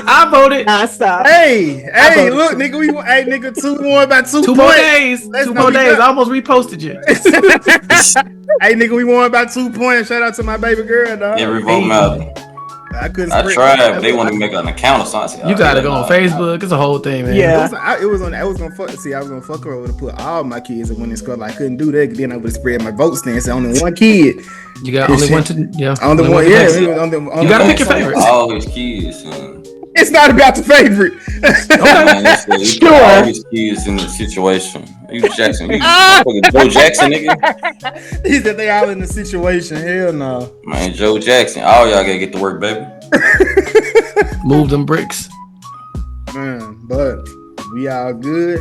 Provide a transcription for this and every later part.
I voted. Non-stop. Hey, look, nigga, nigga, 2-1 by 2 Two more days. Two more days. I almost reposted you. Hey, nigga, we won by 2 points. Shout out to my baby girl, dog. Every vote matter. I tried, but they want to make an account or something. You gotta go on Facebook. It's a whole thing, man. Yeah. I was gonna fuck her over to put all my kids in winning school. I couldn't do that. Then I would have spread my vote stance on only one kid. You got only one to, yeah. Only one, yeah. You gotta pick your favorites. All his kids. It's not about the favorite. Sure. All his kids in the situation. You Jackson. You fucking Joe Jackson, nigga. He said they all in the situation. Hell no. Man, Joe Jackson. All y'all gotta get to work, baby. Move them bricks. Man, but we all good.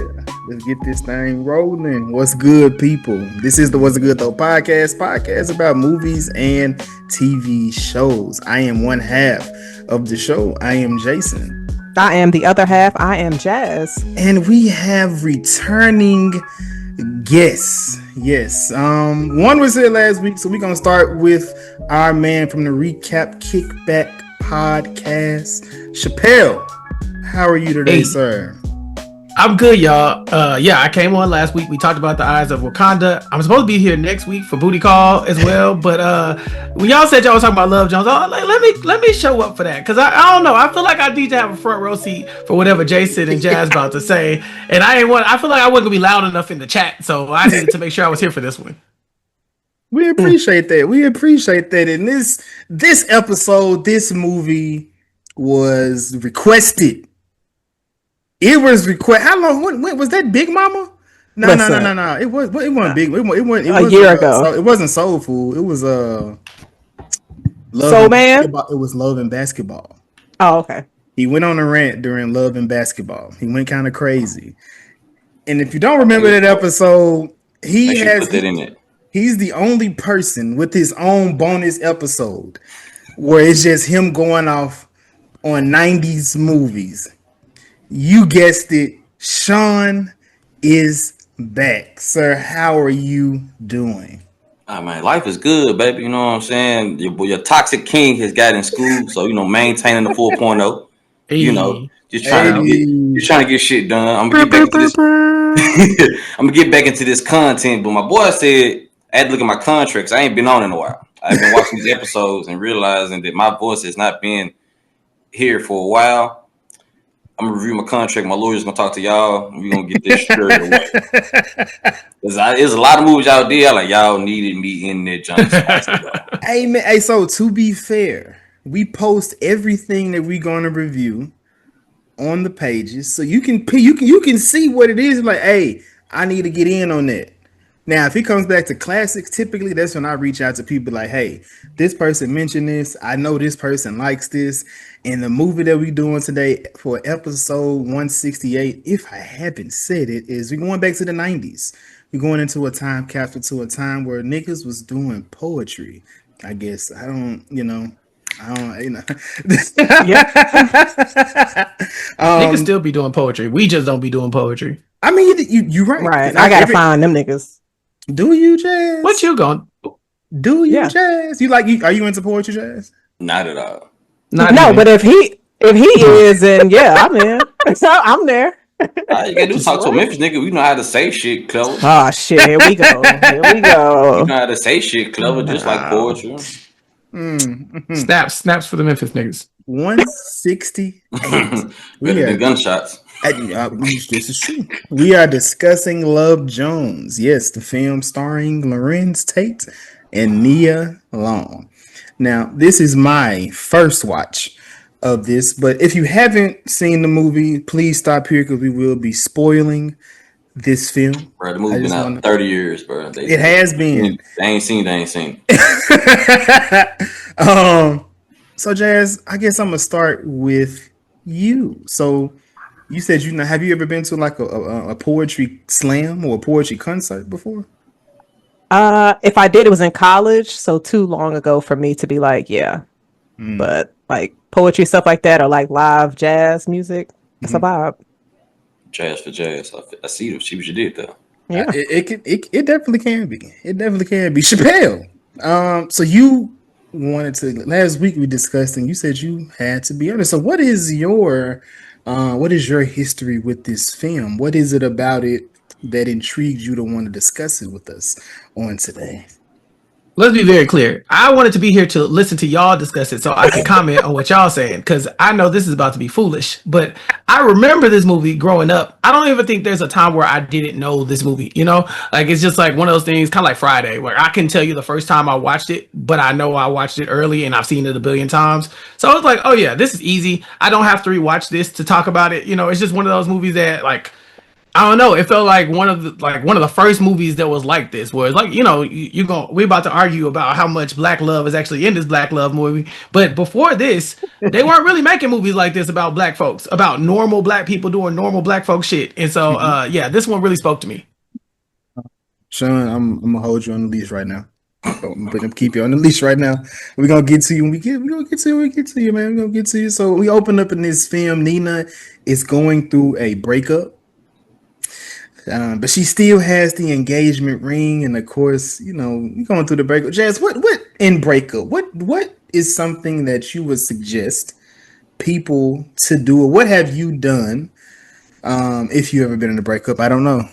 Let's get this thing rolling. What's good, people? This is the What's Good Though podcast about movies and TV shows. I am one half of the show. I am Jason. I am the other half. I am Jazz. And we have returning guests. Yes. One was here last week, so we're gonna start with our man from the Recap Kickback podcast, Chapell. How are you today, sir? I'm good, y'all. Yeah, I came on last week. We talked about the Eyes of Wakanda. I'm supposed to be here next week for Booty Call as well. But when y'all said y'all was talking about Love Jones, I was like, let me show up for that. Because I don't know. I feel like I need to have a front row seat for whatever Jason and Jazz about to say. And I feel like I wasn't going to be loud enough in the chat. So I needed to make sure I was here for this one. We appreciate that. We appreciate that. And this episode, this movie was requested. It was request. How long? When was that? Big Mama? No. It wasn't big. It wasn't a year ago. It wasn't Soul Food. It was Soul Man. It was Love and Basketball. Oh, okay. He went on a rant during Love and Basketball. He went kind of crazy. And if you don't remember that episode, he's the only person with his own bonus episode where it's just him going off on 90s movies. You guessed it. Shawn is back. Sir, how are you doing? Oh, man, life is good, baby. You know what I'm saying? Your toxic king has got in school, so, maintaining the 4.0. Hey. Just trying to get shit done. I'm gonna get back into this. I'm gonna get back into this content. But my boy said, I had to look at my contracts. I ain't been on in a while. I've been watching these episodes and realizing that my voice has not been here for a while. I'm gonna review my contract. My lawyer's gonna talk to y'all. We're gonna get this straight away. There's a lot of movies out there. Like, y'all needed me in there, Johnson. Hey, man. Hey, so to be fair, we post everything that we're gonna review on the pages, so you can see what it is. Like, hey, I need to get in on that. Now, if it comes back to classics, typically that's when I reach out to people like, hey, this person mentioned this. I know this person likes this. And the movie that we're doing today for episode 168, if I haven't said it, is we're going back to the 90s. We're going into a time capsule to a time where niggas was doing poetry. I guess. I don't. Yeah. Niggas still be doing poetry. We just don't be doing poetry. I mean, you're right. Right. I gotta find them niggas. Do you, Jazz? What you going? Do you, Jazz? Are you into poetry, Jazz? Not at all. But if he is, then yeah, I'm in. So I'm there. All you gotta do is talk to a Memphis nigga. We know how to say shit clever. Oh shit, here we go. We know how to say shit clever, just like poetry. Snaps for the Memphis niggas. 168. Better than gunshots. This is true. We are discussing Love Jones. Yes, the film starring Lorenz, Tate, and Nia Long. Now, this is my first watch of this, but if you haven't seen the movie, please stop here because we will be spoiling this film. Bro, the movie's been out 30 years, bro. It has been. They ain't seen. So Jazz, I guess I'm gonna start with you. So You said you know. Have you ever been to like a poetry slam or a poetry concert before? If I did, it was in college, so too long ago for me to be like, yeah. Mm. But like poetry stuff like that, or like live jazz music, that's a Mhm. vibe. Jazz for jazz. I see what you did there. Yeah. It definitely can be. It definitely can be. Chappelle. So you wanted to last week we discussed and you said you had to be honest. So what is your history with this film? What is it about it that intrigued you to want to discuss it with us on today? Let's be very clear. I wanted to be here to listen to y'all discuss it so I can comment on what y'all saying because I know this is about to be foolish. But I remember this movie growing up. I don't even think there's a time where I didn't know this movie. You know, like it's just like one of those things, kind of like Friday, where I can tell you the first time I watched it, but I know I watched it early and I've seen it a billion times. So I was like, oh yeah, this is easy. I don't have to rewatch this to talk about it. You know, it's just one of those movies that like I don't know. It felt like one of the first movies that was like this. Where it's like we're about to argue about how much black love is actually in this black love movie. But before this, they weren't really making movies like this about black folks, about normal black people doing normal black folk shit. And so, yeah, this one really spoke to me. Shawn, I'm gonna hold you on the leash right now. I'm gonna keep you on the leash right now. We're gonna get to you when we're gonna get to you. We get to you, man. We're gonna get to you. So we open up in this film. Nina is going through a breakup. But she still has the engagement ring, and of course, going through the breakup. Jazz, what in breakup? What is something that you would suggest people to do, or what have you done? If you ever been in a breakup, I don't know.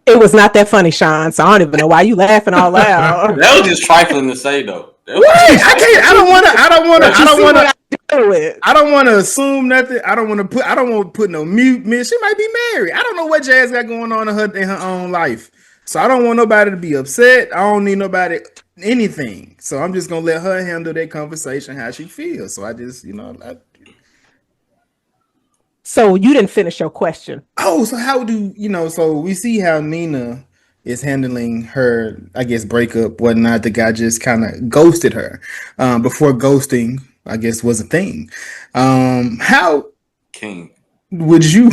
It was not that funny, Shawn. So I don't even know why you laughing all loud. That was just trifling to say though. What? I can't. I don't want to assume nothing. I don't want to put no mute. Man, she might be married. I don't know what Jazz got going on in her own life. So I don't want nobody to be upset. I don't need nobody anything. So I'm just gonna let her handle that conversation how she feels. So I just, So you didn't finish your question. Oh, so how do so we see how Nina is handling her, I guess, breakup, whatnot. The guy just kind of ghosted her before ghosting, I guess, was a thing. How King would you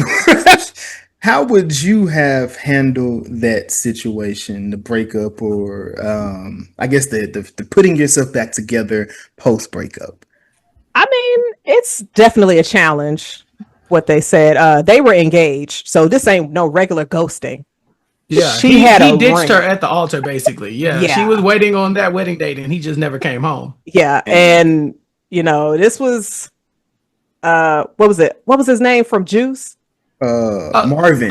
how would you have handled that situation, the breakup, or I guess the putting yourself back together post breakup? I mean, it's definitely a challenge. What they said, they were engaged, so this ain't no regular ghosting. Yeah, he ditched her at the altar, basically. Yeah, she was waiting on that wedding date, and he just never came home. Yeah, and this was what was it? What was his name from Juice? Marvin.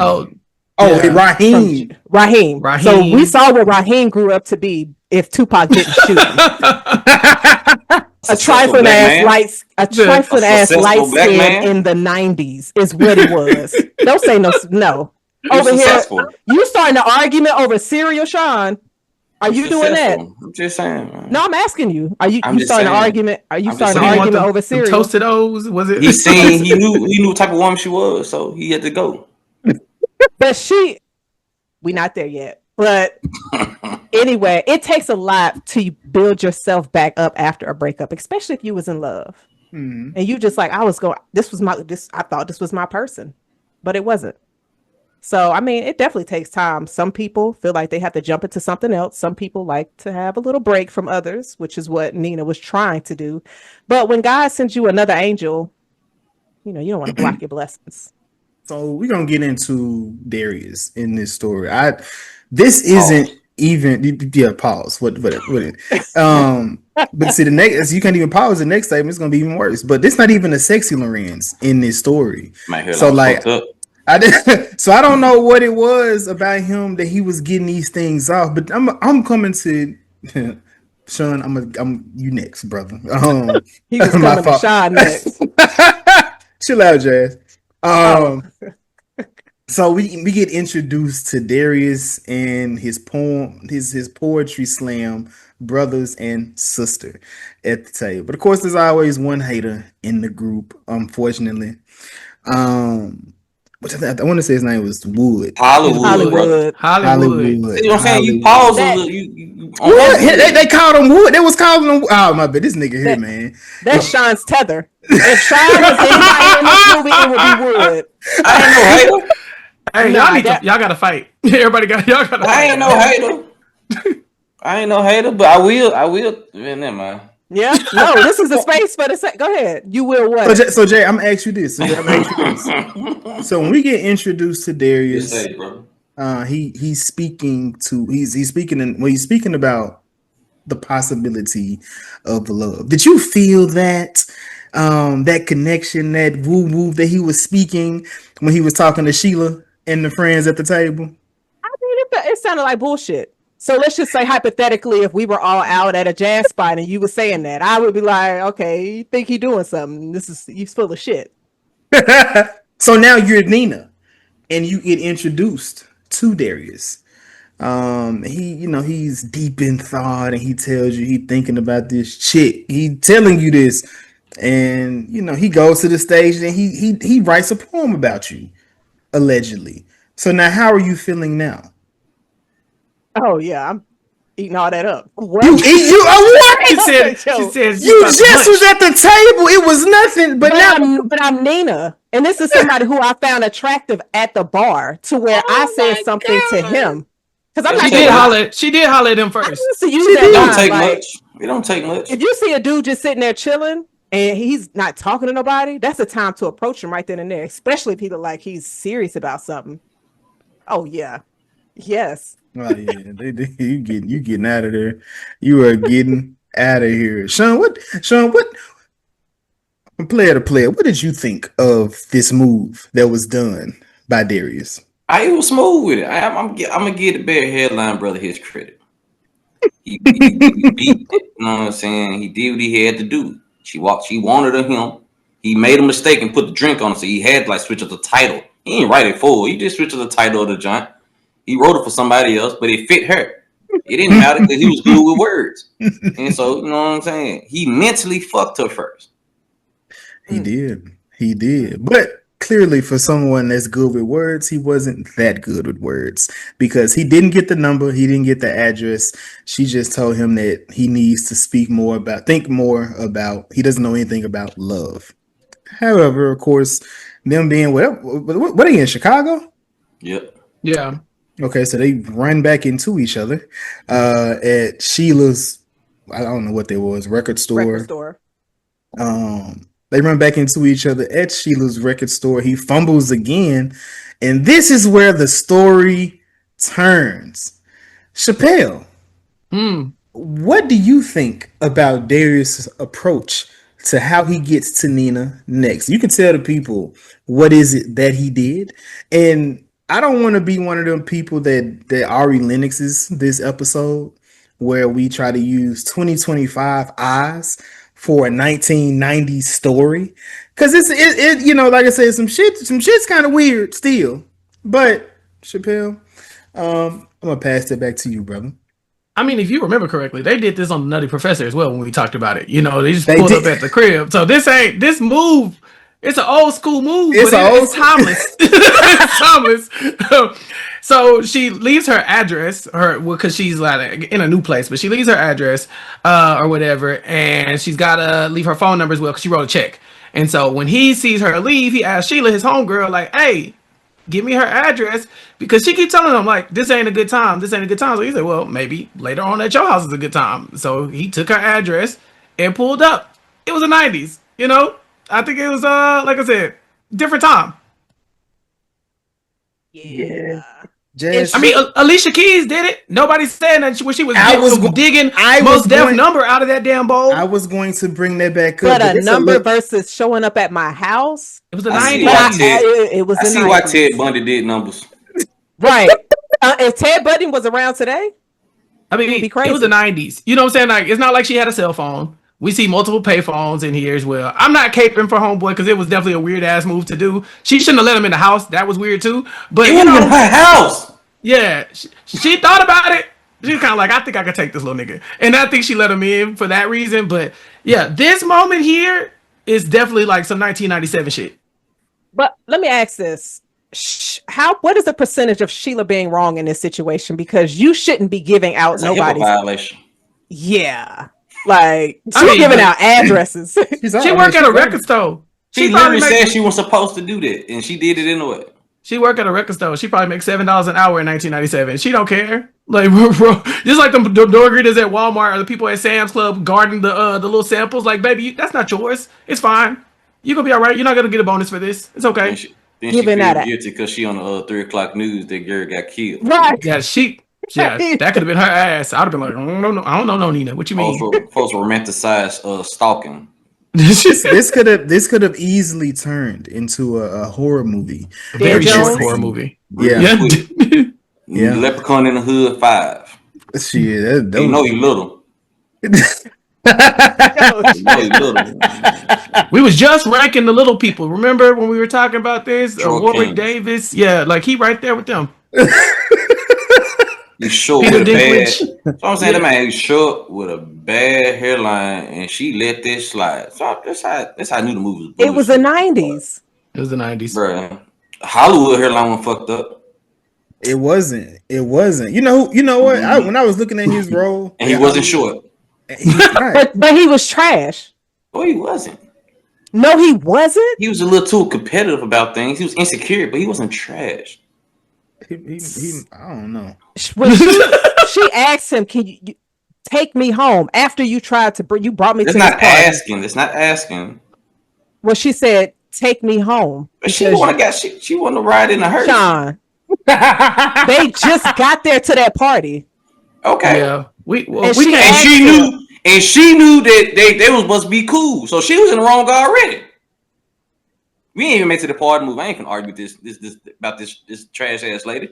Raheem. Raheem. So we saw what Raheem grew up to be if Tupac didn't shoot him. A trifling ass light skin in the 90s is what it was. Don't say no. Over here, you starting an argument over cereal, Shawn? Are you doing that? I'm just saying. Man. No, I'm asking you. Are you starting an argument? Are you starting an argument over cereal? Toasted O's? Was it? He knew what type of woman she was, so he had to go. But we not there yet. But anyway, it takes a lot to build yourself back up after a breakup, especially if you was in love. Mm-hmm. And you just like, I thought this was my person, but it wasn't. So, I mean, it definitely takes time. Some people feel like they have to jump into something else. Some people like to have a little break from others, which is what Nina was trying to do. But when God sends you another angel, you don't want to block your blessings. So we're going to get into Darius in this story. This isn't even pause. What but see the next you can't even pause the next statement, it's gonna be even worse. But this not even a sexy Lorenz in this story. So like I don't know what it was about him that he was getting these things off, but I'm coming to Shawn, I'm you next, brother. He was coming to Shawn next. Chill out, Jazz. So we get introduced to Darius and his poetry slam brothers and sister at the table. But of course, there's always one hater in the group, unfortunately. I want to say his name was Wood. Hollywood. Hollywood. See what I'm saying? You pause a little. What? They called him Wood. They was calling him. Oh my bad, this nigga here, man. That's Shawn's tether. If Shawn was anybody in this movie, it would be Wood. I ain't no hater. Hey, y'all gotta fight. Everybody y'all gotta fight. I ain't no hater. I ain't no hater, but I will. Man, never mind. Yeah, no, this is a space for the go ahead. You will what? So Jay, I'm gonna ask you this. So when we get introduced to Darius, he's speaking about the possibility of love. Did you feel that that connection, that woo that he was speaking when he was talking to Sheila and the friends at the table? I mean, it sounded like bullshit. So let's just say hypothetically, if we were all out at a jazz spot and you were saying that, I would be like, okay, you think he doing something? He's full of shit. So now you're Nina, and you get introduced to Darius. He's deep in thought, and he tells you he thinking about this chick. He telling you this, and he goes to the stage and he writes a poem about you, allegedly. So now, how are you feeling now? Oh yeah, I'm eating all that up. What? You what? She said you just was at the table. It was nothing, but I'm Nina, and this is somebody who I found attractive at the bar, to where I said something to him. Because I'm she did holler at him first. It don't take much. If you see a dude just sitting there chilling and he's not talking to nobody, that's the time to approach him right then and there. Especially if he look like he's serious about something. Oh yeah, yes. Oh yeah, you getting out of there. You are getting out of here. Shawn, what player to player, what did you think of this move that was done by Darius? I was smooth with it. I'm gonna give the Bear Headline brother his credit. He beat it, you know what I'm saying? He did what he had to do. She wanted him. He made a mistake and put the drink on it, so he had to switch up the title. He didn't write it full. He just switched up the title of the joint. He wrote it for somebody else, but it fit her. It didn't matter because he was good with words. And so, you know what I'm saying? He mentally fucked her first. He did. But clearly for someone that's good with words, he wasn't that good with words, because he didn't get the number. He didn't get the address. She just told him that he needs to think more about, he doesn't know anything about love. However, of course, them being what are they in Chicago? Yep. Yeah. Okay, so they run back into each other at Sheila's, I don't know what there was, record store. They run back into each other at Sheila's record store. He fumbles again, and this is where the story turns. Chapell, what do you think about Darius' approach to how he gets to Nina next? You can tell the people what is it that he did, and I don't want to be one of them people that Ari Lennox's this episode, where we try to use 2025 eyes for a 1990s story, because it like I said, some shit's kind of weird still. But Chapell, I'm gonna pass it back to you, brother. I mean, if you remember correctly, they did this on the Nutty Professor as well when we talked about it. They just pulled up at the crib. So this move. It's an old school move, it's timeless. It's timeless. So she leaves her address, because she's in a new place, but she leaves her address or whatever, and she's got to leave her phone number as well because she wrote a check. And so when he sees her leave, he asks Sheila, his homegirl, like, hey, give me her address, because she keeps telling him, this ain't a good time. This ain't a good time. So he said, well, maybe later on at your house is a good time. So he took her address and pulled up. It was the 90s, I think it was, like I said, different time. Yeah. I mean, Alicia Keys did it. Nobody's saying that when she was digging Most Def number out of that damn bowl. I was going to bring that back up. But a number versus showing up at my house. It was the 90s. I see why Ted Bundy did numbers. Right. If Ted Bundy was around today, I mean, it was the 90s. You know what I'm saying? It's not like she had a cell phone. We see multiple payphones in here as well. I'm not caping for homeboy because it was definitely a weird ass move to do. She shouldn't have let him in the house. That was weird too. But in her house. Yeah, she thought about it. She's kind of like, I think I could take this little nigga, and I think she let him in for that reason. But yeah, this moment here is definitely like some 1997 shit. But let me ask this: what is the percentage of Sheila being wrong in this situation? Because you shouldn't be giving out That's a HIPAA nobody's violation. Yeah. Like I she's mean, giving out addresses. She work at a record store. She literally said she was supposed to do that, and she did it anyway. She work at a record store. She probably makes $7 an hour in 1997. She don't care. Like, bro, just like the door greeters at Walmart or the people at Sam's Club guarding the little samples. Like, baby, that's not yours. It's fine. You're gonna be all right. You're not gonna get a bonus for this. It's okay. Then she feels guilty because she on the 3 o'clock news that girl got killed. Right. Yeah, that could have been her ass. I'd have been like, I don't know, no, Nina. What you mean? Folks romanticize stalking. this could have easily turned into a horror movie. Very short horror movie. Yeah. Yeah. Leprechaun in the Hood 5. Shit, you know you little. We was just ranking the little people. Remember when we were talking about this? Warwick Davis. Yeah, like he right there with them. He's short with a bad. So I'm saying that man, he's short with a bad hairline, and she let this slide. So that's how I knew the movie was. It was the 90s. It was the 90s, bro. Hollywood hairline was fucked up. It wasn't. You know what? When I was looking at his role, and he wasn't short. But he was trash. Oh, he wasn't. No, he wasn't. He was a little too competitive about things. He was insecure, but he wasn't trash. He I don't know. She asked him, "Can you take me home after you tried to bring? You brought me to this party." That's not asking. Well, she said, "Take me home." She want to ride in a hearse. Shawn, they just got there to that party. Okay. Yeah. She knew that they was supposed to be cool, so she was in the wrong already. We ain't even made to the party move. I ain't gonna argue this about this trash ass lady.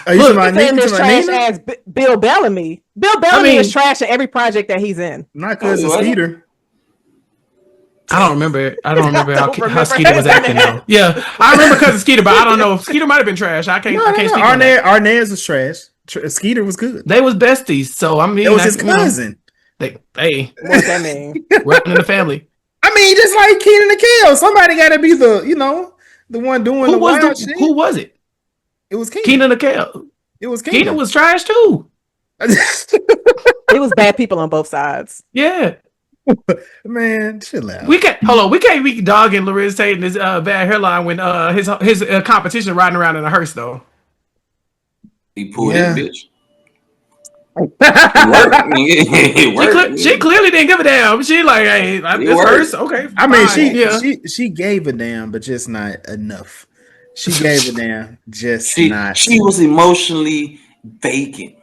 Are you saying this trash ass Bill Bellamy? Bill Bellamy is trash at every project that he's in. Not because of Skeeter. I don't remember how Skeeter was acting though. Yeah, I remember because of Skeeter, but I don't know. Skeeter might have been trash. I can't speak on that. Arnaz was trash. Skeeter was good. They was besties, so I mean, it was his cousin. What's that mean? Working in the family. I mean, just like Kenan and Kel, somebody got to be the one doing the wild shit. Who was it? It was Kenan and Kel. It was Kenan. Kenan was trash too. It was bad people on both sides. Yeah. Man, chill out. We can't be dogging Lorenz Tate and his bad hairline when his competition riding around in a hearse though. He pulled that bitch. It worked. She clearly didn't give a damn. She like, hey, this hearse, okay. I mean, she gave a damn, but just not enough. She gave a damn, just not. She was emotionally vacant.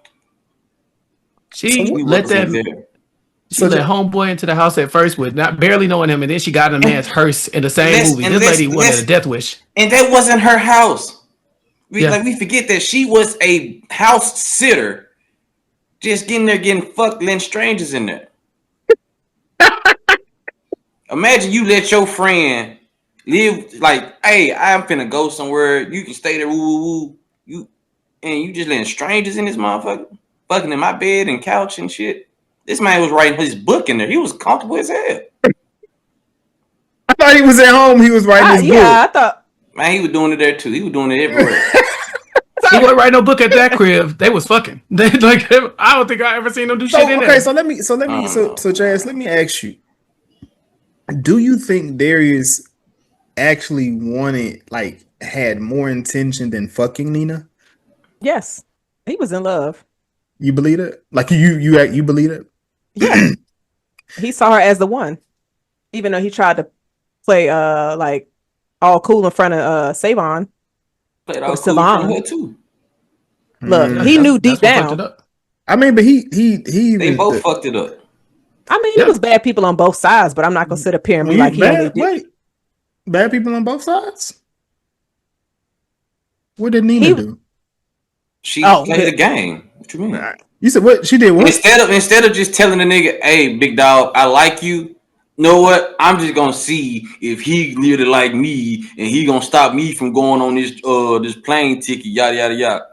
She let homeboy into the house at first with barely knowing him, and then she got in a man's hearse in the same movie. This lady wanted a death wish, and that wasn't her house. We forget that she was a house sitter, just getting fucked, letting strangers in there. Imagine you let your friend live like, hey, I'm finna go somewhere. You can stay there, woo. You just letting strangers in this motherfucker, fucking in my bed and couch and shit. This man was writing his book in there. He was comfortable as hell. I thought he was at home. He was writing his book. I thought. Man, he was doing it there too. He was doing it everywhere. He wasn't writing no book at that crib. They was fucking. I don't think I ever seen them do shit in there. Okay, so Jazz, let me ask you. Do you think Darius actually had more intention than fucking Nina? Yes. He was in love. You believe it? Like you believe it? Yeah. He saw her as the one. Even though he tried to play like all cool in front of Savon. Played all cool in front of her too. Look, he knew deep down. I mean, but they both fucked it up. I mean, it was bad people on both sides, but I'm not gonna sit up here and be like, bad people on both sides. What did Nina do? She played the game. What you mean? You said what? She did what? Instead of just telling the nigga, "Hey, big dog, I like you." Know what? I'm just gonna see if he really like me, and he gonna stop me from going on this plane ticket. Yada yada yada.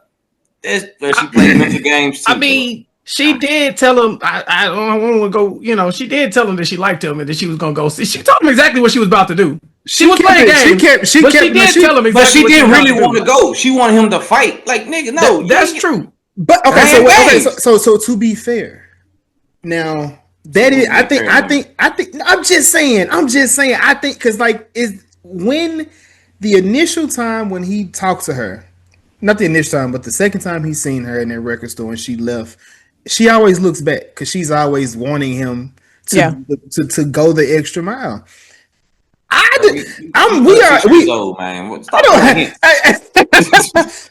That's where she played mental games too. I mean, She did tell him. I don't want to go. You know, she did tell him that she liked him and that she was gonna go see. She told him exactly what she was about to do. She was playing games. She did tell him exactly. But she didn't really want to go. She wanted him to fight. Like nigga, no, that's true. But so to be fair, now that is, I think. I'm just saying. I think because like is when the initial time when he talked to her, not the initial time, but the second time he seen her in that record store and she left. She always looks back because she's always wanting him to go the extra mile.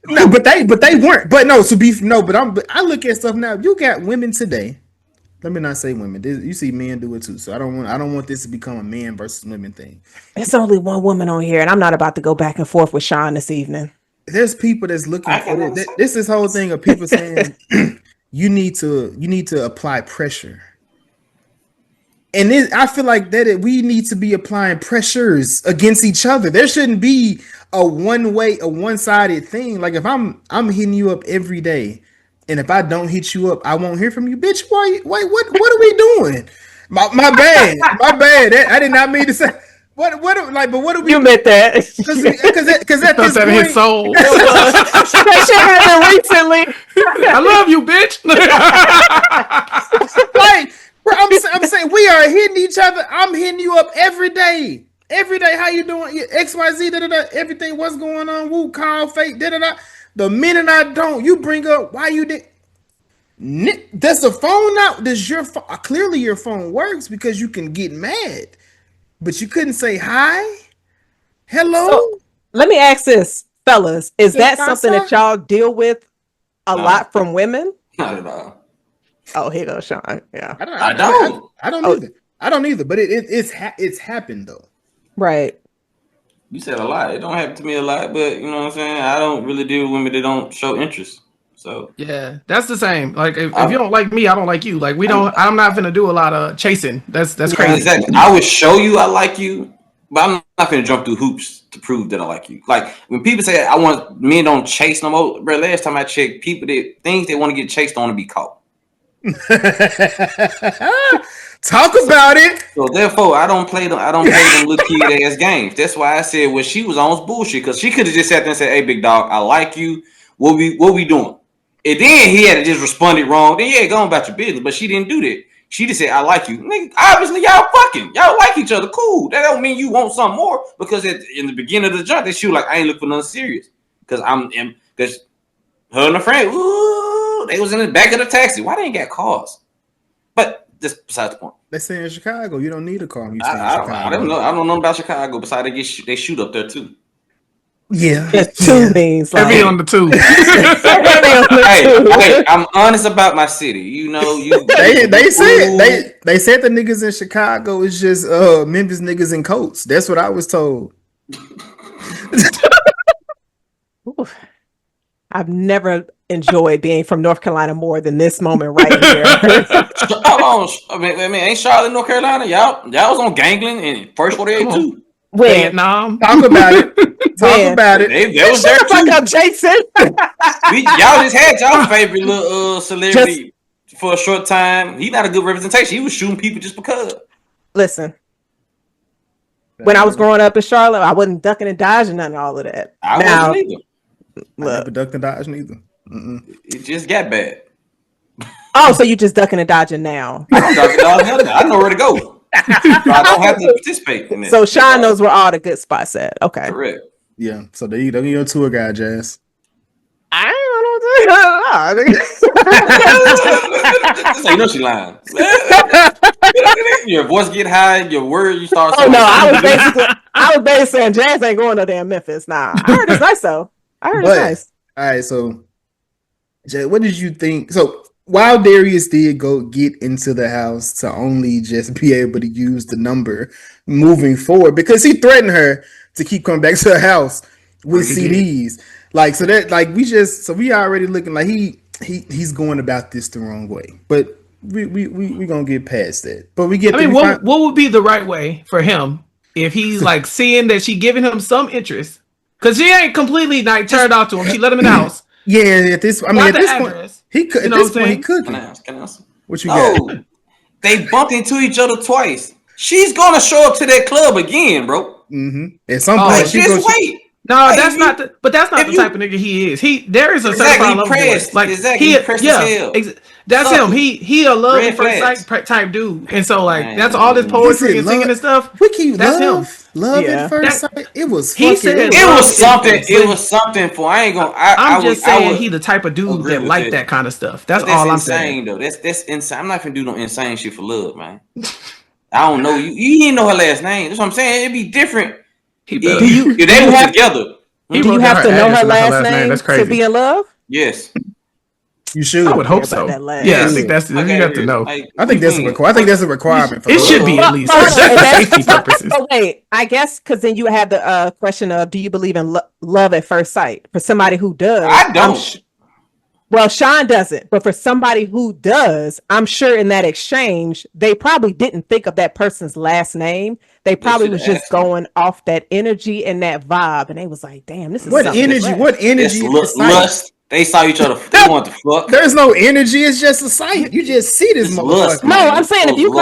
No, but they weren't. But no, but I look at stuff now. You got women today. Let me not say women. You see men do it too. So I don't want this to become a man versus women thing. It's only one woman on here, and I'm not about to go back and forth with Shawn this evening. There's people that's looking for this. This is whole thing of people saying you need to apply pressure. And I feel like that we need to be applying pressures against each other. There shouldn't be a one-sided thing. Like if I'm hitting you up every day, and if I don't hit you up, I won't hear from you, bitch. Wait, what are we doing? My bad. I did not mean to say. What do we? You meant that because at this point, his soul. That shit happened recently. I love you, bitch. Like. I'm saying we are hitting each other. I'm hitting you up every day. Every day, how you doing? XYZ, da-da-da, everything, what's going on? Woo, call, fake, da-da-da. The minute I don't, you bring up why you did. Does the phone out? Does your phone? Clearly, your phone works because you can get mad, but you couldn't say hi, hello. So, let me ask this, fellas: is that something that y'all deal with a lot from women? Not at all. Oh, here goes Shawn. Yeah, I don't either. I don't either. But it's happened though. Right. You said a lot. It don't happen to me a lot, but you know what I'm saying. I don't really deal with women that don't show interest. So yeah, that's the same. Like if you don't like me, I don't like you. Like we don't. I'm not gonna do a lot of chasing. That's crazy. Exactly. I would show you I like you, but I'm not gonna jump through hoops to prove that I like you. Like when people say I want men don't chase no more, bro. Last time I checked, people that things they want to get chased on to be caught. Talk about it. So therefore, I don't play them little kid ass games. That's why I said what she was on was bullshit. Because she could have just sat there and said, "Hey, big dog, I like you. What we doing?" And then he had to just responded wrong. Then yeah, go on about your business. But she didn't do that. She just said, "I like you." Nigga, obviously, y'all like each other. Cool. That don't mean you want something more. Because in the beginning of the jump, she was like, "I ain't looking for nothing serious." Because her and her friend, they was in the back of the taxi. Why they ain't got cars? But that's besides the point. They say in Chicago, you don't need a car. I don't know. I don't know about Chicago. Besides, they shoot up there too. Yeah, two things. Heavy on the two. Hey, I'm honest about my city. You know, they said the niggas in Chicago is just Memphis niggas in coats. That's what I was told. I've never enjoyed being from North Carolina more than this moment right here. Hold on, I mean, ain't Charlotte, North Carolina? Y'all was on Gangland in first 48 too. Vietnam. Talk about it. Talk about it. They was there too. Up, Jason. Y'all just had y'all favorite little celebrity for a short time. He not a good representation. He was shooting people just because. Listen. When I was growing up in Charlotte, I wasn't ducking and dodging none of all of that. I wasn't either. I never ducked and dodged neither. It just got bad. Oh, so you just ducking and dodging now? I don't duck and dodge nothing. I know where to go. So I don't have to participate in it. So Shawn knows where all the good spots at. Okay. Correct. Yeah. So there you go. You're a tour guide, Jazz. I don't know. So you know she lying. Your voice get high, your word you start. Oh no, I was basically saying Jazz ain't going to damn Memphis. Nah, I heard it's nice though. It's nice. All right, so Jay, what did you think? So while Darius did go get into the house to only just be able to use the number moving forward, because he threatened her to keep coming back to the house with CDs. Like, so that, like, we already looking like he's going about this the wrong way. But we gonna get past that. But what would be the right way for him if he's like seeing that she giving him some interest? Because she ain't completely like turned off to him. She let him in the house. Yeah, at this point, He could. You At know this what I'm point, he saying? could. Can I answer? What you got? No, they bumped into each other twice. She's gonna show up to that club again, bro. At some point, Like, she's just gonna. wait. No, Like, that's not the. But that's not the type of nigga he is. There is a certified lover boy. Like he pressed as hell. That's him. He a love at first flags. sight type dude. And so like that's all this poetry and singing and stuff. Wiki, that's him. Love at first sight. It was. He said it was something. It was something for. I ain't gonna. I'm just saying he the type of dude that like that kind of stuff. That's all I'm saying. Though that's insane. I'm not gonna do no insane shit for love, man. I don't know you. Didn't know her last name. That's what I'm saying. It'd be different. If they were together. Do you have to know her last name to be in love? Yes. You should. I would hope so. Yeah, I think that's you have to know. I think that's a requirement. It should be at least for safety purposes. Oh wait, I guess because then you have the question of do you believe in love at first sight? For somebody who does, I don't. Well, Shawn doesn't, but for somebody who does, I'm sure in that exchange, they probably didn't think of that person's last name. They probably was just going off that energy and that vibe, and they was like, "Damn, this is what energy? What energy? Lust. They saw each other. They want to fuck. There's no energy. It's just a sight. You just see this motherfucker. No, I'm saying if you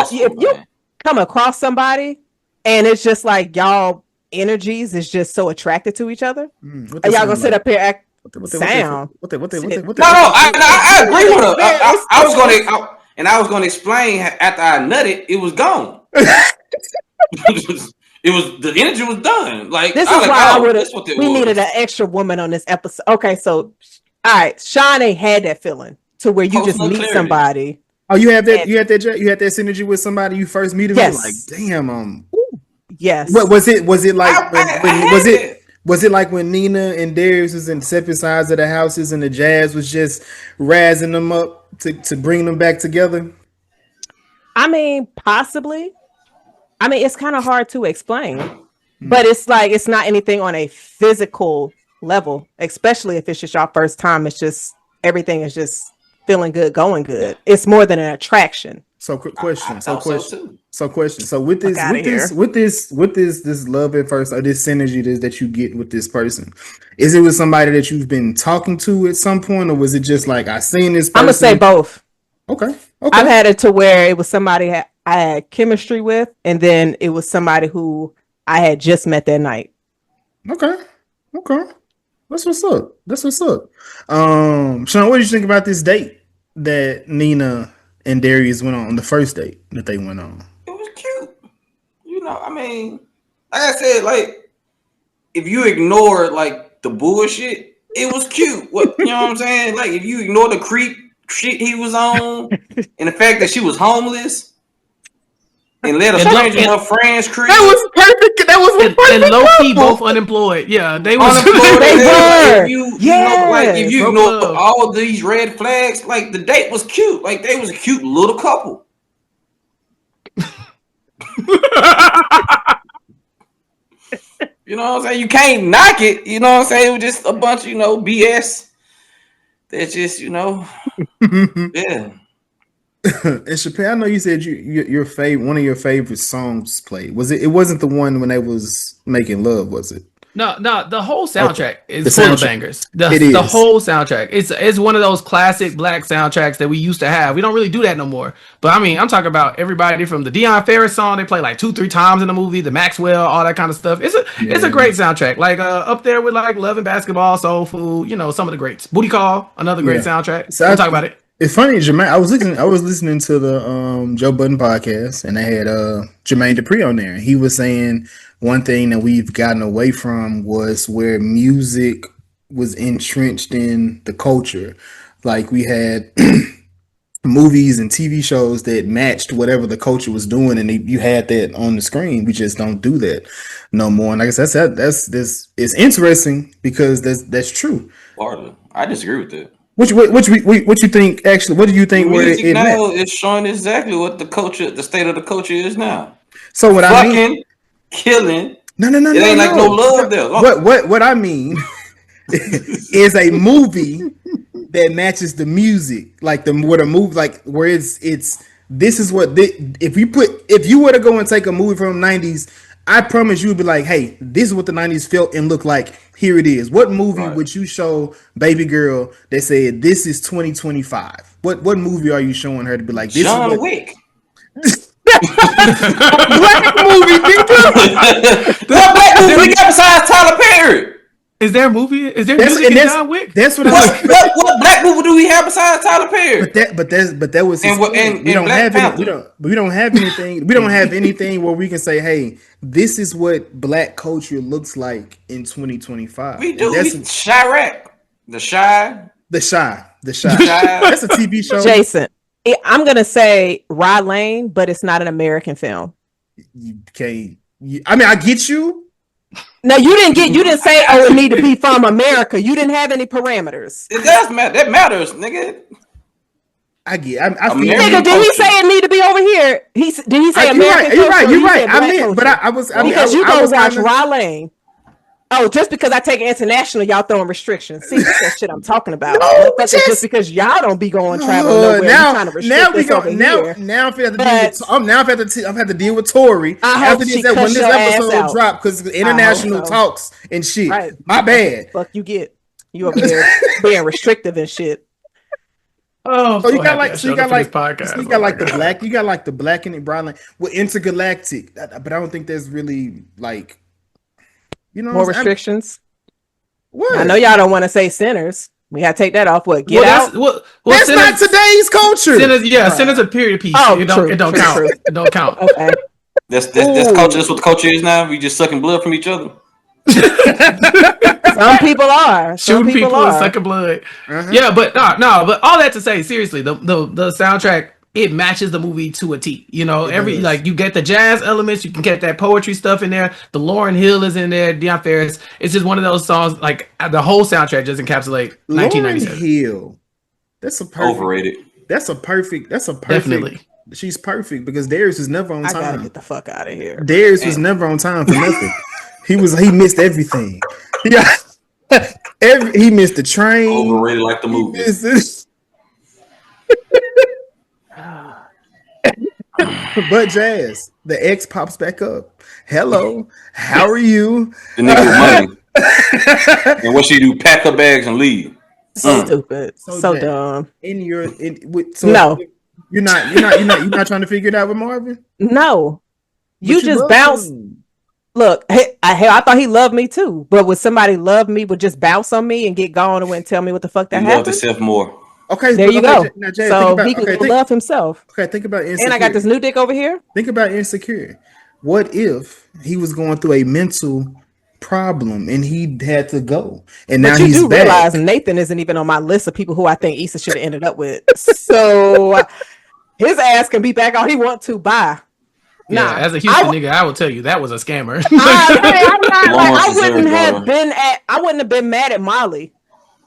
come across somebody and it's just like y'all energies is just so attracted to each other, are y'all gonna sit up here act? Sound. What? No, I agree with her. I was gonna explain after I nutted, it was gone. The energy was done. Like this is why I would have. We needed an extra woman on this episode. Okay, so all right, Shawn ain't had that feeling to where you just meet somebody. Oh, you had that. You had that synergy with somebody you first meet. Yes. Like, damn. Yes. What was it? Was it like? Was it like when Nina and Darius was in separate sides of the houses and the Jazz was just razzing them up to bring them back together? I mean, possibly. I mean, it's kind of hard to explain, but it's like it's not anything on a physical level, especially if it's just your first time. It's just everything is just feeling good, going good. It's more than an attraction. So quick question. So with this love at first or this synergy that you get with this person, is it with somebody that you've been talking to at some point, or was it just like I seen this person? I'm gonna say both. Okay. I've had it to where it was somebody I had chemistry with, and then it was somebody who I had just met that night. Okay. That's what's up. Shawn, what did you think about this date that Nina and Darius went on the first date that they went on? It was cute. I mean, like I said, like if you ignore like the bullshit, it was cute. What you know what I'm saying? Like if you ignore the creep shit he was on and the fact that she was homeless and let a stranger in her friends creep. That was perfect. And low key both unemployed. Yeah, they was unemployed. They were. If you ignore all these red flags, like the date was cute. Like they was a cute little couple. You know what I'm saying? You can't knock it. You know what I'm saying? It was just a bunch of, BS. That's just, yeah. And Chapell, I know you said your favorite, one of your favorite songs played. Was it? It wasn't the one when they was making love, was it? No. The whole soundtrack is full of bangers. The whole soundtrack. It's one of those classic black soundtracks that we used to have. We don't really do that no more. But I mean, I'm talking about everybody from the Deion Ferris song they play like 2-3 times in the movie, the Maxwell, all that kind of stuff. It's a great soundtrack. Like up there with like Love and Basketball, Soul Food, some of the greats. Booty Call, another great soundtrack. So we'll talk about it. It's funny, Jermaine. I was listening to the Joe Budden podcast, and they had Jermaine Dupri on there. He was saying one thing that we've gotten away from was where music was entrenched in the culture. Like we had movies and TV shows that matched whatever the culture was doing, and you had that on the screen. We just don't do that no more. And I guess that's it's interesting because that's true. I disagree with that. What you think? Actually, what do you think? Music now is showing exactly what the state of the culture is now. So what I mean, killing. No. It ain't like no love there. What I mean is a movie that matches the music, like where it's. This is what if you were to go and take a movie from the 90s, I promise you would be like, hey, this is what the 90s felt and looked like. Here it is. What movie would you show baby girl that said this is 2025? What movie are you showing her to be like, this John is what Wick. black movie, nigga? What black movie we got besides Tyler Perry? Is there a movie? Is there music in John Wick? That's what what black movie do we have besides Tyler Perry? But that was his and we don't Black have any, Panther. we don't have anything. We don't have anything where we can say, hey, this is what black culture looks like in 2025. We do. That's Chirac. The Shy. That's a TV show. Jason, I'm gonna say Rye Lane, but it's not an American film. You can't. I mean, I get you. No, you didn't say, oh, it need to be from America. You didn't have any parameters. It does matter. That matters, nigga. I get. I feel Nigga, did he say it need to be over here? Did he say American? You're right. I meant, but I was because you don't watch Rye Lane. Oh, just because I take it international, y'all throwing restrictions. See, that's that shit I'm talking about. No, just because y'all don't be going traveling nowhere. Now, trying to restrict us over here. now I'm have to deal with Tori. When this episode drop because international talks and shit. Right. My bad. Fuck you get. You over there being restrictive and shit. Oh, so you got like the black. You got like the black in it, Brian. With intergalactic, but I don't think there's really like. You know, more restrictions. What? I know y'all don't want to say sinners. We gotta take that off. What? Get out. That's not today's culture. Sinners a period piece. Oh, it don't count. True. It don't count. Okay. That's culture. That's what the culture is now. We just sucking blood from each other. Some people are shooting people and sucking blood. Yeah, but no. But all that to say, seriously, the soundtrack. It matches the movie to a T. You know, you get the jazz elements, you can get that poetry stuff in there. The Lauryn Hill is in there, Deion Ferris. It's just one of those songs, like the whole soundtrack just encapsulate 1997. Lauryn Hill. That's a perfect. Overrated. That's a perfect. Definitely. She's perfect because Darius was never on time. I gotta get the fuck out of here. Darius was never on time for nothing. He missed everything. Yeah. He missed the train. Overrated like the movie. But Jazz, the X pops back up. Hello, how are you? The nigga with money. And what she do? Pack her bags and leave. So stupid. So dumb. No. You're not trying to figure it out with Marvin? No. You just bounce. Look, I thought he loved me too. But would somebody love me would just bounce on me and get gone and wouldn't tell me what the fuck that happened? Love himself more. Okay, there you go. Now, Jay, he can love himself. Okay, think about Insecure. And I got this new dick over here. Think about Insecure. What if he was going through a mental problem and he had to go, and now he's back? Realize Nathan isn't even on my list of people who I think Issa should have ended up with. So his ass can be back all he want to. Bye. Yeah, as a Houston nigga, I will tell you that was a scammer. I wouldn't have been mad at Molly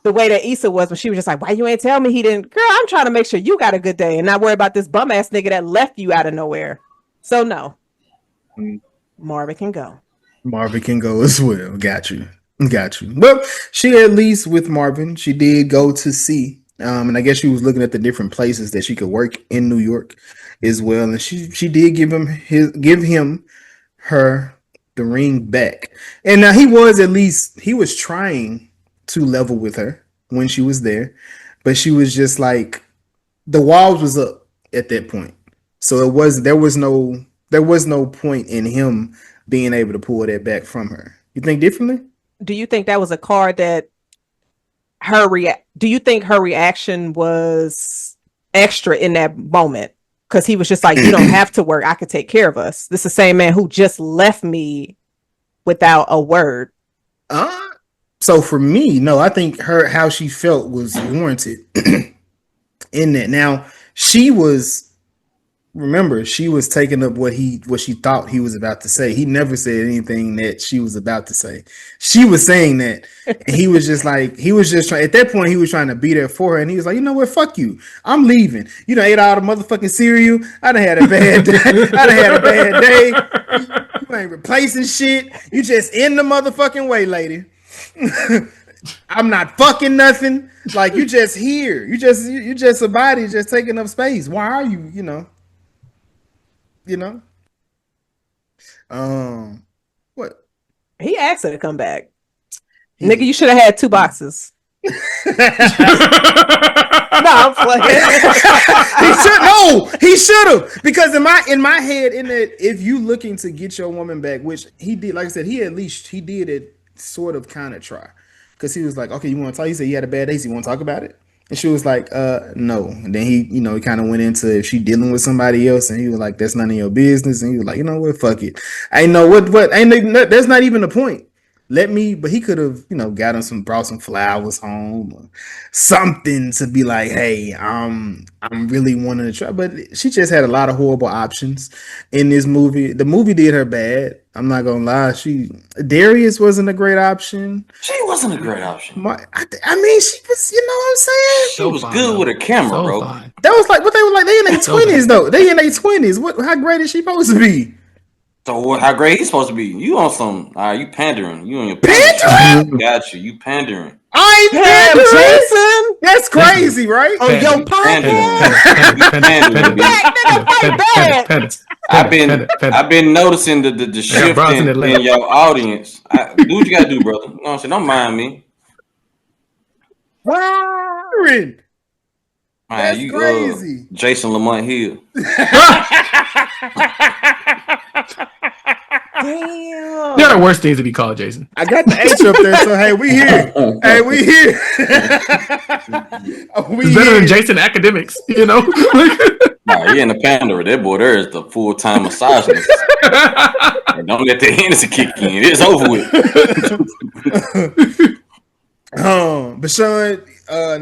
the way that Issa was when she was just like, why you ain't tell me he didn't? Girl, I'm trying to make sure you got a good day and not worry about this bum ass nigga that left you out of nowhere. So no. Marvin can go. Marvin can go as well. Got you. Well, she at least with Marvin, she did go to see. And I guess she was looking at the different places that she could work in New York as well. And she did give him the ring back. And now he was trying to level with her when she was there, but she was just like, the walls was up at that point. So there was no point in him being able to pull that back from her. You think differently? Do you think that was a card that do you think her reaction was extra in that moment? Because he was just like, you don't have to work. I could take care of us. This is the same man who just left me without a word. So for me, no, I think how she felt was warranted in that. Now she was taking up what she thought he was about to say. He never said anything that she was about to say. She was saying that, and he was just trying. At that point, he was trying to be there for her, and he was like, you know what, fuck you, I'm leaving. You done ate all the motherfucking cereal. I done had a bad day. You ain't replacing shit. You just in the motherfucking way, lady. I'm not fucking nothing. Like, you just here. You just a body just taking up space. Why are you? You know. What? He asked her to come back. He- Nigga, you should have had 2 boxes. No, I'm playing. He should have. Because in my head, if you looking to get your woman back, which he did, like I said, he did it sort of kind of try. Because he was like, okay, you want to talk? He said he had a bad day, so you want to talk about it? And she was like, no. And then he kind of went into if she dealing with somebody else, and he was like, that's none of your business. And he was like, you know what, fuck it. I know what that's not even the point. But he could have, brought some flowers home or something to be like, hey, I'm really wanting to try. But she just had a lot of horrible options in this movie. The movie did her bad. I'm not gonna lie. Darius wasn't a great option. She wasn't a great option. I mean, she was, you know what I'm saying? She was good with a camera, bro. That was like what they were like. They in their 20s though. They in their 20s. How great is she supposed to be? So how great he's supposed to be? You on some? You pandering? You on your pandering? Got you. You pandering? I ain't pandering, Jason. That's crazy, right? On your podcast. I've been noticing the shift in your audience. Do what you gotta do, brother. You know what I'm saying? Don't mind me. Wow. That's you crazy. Jason Lamont Hill. Damn. There are worse things to be called, Jason. I got the H up there, so hey, we here. Hey, we here. It's better than Jason Academics, you know? Nah, he in the panderer. That boy there is the full-time misogynist. And don't let the Hennessy kick in. It's over with. But Shawn,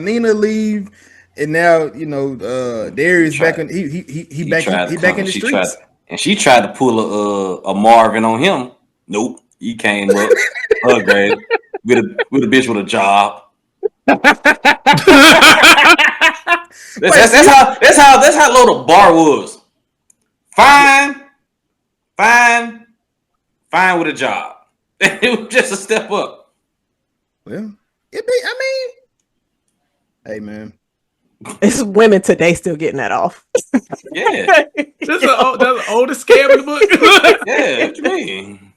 Nina leave, and now Darius back in he back in the streets. And she tried to pull a Marvin on him. Nope, he came up upgrade with a bitch with a job. That's how low the bar was. Fine with a job. It was just a step up. Well, hey man. It's women today still getting that off. Yeah. That's the oldest scam in the book. Yeah, what you mean?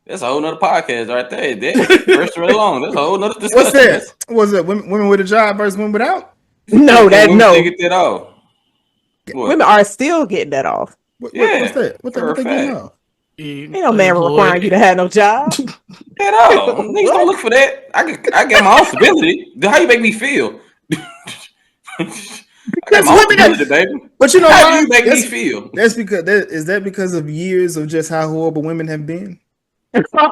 That's a whole nother podcast right there. First right along. That's a whole nother discussion. What's that? Was it women with a job versus women without? No, no. Get that off. Women are still getting that off. What's that? What they getting off? Ain't no man requiring you to have no job. At all. Niggas don't look for that. I got my own stability. How you make me feel? Because women, baby. But you know how do you make me feel? That's because of years of just how horrible women have been. Jason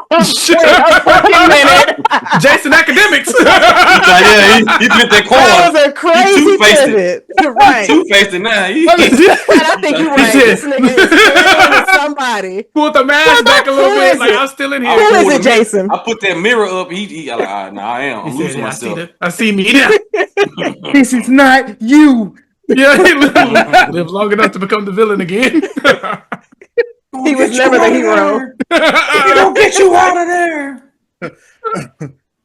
Academics. Yeah, he put that corn. That was a crazy pivot. Right. Two-faced it now. I think you're right. This nigga is somebody. Pull the mask back a little bit. Like, I'm still in here. Who is it, Jason? I put that mirror up. He like, I am. I'm losing myself. I see me now. This is not you. Yeah, he lived long enough to become the villain again. He was never the hero. He don't get you out of there.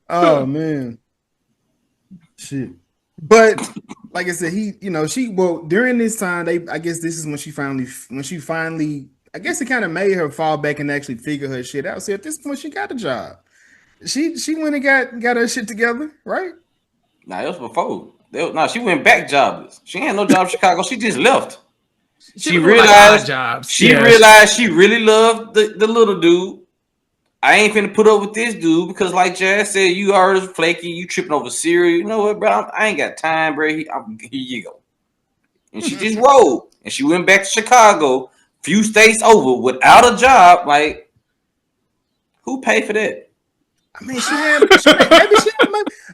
Oh man, shit. But like I said, during this time, I guess this is when she finally, I guess it kind of made her fall back and actually figure her shit out. So at this point, she got a job. She went and got her shit together, right? Nah, it was before. She went back jobless. She ain't no job in Chicago. She just left. She realized she really loved the little dude. I ain't finna put up with this dude because, like Jazz said, you are flaky. You tripping over cereal. You know what, bro? I ain't got time, bro. Here you go. And she just rolled. And she went back to Chicago, few states over, without a job. Like, who paid for that? I mean,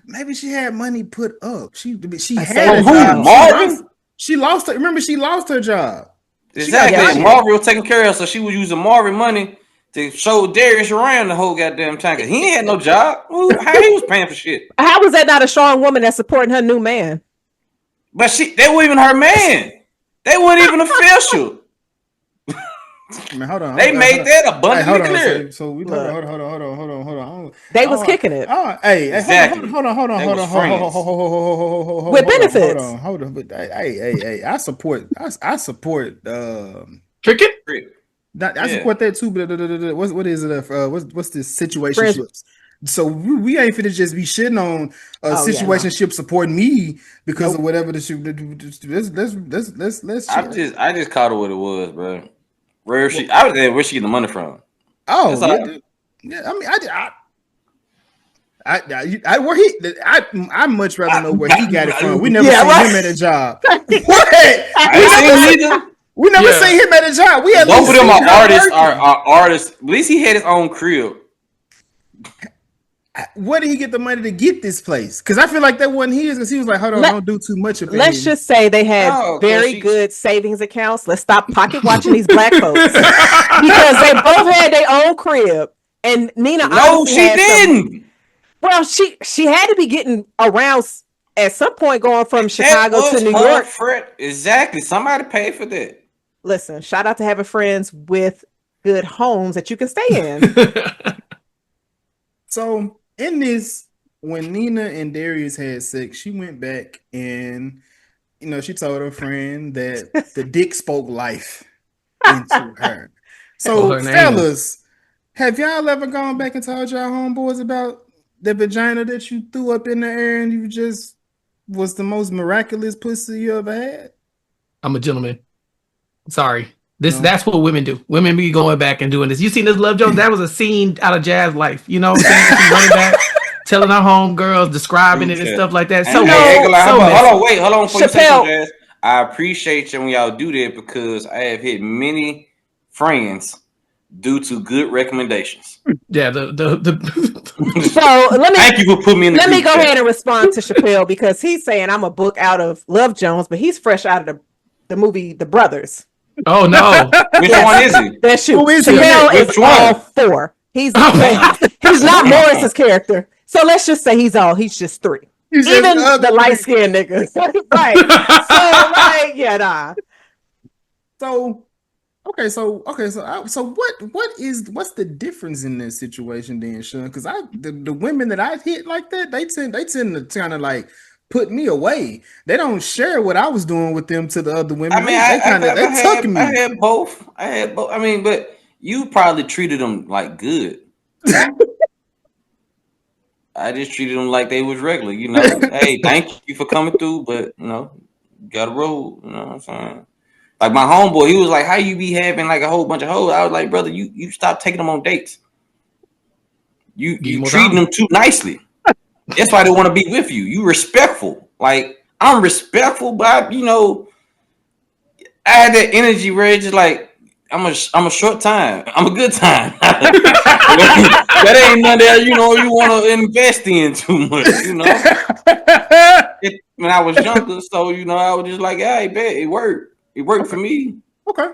maybe she had money put up. She had who? Marvin? She lost her. Remember, she lost her job. Exactly. Marvin was taking care of her, so she was using Marvin money to show Darius around the whole goddamn time. Cause he ain't had no job. How he was paying for shit? How was that not a strong woman that's supporting her new man? But they weren't even her man. They weren't even official. I mean, hold on. They made that abundantly clear. So we talking. Hold on. They was kicking it. Hey, exactly. Hold on. With benefits. Hold on. But hey, I support. Cricket. I support that too. But what is it? What's this situationships? So we ain't finna just be shitting on situationship supporting me because of whatever the shit. Let's. I just caught her what it was, bro. Where she get the money from? Oh yeah. I mean, I much rather know where he got it from. We never seen him at a job. What? We never seen him at a job. We at both of them are artists. At least he had his own crib. Where did he get the money to get this place? Because I feel like that wasn't his. Because he was like, "Hold on, don't do too much of it." Let's just say they had very good savings accounts. Let's stop pocket watching these black folks because they both had their own crib. And Nina, no, she didn't. Well, she had to be getting around at some point, going from Chicago to New York. Exactly, somebody paid for that. Listen, shout out to having friends with good homes that you can stay in. So in this, when Nina and Darius had sex, she went back and she told her friend that the dick spoke life into her. So fellas, have y'all ever gone back and told y'all homeboys about the vagina that you threw up in the air and you just was the most miraculous pussy you ever had? I'm a gentleman. Sorry. That's what women do. Women be going back and doing this. You seen this Love Jones? That was a scene out of Jazz life. You know what I'm saying? She's running back, telling her homegirls, describing it and stuff like that. So, hold on. Before you say something, Jazz, I appreciate you when y'all do that because I have hit many friends due to good recommendations. Yeah, So let me thank you for putting me in the let me go ahead and respond to Chapell because he's saying I'm a book out of Love Jones, but he's fresh out of the movie The Brothers. Oh no! Which one is he? That's you. Chapell is all four. He's not Morris's character. So let's just say he's just three. Even the light skinned nigga. Right. So what's the difference in this situation then, Shawn? Because the women that I hit like that, they tend to kind of like put me away. They don't share what I was doing with them to the other women. I mean, they took me. I had both. I mean, but you probably treated them like good. I just treated them like they was regular. Hey, thank you for coming through, but gotta roll. You know what I'm saying? Like my homeboy, he was like, "How you be having like a whole bunch of hoes?" I was like, "Brother, you stop taking them on dates. You treating them too nicely. That's why they want to be with you. You respectful. Like I'm respectful, but I had that energy where it's just like I'm a short time. I'm a good time. That ain't nothing that you want to invest in too much. When I was younger, so I was just like, "Hey, bet it worked. It worked for me." Okay.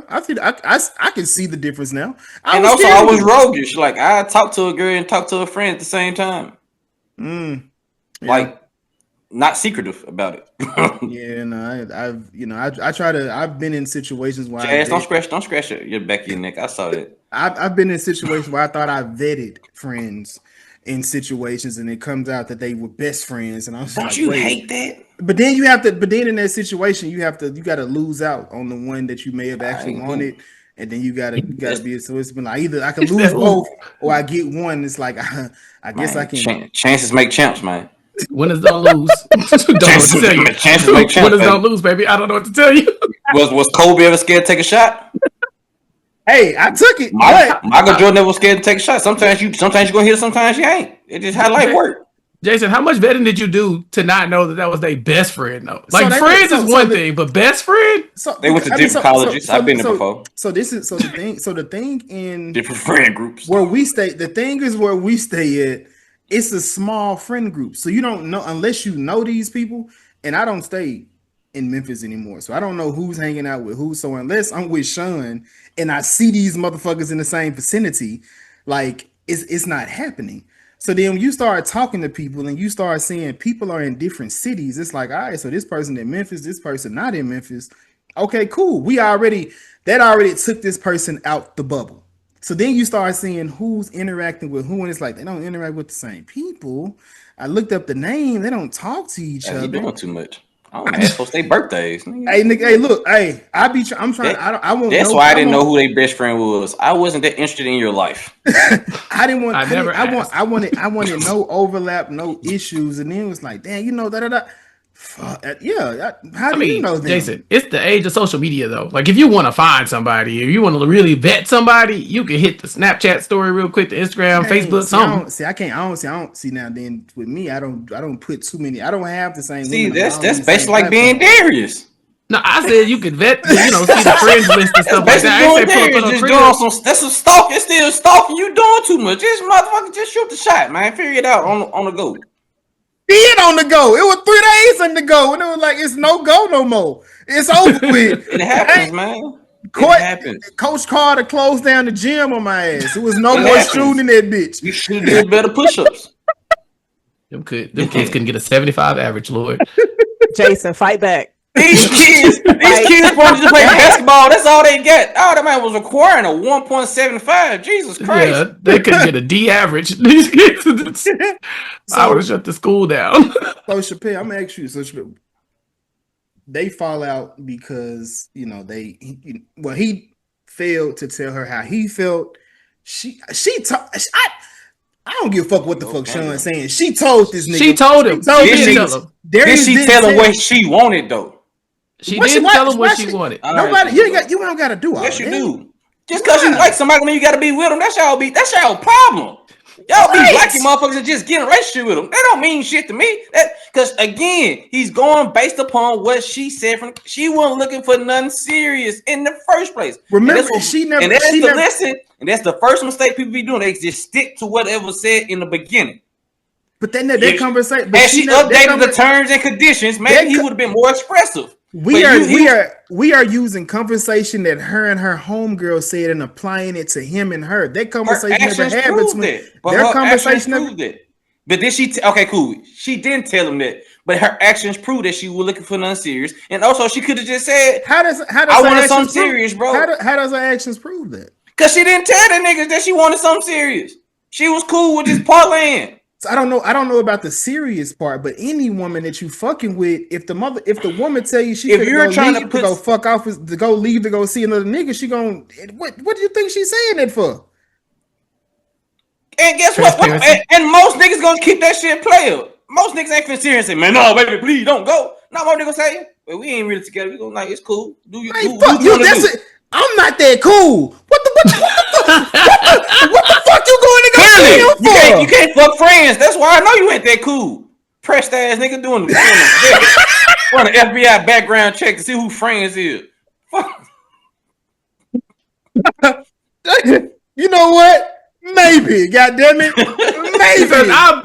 I see. I can see the difference now. I was roguish. Like I talked to a girl and talked to a friend at the same time. Yeah. Like not secretive about it. Yeah, no, I've been in situations where Jazz, don't scratch your back of your neck. I saw that. I've been in situations where I thought I vetted friends in situations, and it comes out that they were best friends, and I was don't you hate that? But then you have to. But then in that situation, you got to lose out on the one that you may have actually wanted. And then you gotta be, so it's been like either I can lose both or I get one. It's like I guess I can. Chances make champs, man. Winners don't lose. Chances make champs. Winners don't lose, baby. I don't know what to tell you. Was Kobe ever scared to take a shot? Hey, I took it. Michael Jordan never was scared to take a shot. Sometimes you gonna hit, sometimes you ain't. It's just how life works. Jason, how much vetting did you do to not know that was their best friend? Though, like friends is one thing, but best friend. They went to different colleges. I've been there before. The thing in different friend groups where we stay. The thing is where we stay at. It's a small friend group, so you don't know unless you know these people. And I don't stay in Memphis anymore, so I don't know who's hanging out with who. So unless I'm with Shawn and I see these motherfuckers in the same vicinity, like it's not happening. So then when you start talking to people and you start seeing people are in different cities, it's like, all right, so this person in Memphis, this person not in Memphis. Okay, cool. That already took this person out the bubble. So then you start seeing who's interacting with who, and it's like they don't interact with the same people. I looked up the name; they don't talk to each other. You're doing too much. I don't ask folks their birthdays. Hey, nigga, hey, look, hey, I'm trying. I won't. That's why I didn't know who their best friend was. I wasn't that interested in your life. I didn't want. I wanted no overlap, no issues, and then it was like, damn, you know that. Yeah. How do you know them? Jason, it's the age of social media, though. Like, if you want to find somebody, if you want to really vet somebody, you can hit the Snapchat story real quick, the Instagram, Facebook, something. I don't see now. Then with me, I don't put too many. I don't have the same. See, that's basically like being Darius. No, I said you could vet, see the friends list and stuff like that. I just doing that's some stalking. It's still stalking. You doing too much. Just motherfucker, just shoot the shot, man. Figure it out on the go. Did on the go. It was 3 days on the go, and it was like it's no go no more. It's over with. It happens, man. It happens. Coach Carter closed down the gym on my ass. It was no more shooting that bitch. You should do better push-ups. Them kids couldn't get a 75 average, Lord. Jason, fight back. These kids wanted to play basketball. That's all they get. Oh, that man was requiring a 1.75. Jesus Christ. Yeah, they couldn't get a D average. These kids. I would have shut the school down. So Chapell, I'm gonna ask you. So Chapell, they fall out because he failed to tell her how he felt. I don't give a fuck what the fuck Shawn's saying. She told this nigga. She told him. Did she tell him what she wanted though? She didn't tell him what she wanted. Nobody, you don't gotta do all that. Yes, you do. Just because you like somebody, when you gotta be with them, that's y'all problem. Y'all be liking motherfuckers and just getting a relationship with them. That don't mean shit to me. Because again, he's going based upon what she said. She wasn't looking for nothing serious in the first place. Remember, she never. And that's the first mistake people be doing. They just stick to whatever said in the beginning. But then that conversation, as she updated the terms and conditions, maybe he would have been more expressive. We are using conversation that her and her homegirl said and applying it to him and her. That conversation never happened between their conversation. Proved it. But then okay, cool. She didn't tell him that, but her actions proved that she was looking for nothing serious. And also, she could have just said, "How does I wanted something serious, bro?" How does her actions prove that? Because she didn't tell the niggas that she wanted something serious. She was cool with just parlaying. So I don't know about the serious part, but any woman that you fucking with, if the woman tell you she go fuck off to go leave to go see another nigga, she gon' what do you think she's saying that for? And guess what? And most niggas gonna keep that shit player. Most niggas ain't finna serious and say, man, no, baby, please don't go. No, most niggas say, well, we ain't really together. We gonna like it's cool. Do you? Fuck you. That's it. I'm not that cool. What the fuck you going to go see him for? You can't fuck friends. That's why I know you ain't that cool. Pressed ass nigga doing run an FBI background check to see who friends is. You know what? Maybe, goddamn it. Maybe. He said, I'll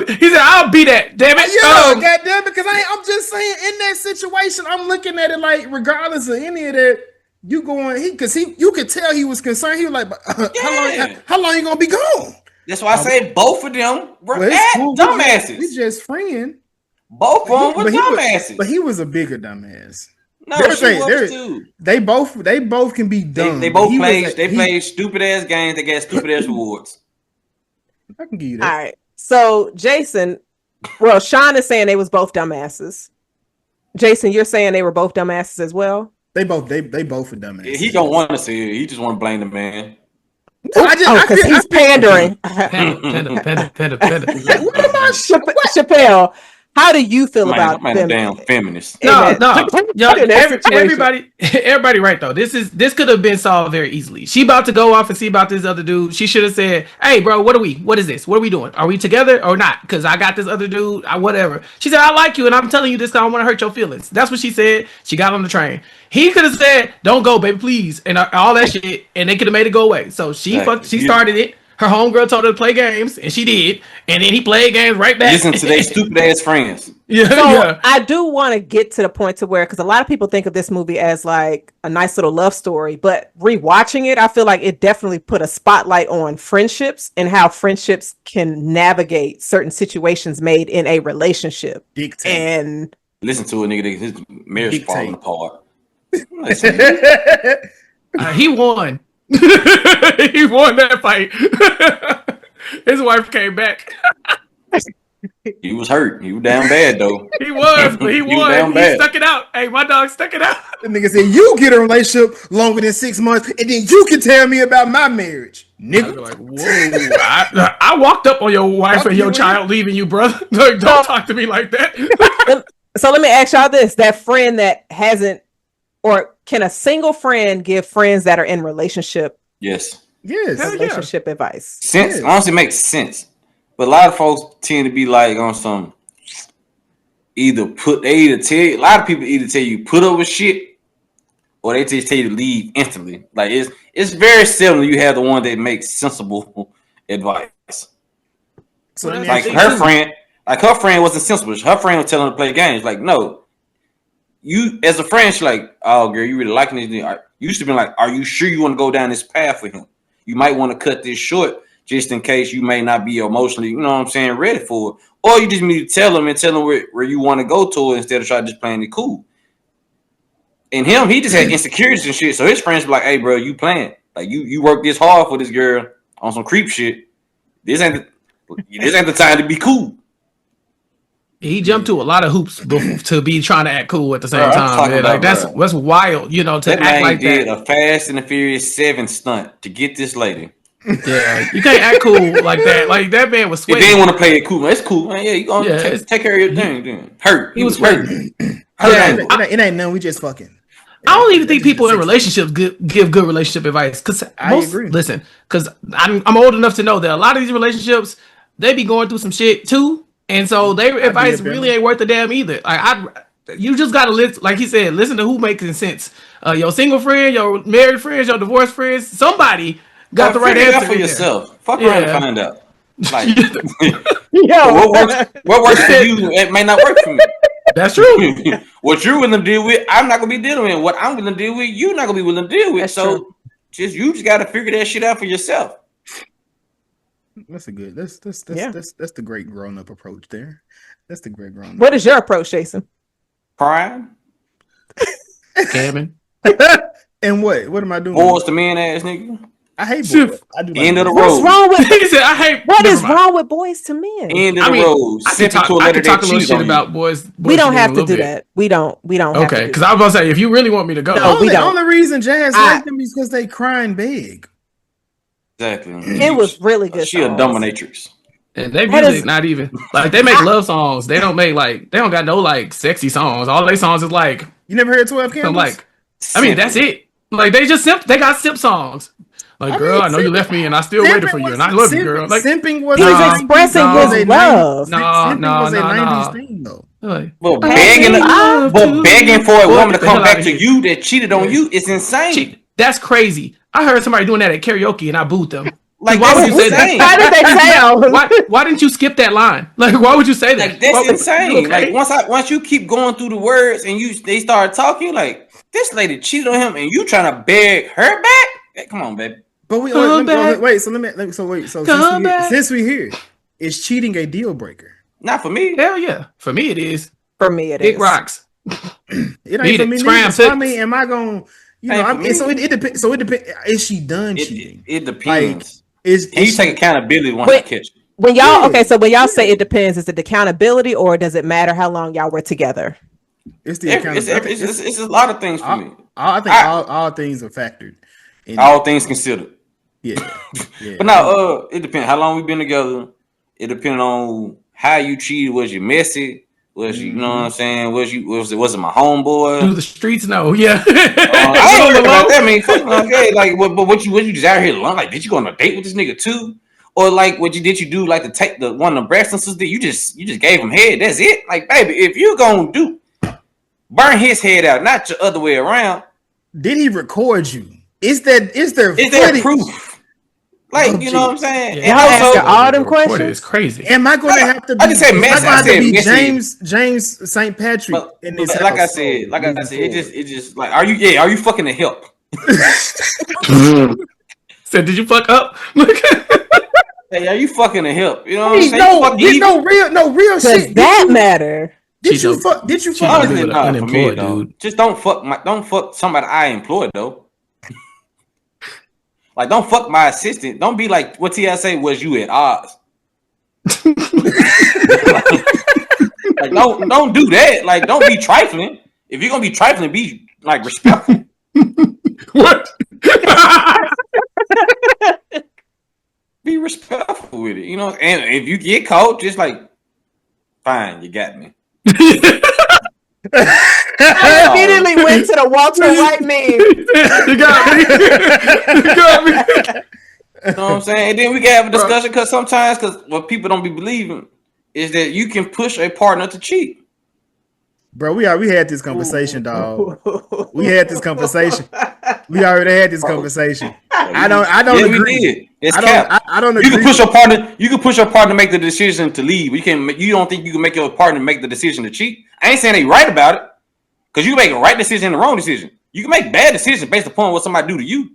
be that, damn it. Yeah, goddamn it. Because I'm just saying, in that situation, I'm looking at it like, regardless of any of that, you could tell he was concerned. He was like, how long you gonna be gone? That's why I say both of them were dumbasses. We just friend. Both of them were dumbasses. But he was a bigger dumbass. No, she was too. They both can be dumb. They both played stupid ass games. They got stupid ass rewards. I can give you that. All right. So Jason, Shawn is saying they was both dumbasses. Jason, you're saying they were both dumbasses as well? They both are dumbasses. Yeah, he don't want to see it. He just want to blame the man. No, because he's pandering. Chapell, how do you feel about them? Damn feminist. No. Everybody right though. This could have been solved very easily. She about to go off and see about this other dude. She should have said, "Hey, bro, what is this? What are we doing? Are we together or not? Because I got this other dude. Whatever." She said, "I like you, and I'm telling you this because I don't want to hurt your feelings." That's what she said. She got on the train. He could have said, "Don't go, baby, please," and all that shit, and they could have made it go away. So she started it. Her homegirl told her to play games, and she did. And then he played games right back. Listen to their stupid ass friends. So I do want to get to the point to where, because a lot of people think of this movie as like a nice little love story, but rewatching it, I feel like it definitely put a spotlight on friendships and how friendships can navigate certain situations made in a relationship. Dictate. And listen to a nigga, his marriage falling apart. He won. He won that fight. His wife came back. He was hurt. He was down bad though. He was, but he won. down He bad. stuck it out. Hey, my dog stuck it out. The nigga said, "You get a relationship longer than 6 months, and then you can tell me about my marriage, I nigga." was like, whoa! I walked up on your wife Fuck and your you, child leaving you, brother. Like, don't talk to me like that. So let me ask y'all this: that friend that hasn't, or can a single friend give friends that are in relationship Yes. Yes. Hell yeah. relationship advice? Sense Yes. honestly makes sense. But a lot of folks tend to be like on some a lot of people either tell you put up with shit or they just tell you to leave instantly. Like it's very seldom you have the one that makes sensible advice. So let me Like ask you- her friend wasn't sensible. Her friend was telling her to play games. Like, no, you as a friend, she's like, oh girl, you really liking this? You used to be like, are you sure you want to go down this path with him? You might want to cut this short just in case you may not be emotionally, you know what I'm saying, ready for it. Or you just need to tell him where you want to go to it instead of trying to just playing it cool. And he just had insecurities and shit. So his friends be like, hey, bro, you playing. Like, you work this hard for this girl on some creep shit. This ain't the time to be cool. He jumped to a lot of hoops to be trying to act cool at the same Bro, I'm time. talking Man. Like about, that's wild, to That act man like did that. a Fast and the Furious 7 stunt to get this lady. Yeah, you can't act cool like that. Like that man was If sweating. they didn't want to play it cool, man, it's cool, man. Yeah, you gonna take care of your thing. Then hurt. He was hurt. It ain't nothing. We just fucking. I don't even think people in relationships give good relationship advice. Because I agree. Listen, because I'm old enough to know that a lot of these relationships they be going through some shit too, and so their advice really ain't worth a damn either. Like you just gotta listen. Like he said, listen to who making sense. Your single friend, your married friends, your divorced friends. Somebody got the right answer for yourself. Fuck around and find out. Like, what works for you, it may not work for me. That's true. What you're willing to deal with, I'm not gonna be dealing with. What I'm willing to deal with, you're not gonna be willing to deal with. That's so true. you just gotta figure that shit out for yourself. That's a good. That's the great grown up approach there. That's the great grown up. What is your approach, Jason? Crime, Scamming. And what am I doing? boys to men ass nigga. I hate boys. I do End of the What's road. wrong with He said, "I hate." what never is mind. wrong with boys to men? End of I the mean, road. I can talk a little shit about boys. We don't to men have a to little do bit. that. We don't. Have Okay, to because I was about to say, if you really want me to go, No, we The don't. only reason Jazz like them is because they crying big. Exactly. It was really good. She a songs. dominatrix. and they That music is- not even like they make love songs. They don't make they don't got no sexy songs. All they songs is like You never heard 12 I'm Candles? like, I mean that's it. Like they got simp songs. Like girl, I know you left me and I still waited for you and I love you, girl. Like simping was He's a expressing 90s his thing. love. Simping was a 90s thing though. like, But begging for a woman to Get the come hell back outta to here. you that cheated on you, it's insane. that's crazy. I heard somebody doing that at karaoke and I booed them. Like, why would that's you say insane. How did they sound? Why didn't you skip that line? Like why would you say that? Like, that's Why- insane. you okay? Like once you keep going through the words and they start talking, like this lady cheated on him and you trying to beg her back? Hey, come on, baby. But since we here, is cheating a deal breaker? Not for me. Hell yeah. For me it is. For me, it Big is. rocks. It Beat ain't for it. me. Scram neither. So, I six. mean, am I going? Ain't for me. So it depends. So it depends. Is she done cheating? It depends. Is And you she- take accountability once Wait. I catch you. When y'all Yeah. okay, so when y'all say it depends, is it accountability or does it matter how long y'all were together? It's the It's a lot of things for me. I think all things are factored. In All things considered. yeah. But now, it depends how long we've been together. It depends on how you cheated. Was you messy? Was you, you know what I'm saying? Was it my homeboy? Do the streets know? Yeah. I ain't worried about that. I mean, fuck, okay, like, but what you just out here? Like, did you go on a date with this nigga too? Or like, did you do like to take the one of the breast instances that you just gave him head? That's it. Like, baby, if you gonna burn his head out, not the other way around. Did he record you? Is there proof? Like, you know what I'm saying? Yeah. Y'all And asking also, all them Recorded questions? is crazy. Am I going to have to be? I just said am I messy. gonna have I said to be messy. James St. Patrick but, in this like I episode said, moving it just like, are you fucking the help? Said, did you fuck up? Hey, are you fucking the help? You know what I'm Hey, saying? no real Does shit. that matter? Did She you don't- fuck? Did you she fuck? don't Honestly, do it. nah, for me, Unemployed, though. dude. Just don't fuck somebody I employed though. Like, don't fuck my assistant. Don't be like what T.I. say was you at odds. Like, don't do that. Like, don't be trifling. If you're gonna be trifling, be like respectful. What? Be respectful with it, you know. And if you get caught, just like, fine, you got me. I immediately went to the Walter White meme. You got me. You got me. You know what I'm saying? And then we can have a discussion because sometimes, what people don't be believing is that you can push a partner to cheat. Bro, we had this conversation, dog. We had this conversation. We already had this conversation. I don't agree. We did. It's I don't agree. You can push your partner. You can push your partner to make the decision to leave. You don't think you can make your partner make the decision to cheat? I ain't saying they right about it, because you can make a right decision and the wrong decision. You can make bad decisions based upon what somebody do to you.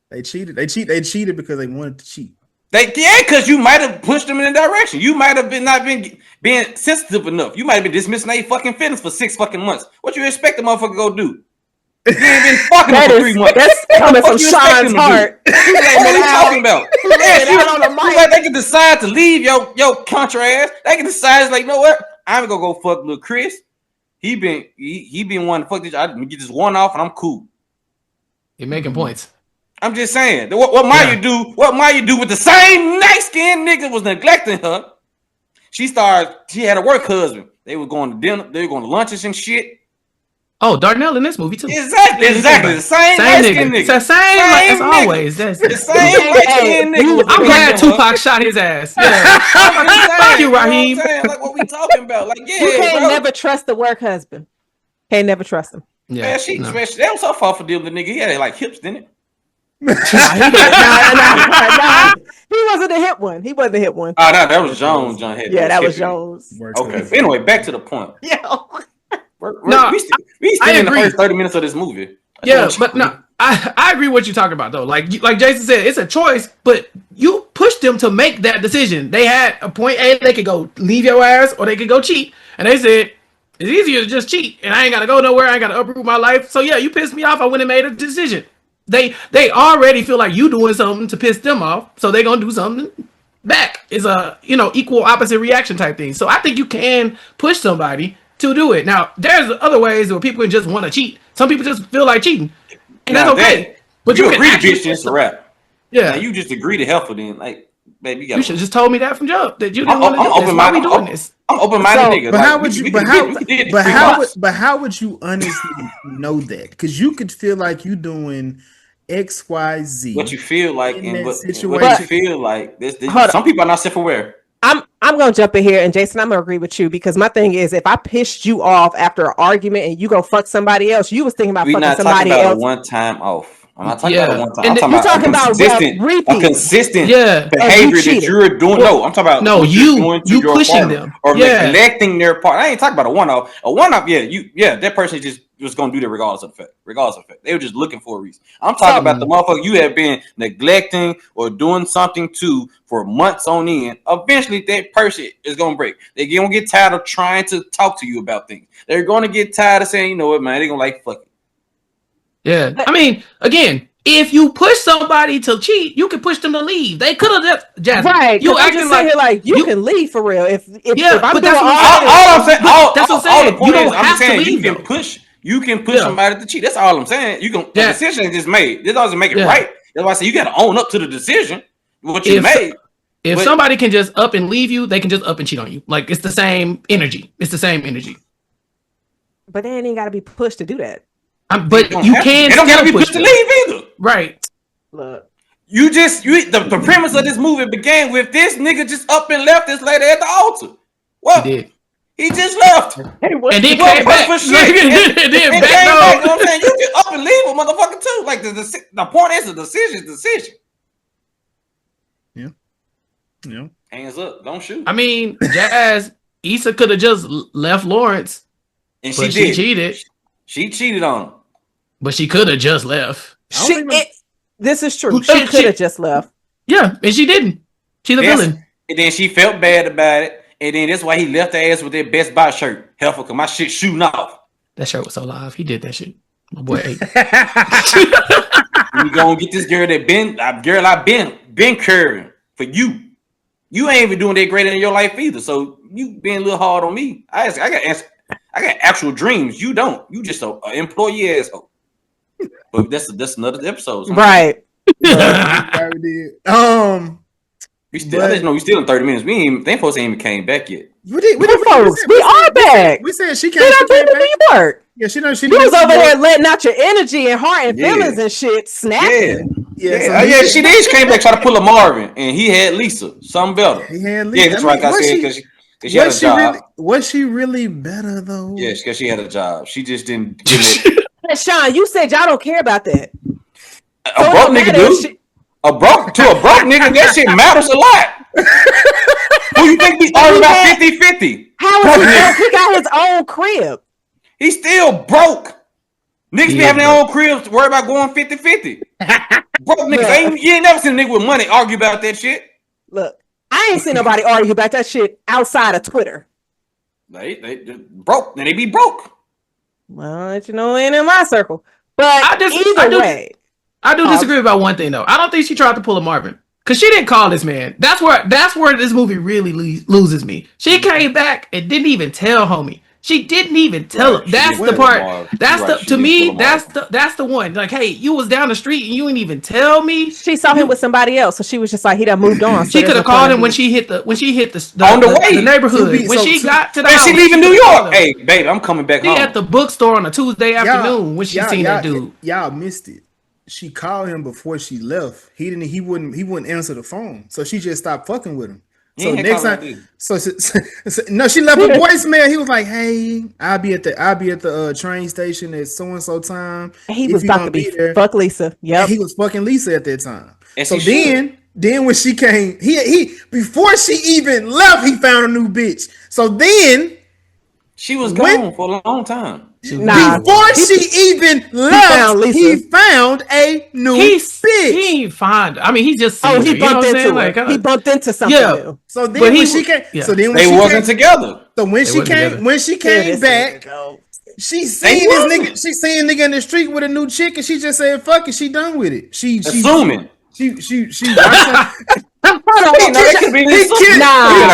They cheated. They cheated because they wanted to cheat. Because you might have pushed them in the direction. You might have not been being sensitive enough. You might have been dismissing their fucking feelings for 6 fucking months. What you expect the motherfucker to go do? You ain't been fucking for 3 months. That's coming from Shawn's heart. What are you talking about? They can decide to leave your contra ass. They can decide, like, you know what? I'm gonna go fuck little Chris. He been wanting to fuck this. I can get this one off and I'm cool. You're making points. I'm just saying. What Maya do? What Maya do with the same nice skinned nigga was neglecting her? She had a work husband. They were going to dinner. They were going to lunches and shit. Oh, Darnell in this movie too. Exactly. The same light skinned nigga. It's the same like as always. That's the same light skinned nigga. I'm glad Tupac shot his ass. Yeah. Thank you, Raheem. Like, what we talking about? Like, yeah, you can't never trust the work husband. Can't never trust him. Yeah, man, that was her fault for dealing with the nigga. He had like hips, didn't it? He wasn't the hip one. He wasn't the hip one. Oh, no, that was Jones. John had that was Jones. Okay. Anyway, back to the point. Yeah. We still in the first 30 minutes of this movie. I agree with what you're talking about though. Like Jason said, it's a choice, but you pushed them to make that decision. They had a point A, they could go leave your ass or they could go cheat. And they said, it's easier to just cheat and I ain't gotta go nowhere, I ain't gotta uproot my life. So yeah, you pissed me off, I went and made a decision. They already feel like you doing something to piss them off, so they're gonna do something back. It's a equal opposite reaction type thing. So I think you can push somebody to do it. Now, there's other ways where people just want to cheat. Some people just feel like cheating, and that's okay. But you agree to bitch this a rap. Yeah, now, you just agree to help for them. Like, baby, you should just told me that from jump that you didn't want to do this. Why we doing this? I'm open-minded nigga. But how would you honestly know that? Because you could feel like you doing X, Y, Z. What you feel like in what you feel like. Some people are not self-aware. I'm gonna jump in here, and Jason, I'm gonna agree with you because my thing is, if I pissed you off after an argument and you go fuck somebody else, you was thinking about fucking somebody else. One time off. I'm not talking about one time. I'm talking about a consistent behavior that you're doing. No, I'm talking about you pushing them or neglecting their part. I ain't talking about a one-off. A one-off, that person just was gonna do that regardless of effect. They were just looking for a reason. I'm talking about the motherfucker you have been neglecting or doing something to for months on end. Eventually, that person is gonna break. They're gonna get tired of trying to talk to you about things. They're gonna get tired of saying, you know what, man, they're gonna like fuck it. Yeah, I mean, again, if you push somebody to cheat, you can push them to leave. They could have just right. You acting like you can leave for real. If I'm but doing all I'm saying. That's what I'm saying. All the point is, I'm saying you can push somebody to cheat. That's all I'm saying. The decision is just made. This doesn't make it right. That's why I say you got to own up to the decision. What you made. If somebody can just up and leave you, they can just up and cheat on you. Like it's the same energy. But they ain't got to be pushed to do that. But you can. They don't gotta be pushed to leave either. Right. Look. The premise of this movie began with this nigga just up and left this lady at the altar. Well, he did. He just left. And then came back. For shit. and then back. You know what I'm saying? You can up and leave a motherfucker too. Like the point is the decision. Yeah. Hands up. Don't shoot. I mean, Jazz, Issa could have just left Lorenz. And she cheated. She cheated on him. But she could have just left. This is true. She could have just left. Yeah, and she didn't. She's the villain. And then she felt bad about it. And then that's why he left her ass with that Best Buy shirt. Helpful, because my shit shooting off. That shirt was so live. He did that shit. My boy ate. You gonna get this girl I've been curving for you. You ain't even doing that great in your life either. So you being a little hard on me. I got actual dreams. You don't. You just an employee asshole. But that's another episode. Right. I didn't know we still in 30 minutes. We ain't supposed to even came back yet. We are back. We said she came back to New York. Yeah, she knows. She was over here letting out your energy and heart and feelings and shit, snapping. Yeah, she did. She came back trying to pull a Marvin, and he had Lisa. Something better. He had Lisa. Yeah, that's right. I said because she had a job. Was she really better though? Yeah, because she had a job. She just didn't give it. Shawn, you said y'all don't care about that. A broke nigga do. A broke nigga, that shit matters a lot. Who you think we arguing about 50-50? How is he broke? He got his own crib. He's still broke. Niggas be having their own cribs to worry about going 50-50. Broke niggas. You ain't never seen a nigga with money argue about that shit. Look, I ain't seen nobody argue about that shit outside of Twitter. They just broke. Then they be broke. Well, you know, ain't in my circle. But I do disagree about one thing though. I don't think she tried to pull a Marvin because she didn't call this man. That's where this movie really loses me. She came back and didn't even tell homie. She didn't even tell him. That's the part. That's the one. Like, hey, you was down the street and you didn't even tell me. She saw him with somebody else, so she was just like, he done moved on. She could have called him when she hit the on the way the neighborhood when she got to the house. She leaving New York. Hey, baby, I'm coming back home. She at the bookstore on a Tuesday afternoon when she seen that dude. Y'all missed it. She called him before she left. He wouldn't answer the phone, so she just stopped fucking with him. So next time, so no, she left a voicemail. He was like, "Hey, I'll be at the train station at so and so time." And he was about to be there. Fuck Lisa. Yep, he was fucking Lisa at that time. And so then when she came, he before she even left, he found a new bitch. So then she was gone for a long time. Before she even left, he found a new bitch. He ain't find. I mean, he just he bumped into her. He bumped into something new. So then when she came, they wasn't together. So when she came back, she seen this nigga. She seen a nigga in the street with a new chick, and she just said, "Fuck it." She done with it. She assuming. She That could be his sister. He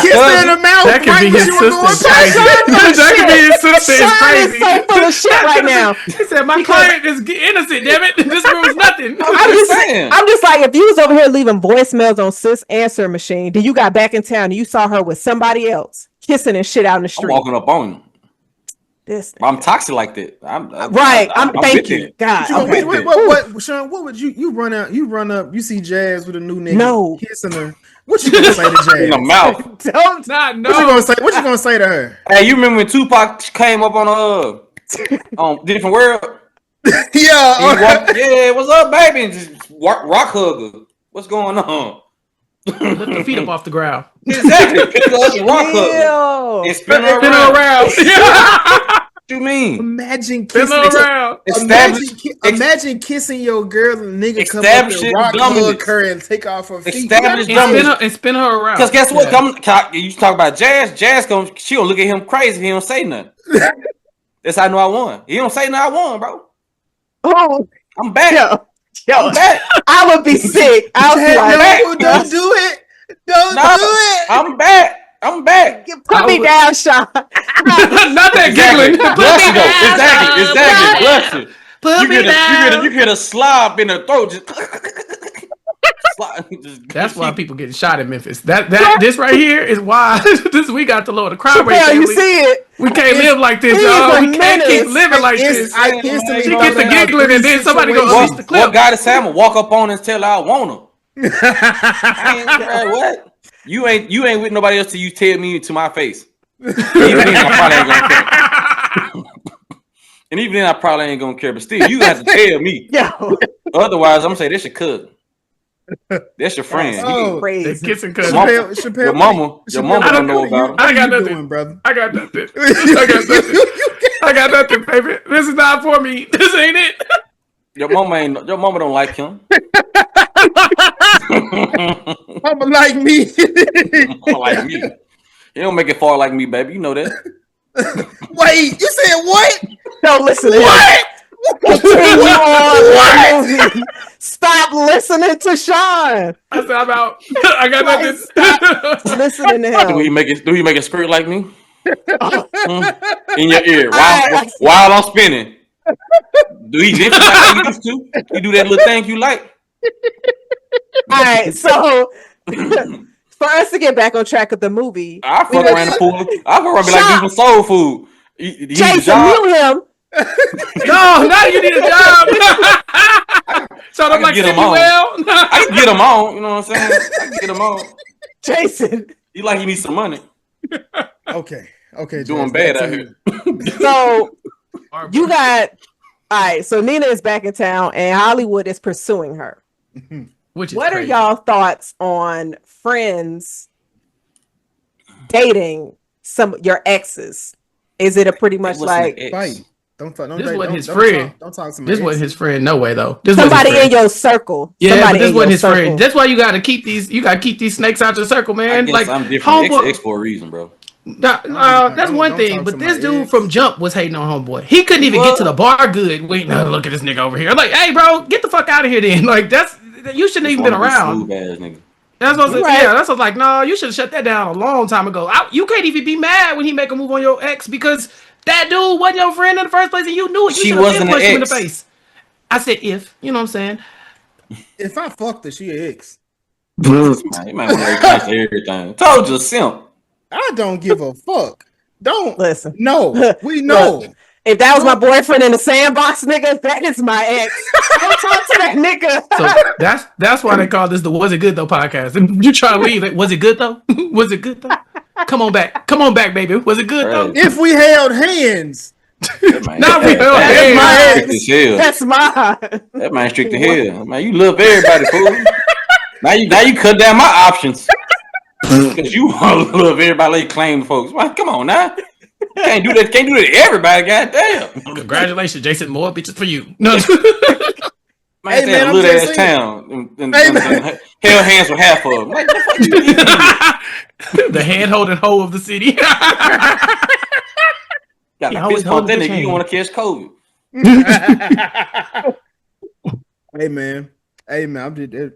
kissed her in the mouth. That could be his sister. That could be his sister. It's crazy. So full of shit right now. He said, "My client is innocent. Damn it, this proves nothing." I'm just like, if you was over here leaving voicemails on sis answer machine, then you got back in town and you saw her with somebody else kissing and shit out in the street. I'm walking up on you. I'm toxic like that. I'm thank you, God. What, Shawn? What would you run out? You run up. You see Jazz with a new nigga. No, kissing her. What you gonna say to Jazz? In the mouth. Don't not know. What you gonna say to her? Hey, you remember when Tupac came up on Different World? Yeah. What's up, baby? And just rock hugger. What's going on? Lift the feet up off the ground. Exactly. Pick her up and rock hugger. And spin her around. What you mean? Imagine kissing imagine kissing your girl and nigga come up and rock hug her and take off her feet. And spin her around. Because guess what? You talk about Jazz. She gonna look at him crazy if he don't say nothing. That's how I know I won. He don't say nothing, I won, bro. Oh, I'm back. Yo, I'm back. I would be sick. I'll be like, don't do it. Don't do it. I'm back. Put me down, Shawn. Not that giggling. Exactly. Bless you. Put me down. You get a slob in the throat. That's why people getting shot in Memphis. This right here is why we got the lower the crime rate. You see it? We can't live like this, y'all. We can't keep living like this. She gets the giggling and then somebody goes unleash the clip. What guy to say I'm gonna walk up on and tell her I want him? What? You ain't with nobody else till you tell me to my face. Even then, I probably ain't gonna care. And even then, I probably ain't gonna care. But still, you have to tell me. Otherwise, I'm gonna say this your cousin. That's your friend. Oh, crazy. Kissing cousin. Chappell, your mama don't know about him. I got nothing, brother. I got nothing, baby. This is not for me. This ain't it. Your mama don't like him. Mama like me. Mama like me. You don't make it far like me, baby. You know that. Wait, you said what? No, listen. What? Continue on with the movie. Stop listening to Shawn. I said I'm out. I got Like, nothing. stop listening to him. Do he make a skirt like me? In your ear Alright. while I'm spinning. Do he dip like he used to? He do that little thing you like? All right, so for us to get back on track of the movie, I fuck around the pool. I fuck around and be like, do some soul food. You Jason, mute him. No, now you need a job. So I'm like, get him on. I can get him on. You know what I'm saying? I can get him on. Jason. He like he needs some money. Okay. Doing bad out here. So you got all right. So Nina is back in town, and Hollywood is pursuing her. Which is what crazy. are y'all thoughts on friends dating your exes? Is it a pretty much like Fight? Don't this wasn't his friend. Don't talk to me. This wasn't his friend. No way though. This somebody wasn't his in your circle? Yeah, somebody but this in wasn't your his circle. friend. That's why you got to keep these. You got to keep these snakes out your circle, I man. guess Like I'm different. homeboy. X for a reason, bro. That's one don't thing. talk But to this my dude ex. from Jump was hating on homeboy. He couldn't even get to the bar good. Wait, no, look at this nigga over here. I'm like, hey, bro, get the fuck out of here then. Like you shouldn't even been around. Smooth ass nigga. That's what I said. Right. Yeah, that's what I was like. No, you should have shut that down a long time ago. You can't even be mad when he make a move on your ex because that dude wasn't your friend in the first place and you knew it. You She should have wasn't been punched an him in the ex. face. I said if, you know what I'm saying? If I fucked her, she an ex. Man, you might want to cancel everything. Told you, simp. I don't give a fuck. Don't Listen. No, we know. Look, if that was my boyfriend in the sandbox, nigga, that is my ex. Don't talk to that nigga. So that's why they call this the Was It Good Though podcast. And you try to leave it. Was it good though? Was it good though? Come on back, baby. Was it good though? If we held hands, Not we held hands. That's mine. That man strict to hell. Man, you love everybody, fool. Now you cut down my options. Because you want to love everybody like claim folks. Man, come on now. Can't do that to everybody, goddamn. Congratulations, Jason. More bitches for you. No. Man, Hey, man, a I'm little just ass saying. town. And Hey, man. hell hands with half of them. Like, the fuck you mean? The hand holding hoe of the city. Got He to always fist bump that holding nigga. his You want to catch COVID. hey man, I'm just.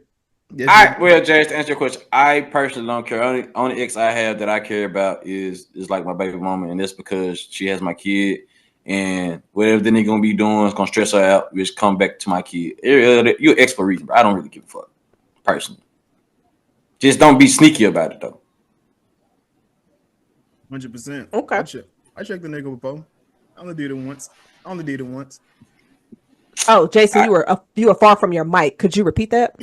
Well, Jay, to answer your question, I personally don't care. Only ex I have that I care about is like my baby mama, and that's because she has my kid, and whatever the nigga gonna be doing is gonna stress her out. Just come back to my kid. You're ex for a reason, bro. I don't really give a fuck, personally. Just don't be sneaky about it though. 100%. Okay. I checked the nigga before. I only did it once. Oh, Jason, you were far from your mic. Could you repeat that?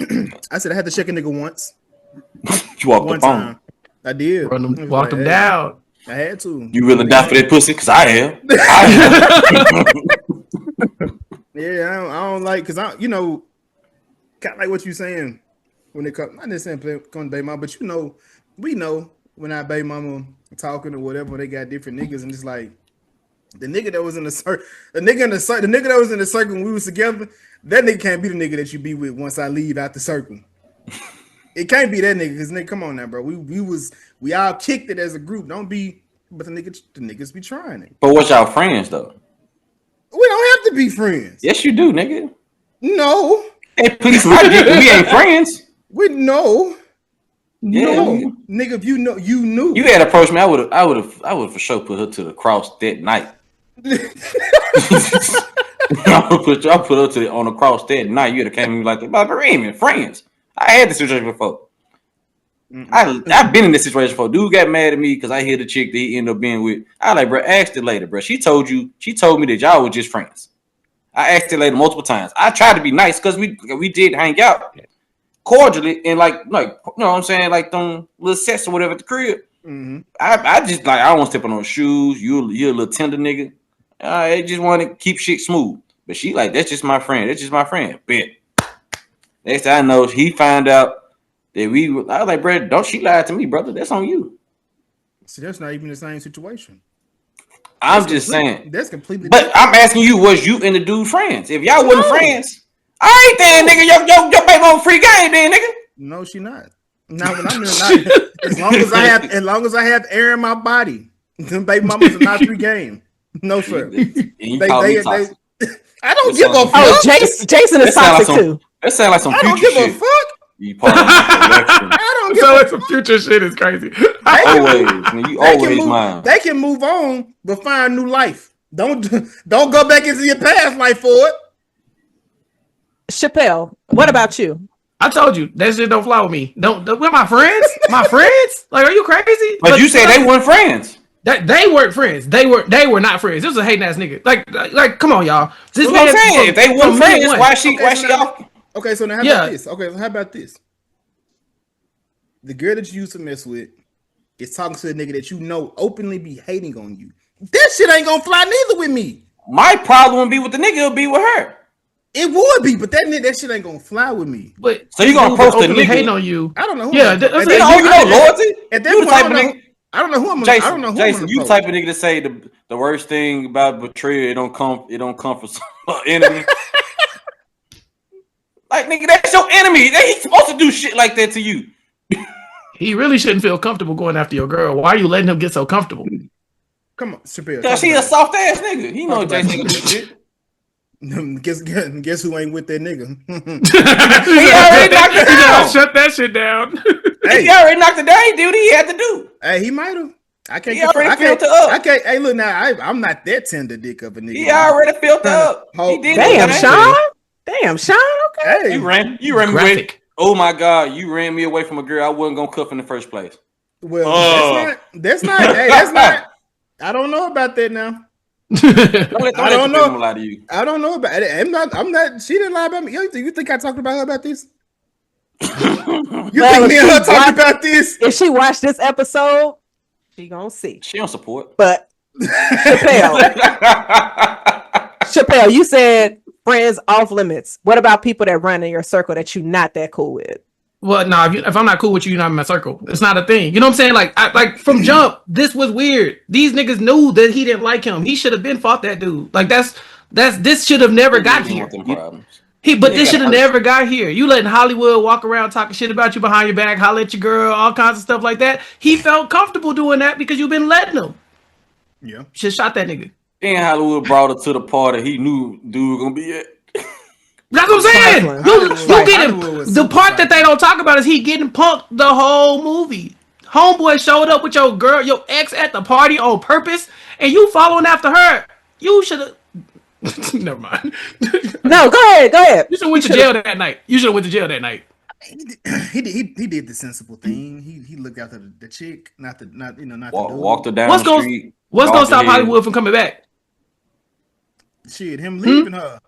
I said I had to check a nigga once. You walked One the phone. time. I did. Walked him down. I had to. You really die for that pussy? Cause I am. Yeah, I don't like because kind of like what you saying when it comes. I didn't say come to baby mama, but we know when our baby mama talking or whatever, they got different niggas, and it's like the nigga that was in the circle, the nigga that was in the circle when we was together, that nigga can't be the nigga that you be with once I leave out the circle. It can't be that nigga, because nigga, come on now, bro. We all kicked it as a group. Don't be, but the niggas be trying it. But what's y'all friends though? We don't have to be friends. Yes, you do, nigga. No, Hey, please, we ain't friends. we know. Yeah, No, nigga, if you know, you knew. you had approached me, I would have for sure put her to the cross that night. I put her on the cross that night. You'd have came to me like, but we ain't even friends. I had this situation before. I've been in this situation before. Dude got mad at me because I hit a chick that he ended up being with. I like, bro, asked it later, bro. She told me that y'all were just friends. I asked it later multiple times. I tried to be nice because we did hang out cordially and like you know what I'm saying, like them little sets or whatever at the crib. Mm-hmm. I just like, I don't want to step on those shoes. You're a little tender nigga. I just want to keep shit smooth. But she like, that's just my friend. That's just my friend. Bet. Next thing I know, he found out that I was like, bro, don't she lie to me, brother. That's on you. See, that's not even the same situation. I'm just saying. That's completely But I'm asking you, was you and the dude friends? If y'all wasn't friends, all right then, nigga. Your baby on free game then, nigga. No, she not. Not when I'm in as long as I have air in my body, them baby mamas are not free game. No, sir. And you call me toxic. I don't give a fuck. Oh, Jason is toxic too. That sounds like some I don't future give a shit. fuck. You part of my collection. I don't give So a like some future shit is crazy. You always mine. They can move on, but find new life. Don't go back into your past life for it. Chapell, what about you? I told you that shit don't fly with me. We're my friends. My friends. Like, are you crazy? But you said they weren't friends. They weren't friends. They were not friends. This was a hating ass nigga. Like, come on, y'all. This what I'm saying. If they weren't friends, why she off? Okay, so now how about this? Okay, so how about this? The girl that you used to mess with is talking to a nigga that you know openly be hating on you. That shit ain't gonna fly neither with me. My problem would be with the nigga, it'll be with her. It would be, but that shit ain't gonna fly with me. But so you gonna post a nigga hating on you? I don't know. Yeah, that's you know loyalty. At that point, I don't know who I'm. Jason, I don't know who Jason, I'm you type of nigga to say the worst thing about betrayal. It don't come from some enemy. Like, nigga, that's your enemy. He's supposed to do shit like that to you. He really shouldn't feel comfortable going after your girl. Why are you letting him get so comfortable? Come on, Chapell. Because he a soft ass nigga. He know Jason can do shit. Guess who ain't with that nigga? He already knocked it down. Shut that shit down. Hey. He already knocked it down. He did what he had to do. Hey, he might have. I can't. I can't. Hey, look now. I'm not that tender dick of a nigga. He already filled up. He did. Damn, Shawn. Damn, Shawn. Okay. Hey, you ran me away. Oh my God, you ran me away from a girl I wasn't gonna cuff in the first place. Well, that's not. Hey, that's not. I don't know about that now. I don't know. Lie to you. I don't know about it. I'm not. She didn't lie about me. You think I talked about her about this? You think me and her talked about this? If she watched this episode, she gonna see. She don't support. But Chapell, you said friends off limits. What about people that run in your circle that you not that cool with? Well, no, if I'm not cool with you, you're not in my circle. It's not a thing. You know what I'm saying? Like from jump, this was weird. These niggas knew that he didn't like him. He should have been fought that dude. Like this should have never got here. This should have never got here. You letting Hollywood walk around talking shit about you behind your back, holler at your girl, all kinds of stuff like that. He felt comfortable doing that because you've been letting him. Yeah. Should shot that nigga. And Hollywood brought her to the party. He knew dude was gonna be it. That's what I'm saying. You get him. The part that they don't talk about is he getting punked the whole movie. Homeboy showed up with your girl, your ex at the party on purpose, and you following after her. You should have. Never mind. No, go ahead. You should have went to jail that night. He did the sensible thing. He looked after the chick, not the dude. Walked her down the street. What's gonna stop Hollywood from coming back? Shit, him leaving her.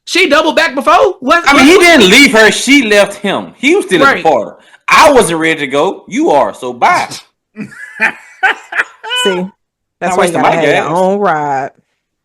She doubled back before. He didn't leave her. She left him. He was still at the party. I wasn't ready to go. You are. So bye. See, that's why you gotta have your own ride.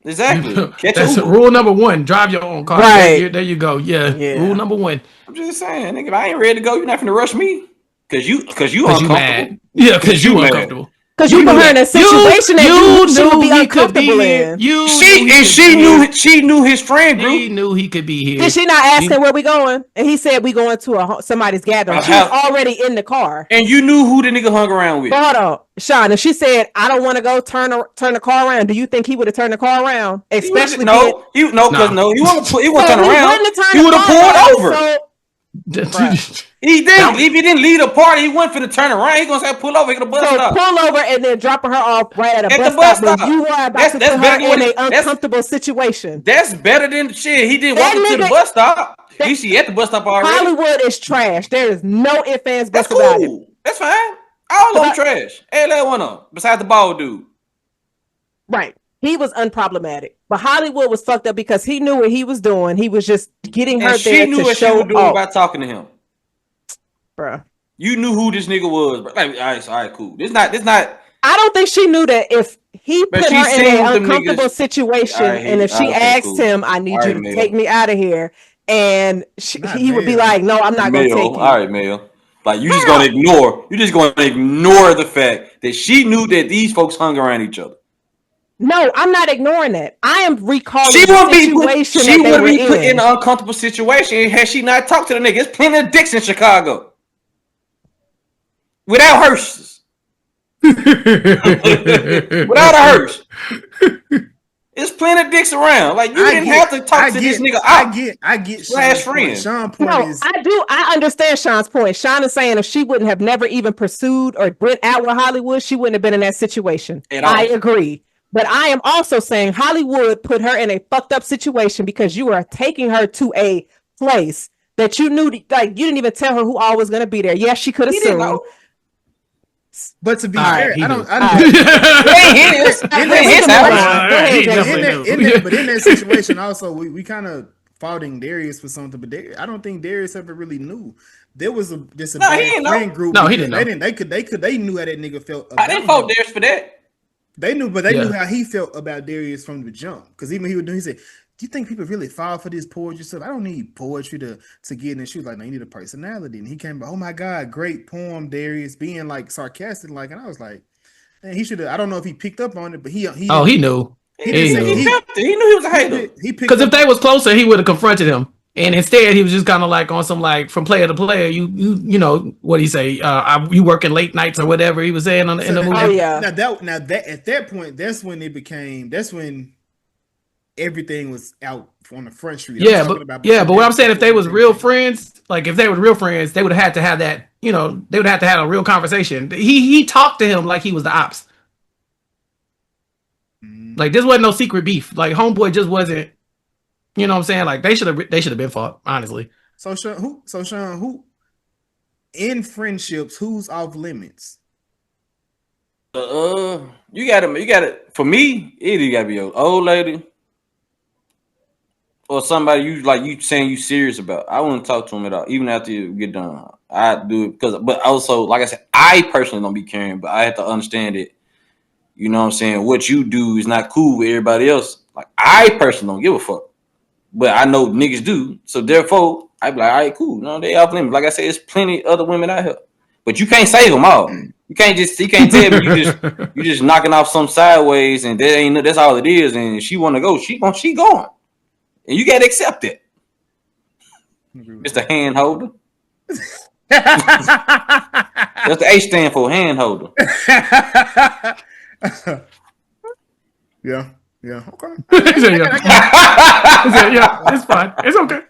Exactly. That's rule number 1. Drive your own car. Right. There you go. Yeah. Rule number 1. I'm just saying, nigga, if I ain't ready to go, you're not gonna rush me. Cause you uncomfortable. Mad. Yeah, cause you uncomfortable. Because you put her in a situation that she would be uncomfortable in. She knew his friend group. She knew he could be here. Did she not ask him where we going? And he said we going to somebody's gathering. She was already in the car. And you knew who the nigga hung around with. Hold on, Shawn. If she said I don't want to go turn the car around, do you think he would have turned the car around? Especially he wouldn't turn around. He would have pulled over. So, he didn't. If he didn't leave the party, he went for the turn around. He gonna say pull over, get a bus stop. Pull over and then dropping her off right at a bus stop. You were about to put her in an uncomfortable situation. That's better than shit. He didn't walk to the bus stop. At least he at the bus stop already. Hollywood is trash. There is no ifs, ands, buts about it. That's fine. All of them trash. Hey, let one of them. Besides the bald dude. Right. He was unproblematic. But Hollywood was fucked up because he knew what he was doing. He was just getting her there to show off. She knew what she was doing by talking to him. Bruh. You knew who this nigga was. Bro. Like, all right, cool. This not. I don't think she knew that if he put her in an uncomfortable situation, and if she asked him, "I need you to take me out of here," and he would be like, "No, I'm not going to take you." All right, Mel. Like you just gonna ignore the fact that she knew that these folks hung around each other. No, I'm not ignoring that. I am recalling she the situation she would be put in an uncomfortable situation had she not talked to the nigga. There's plenty of dicks in Chicago. Without hearses. Without a hearse. There's plenty of dicks around. Like you didn't have to talk to this nigga out. I get Slash Sean's friend. point. Sean's point No, is I understand Sean's point. Sean is saying if she wouldn't have never even pursued or went out with Hollywood, she wouldn't have been in that situation. I agree. But I am also saying Hollywood put her in a fucked up situation because you are taking her to a place that you knew, like you didn't even tell her who all was going to be there. Yes, she could have sued. But to be fair, I don't. But in that situation, also, we kind of faulting Darius for something. But I don't think Darius ever really knew. There was a bad friend group. No, he didn't know. They knew how that nigga felt. I didn't fault Darius for that. They knew, but they knew how he felt about Darius from the jump. Because even he said, "Do you think people really fall for this poetry stuff? I don't need poetry to get in." And she was like, "No, you need a personality." And he came back, "Oh my God, great poem, Darius," being like sarcastic, like, and I was like, man, he should have. I don't know if he picked up on it, but he knew. He knew he was a hater. Because if they was closer, he would have confronted him. And instead, he was just kind of like on some like from player to player. You know what he say? You working late nights or whatever he was saying in the movie. Oh yeah. Now that at that point, that's when everything was out on the front street. But what I'm saying, if they was real friends, like if they were real friends, they would have had to have that. They would have to have a real conversation. He talked to him like he was the ops. Like this wasn't no secret beef. Like homeboy just wasn't. You know what I'm saying? Like they should have been fought, honestly. So Shawn, who in friendships, who's off limits? You gotta. For me, it gotta be an old lady or somebody you saying you serious about. I wouldn't talk to him at all, even after you get done. I do it but also, like I said, I personally don't be caring, but I have to understand it. You know what I'm saying? What you do is not cool with everybody else. Like I personally don't give a fuck. But I know niggas do, so therefore I be like, all right, cool. No, they off limits. Like I said, there's plenty other women out here, but you can't save them all. You can't tell me you just knocking off some sideways, and that's all it is. And if she want to go, she going, and you gotta accept it. It's the hand holder. That's the H stand for hand holder. Yeah. Yeah, okay. Yeah, it's fine. It's okay.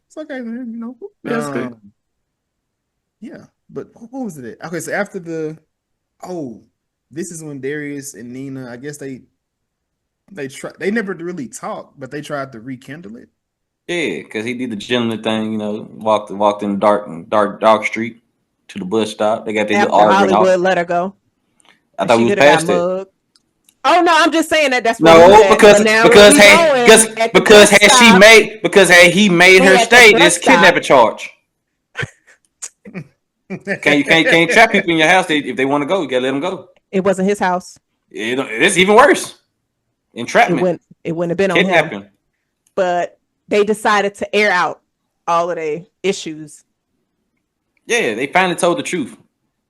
It's okay, man. You know. That's good. Yeah, but what was it? Okay, so after this is when Darius and Nina, I guess they never really talked, but they tried to rekindle it. Yeah, because he did the gentleman thing, walked in dark street to the bus stop. They got their Hollywood let her go. I thought we was past it. Oh no, I'm just saying that's because had he made her stay this kidnapping charge. Can't trap people in your house if they want to go. You gotta let them go. It wasn't his house. It's even worse. Entrapment. It wouldn't have been on him. But they decided to air out all of their issues. Yeah, they finally told the truth.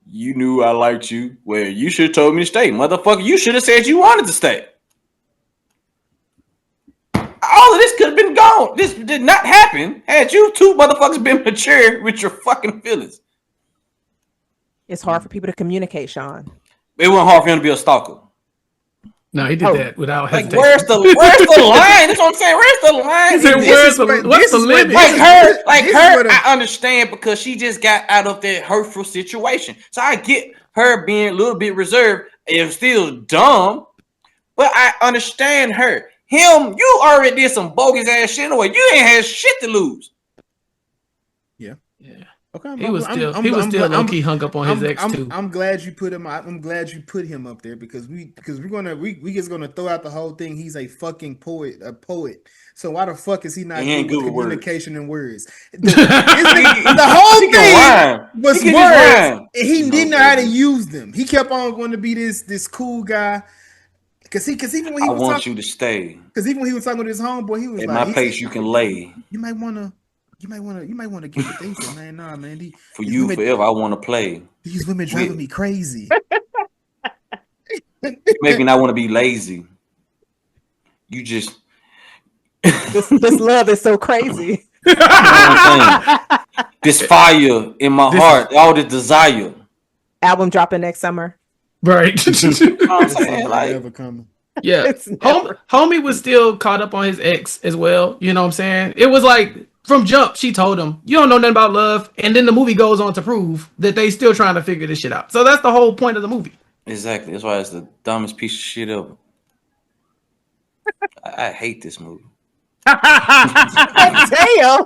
You knew I liked you. Well, you should have told me to stay. Motherfucker, you should have said you wanted to stay. All of this could have been gone. This did not happen had you two motherfuckers been mature with your fucking feelings. It's hard for people to communicate, Shawn. It wasn't hard for him to be a stalker. No, he did that without hesitation. Where's the line? That's what I'm saying. Where's the line? What's the limit? I understand because she just got out of that hurtful situation. So I get her being a little bit reserved. It's still dumb, but I understand her. Him, you already did some bogus ass shit away. You ain't had shit to lose. Yeah. Okay, he was still low key hung up on his ex too. I'm glad you put him. I'm glad you put him up there because we just gonna throw out the whole thing. He's a fucking poet. So why the fuck is he not good with communication and words? The whole thing was words. And he didn't know how to use them. He kept on going to be this cool guy. Cause even when he was you to stay. Because even when he was talking with his homeboy, he was at like, my place you can lay. You might want to get the thing. Said, man, nah, man. For you women, forever, I want to play. These women driving me crazy. Make me not want to be lazy. You just this love is so crazy. You know what I'm saying? This fire in my heart, all this desire. Album dropping next summer. Right. I'm saying, like, ever coming. Yeah. It's never. Homie was still caught up on his ex as well. You know what I'm saying? It was like from jump, she told him, "You don't know nothing about love," and then the movie goes on to prove that they still trying to figure this shit out. So that's the whole point of the movie. Exactly. That's why it's the dumbest piece of shit ever. I hate this movie. Damn.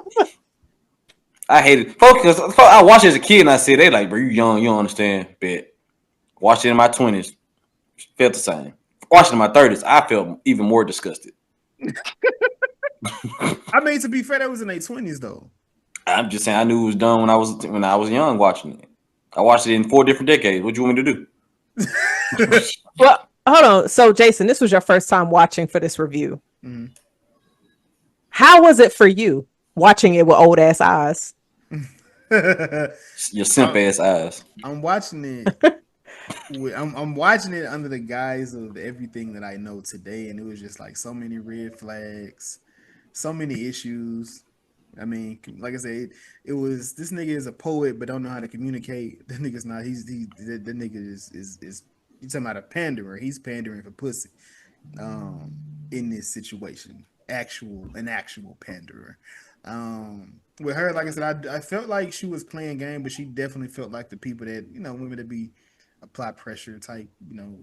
I hate it. Folks, I watched it as a kid and I said, they like, bro, you young, you don't understand. Bet. Watched it in my 20s. Felt the same. Watched it in my 30s. I felt even more disgusted. I mean, to be fair, that was in their 20s though. I'm just saying I knew it was done when I was young watching it. I watched it in 4 different decades. What you want me to do? Well, hold on. So, Jason, this was your first time watching for this review. Mm-hmm. How was it for you watching it with old ass eyes? Your simp ass eyes. I'm watching it. I'm watching it under the guise of everything that I know today, and it was just like so many red flags, so many issues. I mean, like I said, it was this nigga is a poet but don't know how to communicate. That nigga's not. The nigga is you talking about a panderer? He's pandering for pussy. In this situation, an actual panderer. With her, like I said, I felt like she was playing game, but she definitely felt like the people that women that be apply pressure type,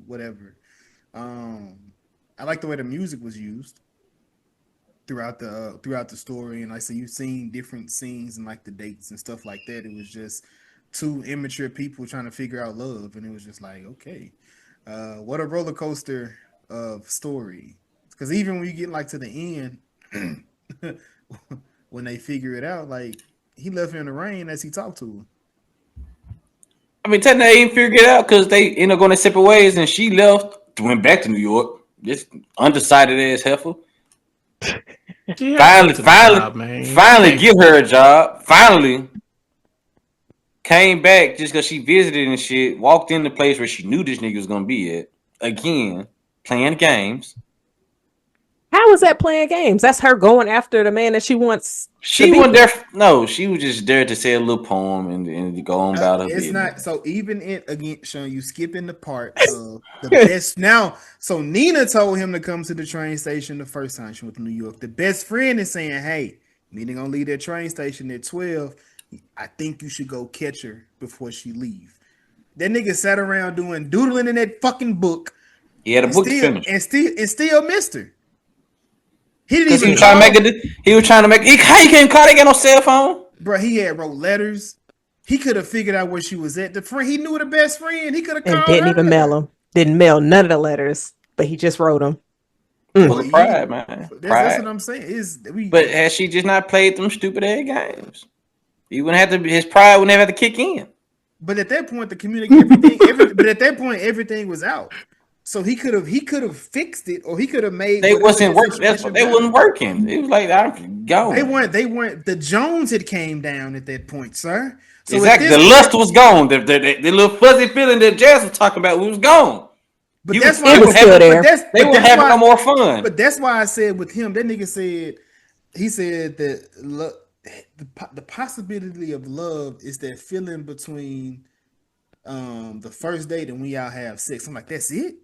whatever. I like the way the music was used throughout the story, and like I said, you've seen different scenes and like the dates and stuff like that. It was just two immature people trying to figure out love, and it was just like, okay, what a roller coaster of story. Because even when you get like to the end, when they figure it out, like he left her in the rain as he talked to her. I mean, technically, they didn't figure it out because they ended up going their separate ways, and she left, went back to New York. Just undecided ass heifer. Finally, give her a job. Finally, came back just because she visited and shit. Walked in the place where she knew this nigga was gonna be at again, playing games. How was that playing games? That's her going after the man that she wants. She wasn't there. No, she was just there to say a little poem and go on about her. It's not so even again, Shawn. You skipping the part of the best now. So Nina told him to come to the train station the first time she went to New York. The best friend is saying, "Hey, Nina gonna leave that train station at 12. I think you should go catch her before she leave." That nigga sat around doodling in that fucking book. He had a book to finish and still missed her. He didn't even try to make it. He was trying to make. How you can't call? They got no cell phone, bro. He had wrote letters. He could have figured out where she was at. The friend he knew the best friend. He could have called. And didn't even mail them. Didn't mail none of the letters, but he just wrote them. Full of pride, man. That's what I'm saying. But had she just not played them stupid ass games, he wouldn't have to. His pride wouldn't have to kick in. But at that point, the communication. But at that point, everything was out. So he could have fixed it, or he could have made. They wasn't working. That's what they wasn't working. It was like I'm going. They weren't. The Jones had came down at that point, sir. So exactly. The lust was gone. The little fuzzy feeling that Jazz was talking about was gone. But that's why it was still there. They were having no more fun. But that's why I said with him, that nigga said that the possibility of love is that feeling between the first date and we all have sex. I'm like, that's it.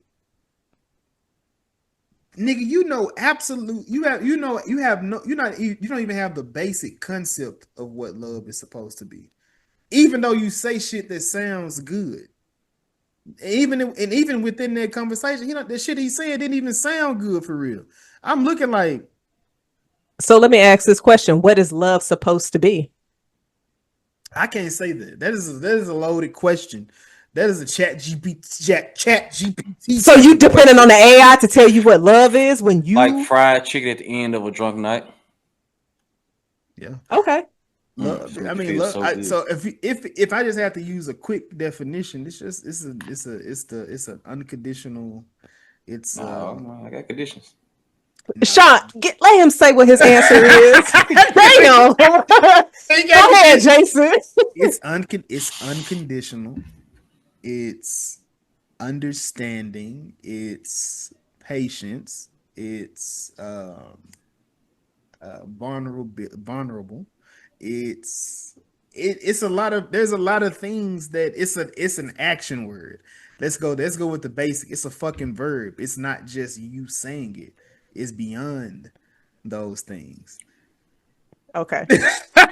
Nigga, you don't even have the basic concept of what love is supposed to be. Even though you say shit that sounds good. Even within that conversation, the shit he said didn't even sound good for real. I'm looking like. So let me ask this question: what is love supposed to be? I can't say that. That is a loaded question. That is a chat GPT. So you depending on the AI to tell you what love is when you like fried chicken at the end of a drunk night. Yeah. Okay. Love. I mean, love. So if I just have to use a quick definition, it's an unconditional. It's I got conditions. Shawn, let him say what his answer is. Damn. Go ahead, Jason. It's unconditional. It's understanding. It's patience. It's vulnerable. It's it's a lot of there's a lot of things that it's an action word. Let's go with the basic. It's a fucking verb. It's not just you saying it. It's beyond those things. Okay.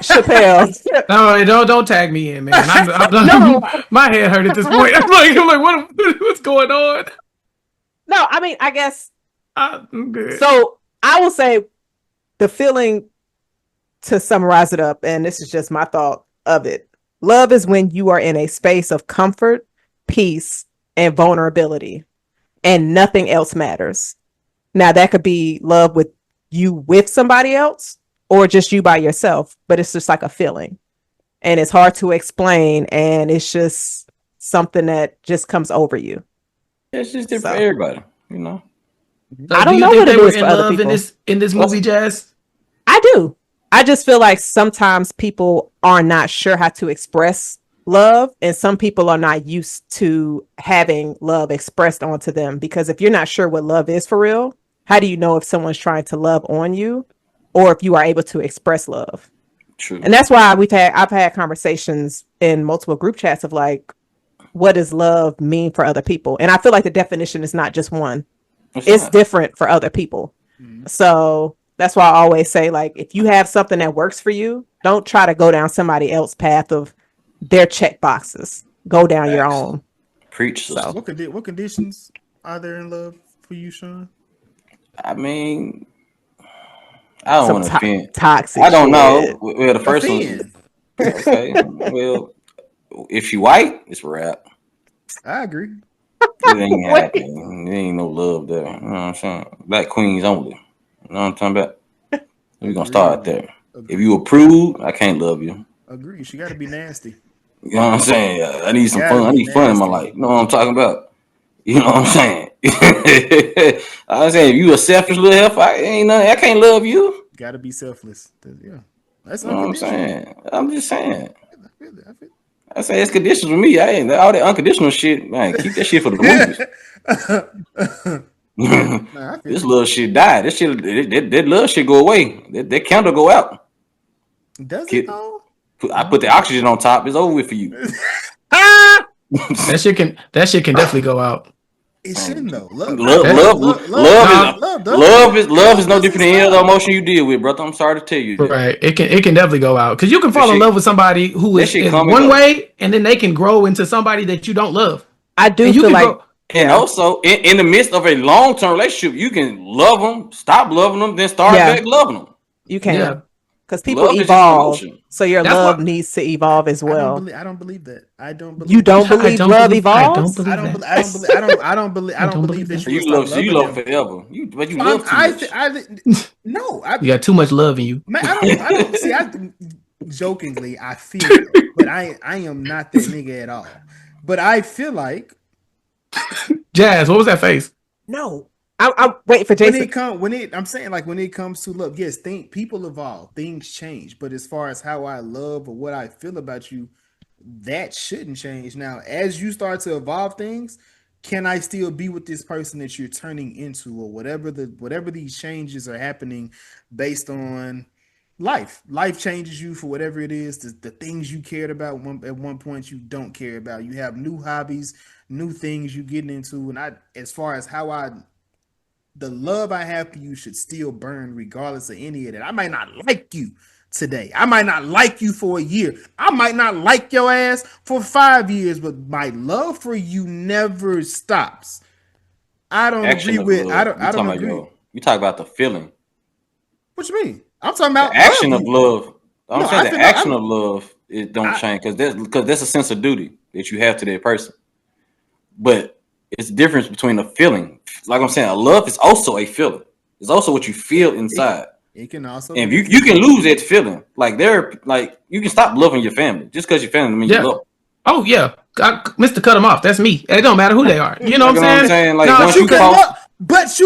Chapell. No, don't tag me in, man. No. My head hurt at this point. I'm like, what's going on? No, I mean, I guess. I'm good. So I will say the feeling, to summarize it up, and this is just my thought of it. Love is when you are in a space of comfort, peace, and vulnerability, and nothing else matters. Now, that could be love with you with somebody else or just you by yourself, but it's just like a feeling. And it's hard to explain, and it's just something that just comes over you. It's just different for everybody, you know. So I don't know what it is for other people. In this movie, Jazz? I do. I just feel like sometimes people are not sure how to express love, and some people are not used to having love expressed onto them, because if you're not sure what love is for real, how do you know if someone's trying to love on you or if you are able to express love? True. And that's why I've had conversations in multiple group chats of like, what does love mean for other people? And I feel like the definition is not just one. It's different for other people. Mm-hmm. So that's why I always say, like, if you have something that works for you, don't try to go down somebody else's path of their check boxes. Go down your own. Preach. So. What conditions are there in love for you, Shawn? I mean, I don't want to offend. Toxic. I don't know. Shit. Well, the first one. Okay. Well, if she white, it's a wrap. I agree. It ain't happening. There ain't no love there. You know what I'm saying? Black queens only. You know what I'm talking about? We're gonna start there. Agreed. If you approve, I can't love you. Agree. She got to be nasty. You know what I'm saying? I need some fun. I need fun in my life. You know what I'm talking about? You know what I'm saying? I'm saying if you a selfish little heifer, I can't love you. Got to be selfless. Yeah, that's you know what I'm saying. I'm just saying. I feel it. I say it's conditions with me. I ain't all that unconditional shit. Man, keep that shit for the movies. This little shit died. This shit, that love shit go away. That candle go out. Does it though? I put the oxygen on top. It's over with for you. That shit can definitely go out. It shouldn't though. Love is no different than any other emotion you deal with, brother. I'm sorry to tell you. Right. It can definitely go out because you can fall in love with somebody who is one way, and then they can grow into somebody that you don't love. I do feel like, and also in the midst of a long-term relationship, you can love them, stop loving them, then start back loving them. You can, because people evolve. So your love needs to evolve as well. I don't believe that. I don't believe. You don't believe love evolves? I don't believe that. You love forever. But you love too much. No, you got too much love in you. Man, I don't see. Jokingly, I feel, but I am not that nigga at all. But I feel like Jazz. What was that face? No. I'm waiting for Jason. I'm saying like when it comes to love, yes, people evolve, things change. But as far as how I love or what I feel about you, that shouldn't change. Now, as you start to evolve things, can I still be with this person that you're turning into, or whatever these changes are happening based on life? Life changes you for whatever it is. The things you cared about at one point you don't care about. You have new hobbies, new things you getting into, and as far as how the love I have for you should still burn regardless of any of that. I might not like you today. I might not like you for a year. I might not like your ass for 5 years, but my love for you never stops. I don't agree with. I don't agree. You talk about the feeling. What you mean? I'm talking about the action of love. I'm saying the action of love it don't change because that's a sense of duty that you have to that person. But it's the difference between a feeling. Like I'm saying, a love is also a feeling. It's also what you feel inside. It can also, and you can lose that feeling. Like you can stop loving your family just because your family means you love. Oh yeah, Mr. Cut them off. That's me. It don't matter who they are. You know what I'm saying? Like no, you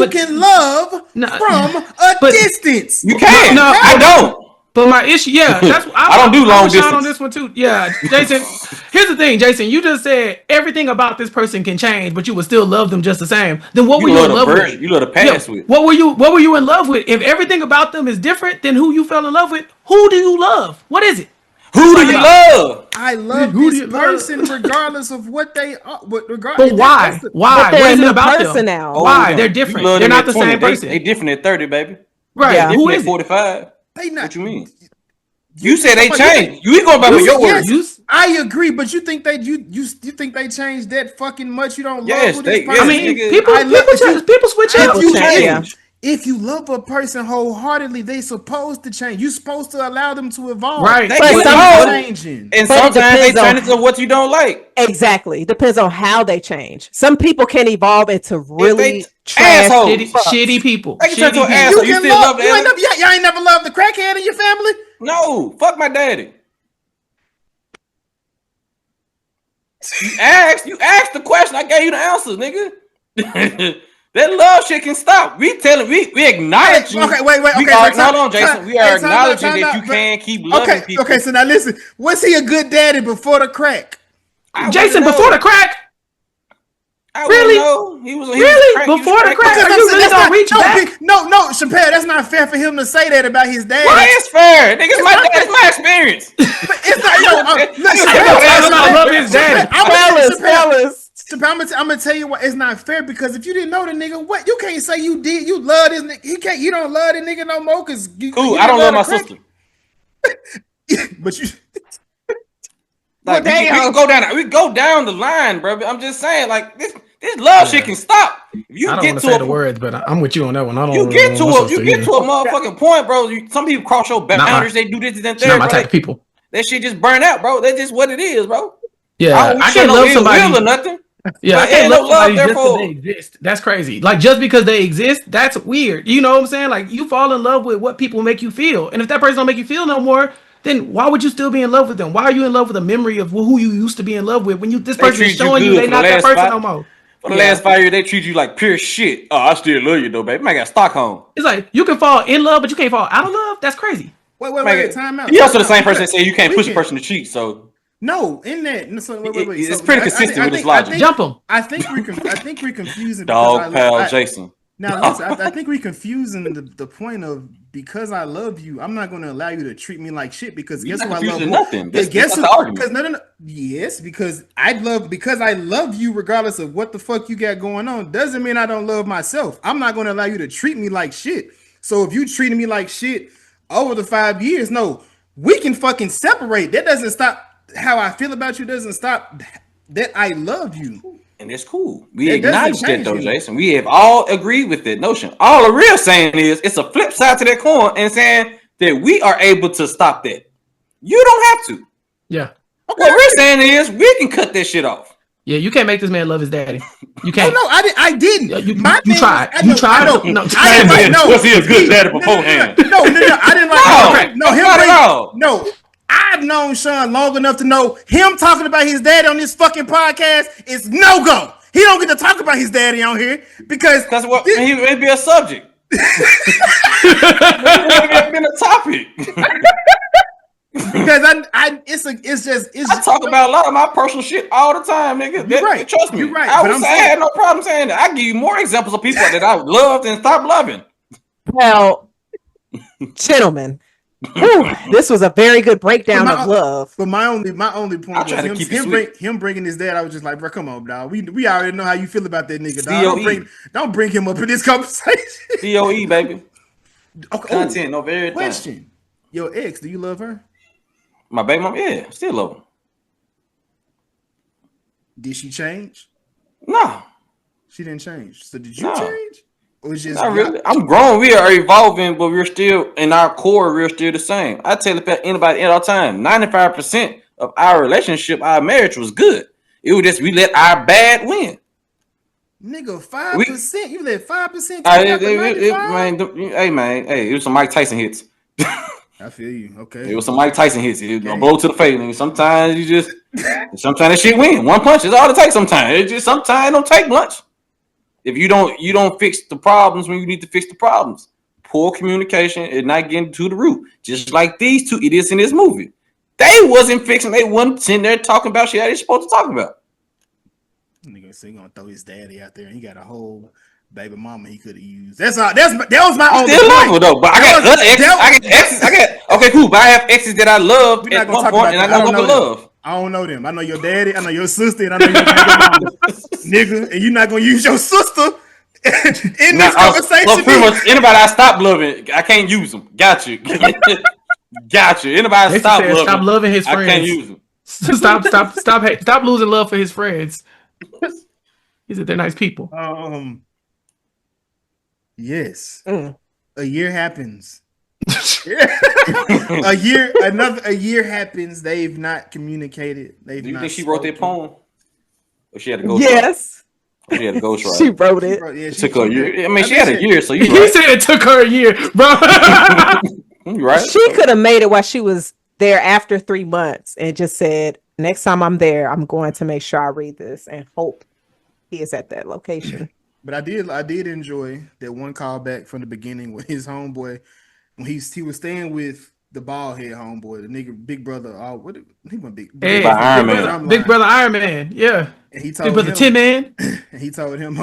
can love from a distance. You can. No, I don't. But my issue, that's I don't do long distance on this one too. Yeah, Jason. Here's the thing, Jason. You just said everything about this person can change, but you would still love them just the same. Then what were you in love with? You love the past with. What were you in love with? If everything about them is different than who you fell in love with, who do you love? What is it? Who do you love? I love Who do this you love? person regardless of what they are. But why? Why? But What is it they're a about person them? now. Why? them. They're You different. love They're them not at the same 20. person. They different at 30, baby. Right? Yeah. Who Different is at it? 45. They not. What you mean? You said they changed. You ain't going by your Yes, words. I agree, but you think they you think they changed that fucking much? You don't Yes, love who this they- person I yes, mean, nigga. people switch up. People change. If you love a person wholeheartedly, they supposed to change. You're supposed to allow them to evolve. Right. They But can some- evolve. changing. And But it sometimes they depends turn on- into what you don't like. Exactly. Depends on how they change. Some people can evolve into really trash, assholes. Shitty people. They can turn Shitty to an people. asshole. You can still love the y'all asshole? ain't never loved the crackhead in your family? No, fuck my daddy. You asked the question. I gave you the answer, nigga. That love shit can stop. We acknowledge you. Okay, wait. We Okay, are, so hold on, Jason. We are acknowledging that you can keep loving people. Okay, so now listen. Was he a good daddy before the crack? Jason, before the crack. Really? He was Really? Before the crack? Are you really gonna reach back? No, Chapell, that's not fair for him to say that about his dad. Why is fair? Nigga, it's my experience. It's not. I love his daddy. Fellas. I'm gonna tell you what, it's not fair because if you didn't know the nigga, what you can't say you did. You love this nigga. You don't love the nigga no more because Cool. I don't love my sister. But you. Like, we can go down the line, bro. I'm just saying, like this love shit can stop. You I don't get want to to say a the words, but I'm with you on that one. I don't. you get to a motherfucking point, bro. Some people cross your boundaries. They do this and that. Not my type of people. That shit just burn out, bro. That's just what it is, bro. Yeah, I can't love somebody or nothing. Yeah, I But can't ain't love no love, somebody just therefore. because they exist. That's crazy. Like just because they exist, that's weird. You know what I'm saying? Like you fall in love with what people make you feel, and if that person don't make you feel no more, then why would you still be in love with them? Why are you in love with a memory of who you used to be in love with when this person is showing you they not that person no more? For the last 5 years, they treat you like pure shit. Oh, I still love you though, baby. I got Stockholm. It's like you can fall in love, but you can't fall out of love. That's crazy. Wait, time out. You also the same person that say you can't push a person to cheat. So no, in that. So, wait. It's pretty consistent with his logic. Jump him. I think we're confusing. Dog pal Jason. Now, listen, I think we're confusing the point of because I love you, I'm not going to allow you to treat me like shit because guess who I love? Nothing. Guess that's who? the argument. Because no. Yes, because I love you regardless of what the fuck you got going on. Doesn't mean I don't love myself. I'm not going to allow you to treat me like shit. So if you treated me like shit over the 5 years, no, we can fucking separate. That doesn't stop how I feel about you. Doesn't stop that I love you. And it's cool. We acknowledge that though, Jason. We have all agreed with that notion. All the real saying is it's a flip side to that coin and saying that we are able to stop that. You don't have to. Yeah. Okay. What we're saying is we can cut that shit off. Yeah, you can't make this man love his daddy. You can't. No, I didn't. You tried. You tried. No, was he a good daddy beforehand? No, I didn't like. No, not at all. No, I've known Shawn long enough to know him talking about his daddy on this fucking podcast is no go. He don't get to talk about his daddy on here because that's what he would be a subject. It would have been a topic. Because I talk about a lot of my personal shit all the time, nigga. Right. Trust me. You're right. I had no problem saying that. I give you more examples of people that I loved and stopped loving. Well, gentlemen, this was a very good breakdown of love. But my only point was him bringing his dad. I was just like, bro, come on, dog. We already know how you feel about that nigga, dog. Don't bring him up in this conversation. DOE, baby. Okay. Content, no very question. Your ex, do you love her? My baby mom, yeah, still love her. Did she change? No. She didn't change. So did you change? Or just not really? I'm grown. We are evolving, but we're still in our core. We're still the same. I tell anybody all the time. 95% of our relationship, our marriage was good. It was just we let our bad win. Nigga, 5%. You let 5%. Hey man, it was some Mike Tyson hits. I feel you. Okay. It was some Mike Tyson hits. It was a blow to the face. Nigga. Sometimes sometimes that shit win. One punch is all it takes. Sometimes it don't take much. If you don't fix the problems when you need to fix the problems. Poor communication and not getting to the root. Just like these two idiots in this movie. They wasn't fixing. They wasn't sitting there talking about shit they supposed to talk about. Nigga say he gonna throw his daddy out there and he got a whole baby mama he could have used. That was my only point. Though, but I got other exes. Okay, cool. But I have exes that I loved We're not at gonna one talk point, about and I that. no longer love. I don't know them. I know your daddy. I know your sister, and I know your mama, nigga. And you're not gonna use your sister in this conversation. So pretty much anybody I stop loving, I can't use them. Got you. Got you. Anybody I Stop loving his friends. I can't use them. Stop losing love for his friends. He said they're nice people. Yes. A year happens. a year happens. They've not communicated. Do you think she wrote that poem? Or she had to go? Yes. Or she had to go. She wrote it. It took her a year. I mean, she had a year, so you. He said it took her a year, bro. You right? She could have made it while she was there after 3 months and just said, "Next time I'm there, I'm going to make sure I read this and hope he is at that location." But I did enjoy that one callback from the beginning with his homeboy when he was staying with the bald head homeboy, the nigga Big Brother. He went Big Iron Man. Big Brother Iron Man. Yeah. And he told Big Brother Tin Man. And he told him,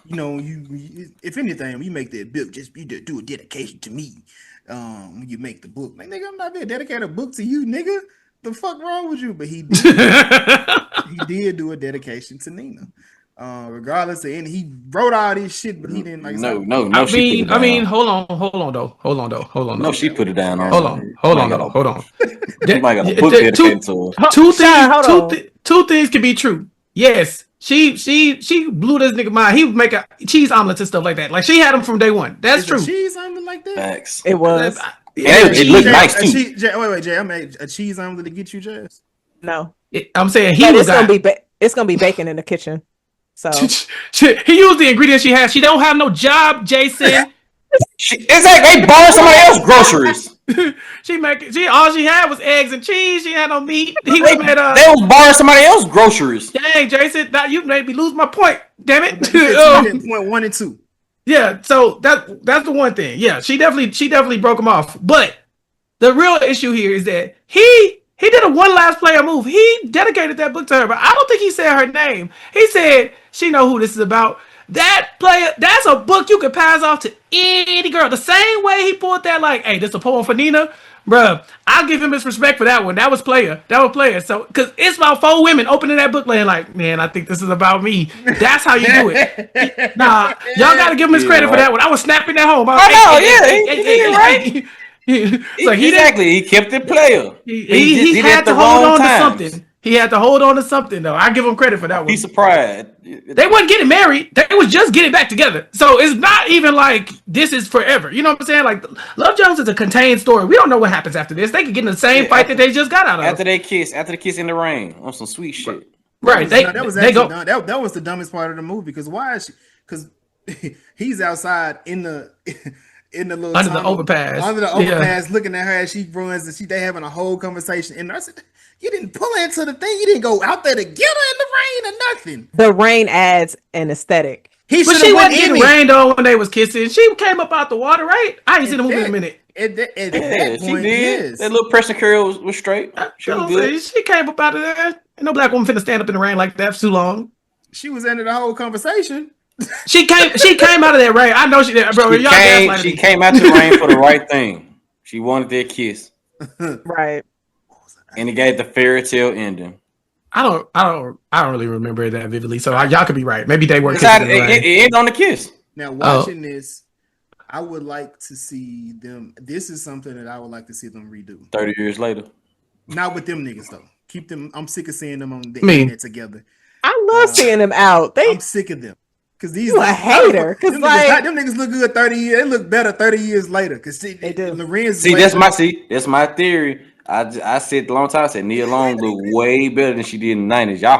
you know, you if anything, when you make that book, just you do a dedication to me. When you make the book, like nigga, I'm not gonna dedicate a book to you, nigga. The fuck wrong with you? But he did do a dedication to Nina. Regardless of any, he wrote all this shit, but he didn't like. No. I mean, hold on though. No, she put it down. Hold on. Somebody got a book dedicated to her. Two things can be true. Yes, she blew this nigga mind. He would make a cheese omelets and stuff like that. Like she had him from day one. That's true. Cheese omelet like that. Facts. It was. It looked nice too. Wait, Jay. I made a cheese omelet to get you, Jazz. No, I'm saying it's gonna be bacon in the kitchen. So he used the ingredients she has. She don't have no job, Jason. It's like they borrowed somebody else's groceries. All she had was eggs and cheese. She had no meat. They was borrowing somebody else's groceries. Dang, Jason, now you made me lose my point. Damn it. Point 1 and 2. Yeah, so that's the one thing. Yeah, she definitely broke him off. But the real issue here is that he did a one last player move. He dedicated that book to her, but I don't think he said her name. He said she know who this is about. That player, that's a book you could pass off to any girl. The same way he pulled that, like, hey, this is a poem for Nina. Bruh, I'll give him his respect for that one. That was player. So, because it's about 4 women opening that book laying like, man, I think this is about me. That's how you do it. Nah, y'all got to give him his credit for that one. I was snapping at home. Right. Exactly. He kept it player. He had to hold on to something. He had to hold on to something, though. I give him credit for that one. He's surprised. They wasn't getting married. They was just getting back together. So it's not even like this is forever. You know what I'm saying? Like Love Jones is a contained story. We don't know what happens after this. They could get in the same fight that they just got out of. After the kiss in the rain on some sweet shit. Right. That was the dumbest part of the movie because why is she? Because he's outside in the little under the overpass, looking at her as she runs and they having a whole conversation. And I said, you didn't pull into the thing. You didn't go out there to get her in the rain or nothing. The rain adds an aesthetic. She wasn't getting rained on when they was kissing. She came up out the water, right? I ain't seen the movie in a minute. At that point, she did. Yes. That little pressure curl was straight. She was good. She came up out of there. Ain't no black woman finna stand up in the rain like that for too long. She was into the whole conversation. She came out of that rain. I know she did, bro. She came out the rain for the right thing. She wanted that kiss. Right. And it gave the fairy tale ending. I don't really remember that vividly. So y'all could be right. Maybe they were kissing. It ended on the kiss. Now watching this, I would like to see them. This is something that I would like to see them redo. 30 years later. Not with them niggas though. Keep them. I'm sick of seeing them on the internet together. I love seeing them out. I'm sick of them. Cause these a hater. Cause them niggas look good 30 years. They look better 30 years later. Cause they do. Lorenz. That's my theory. I said a long time. I said Nia Long looked way better than she did in the 90s. Y'all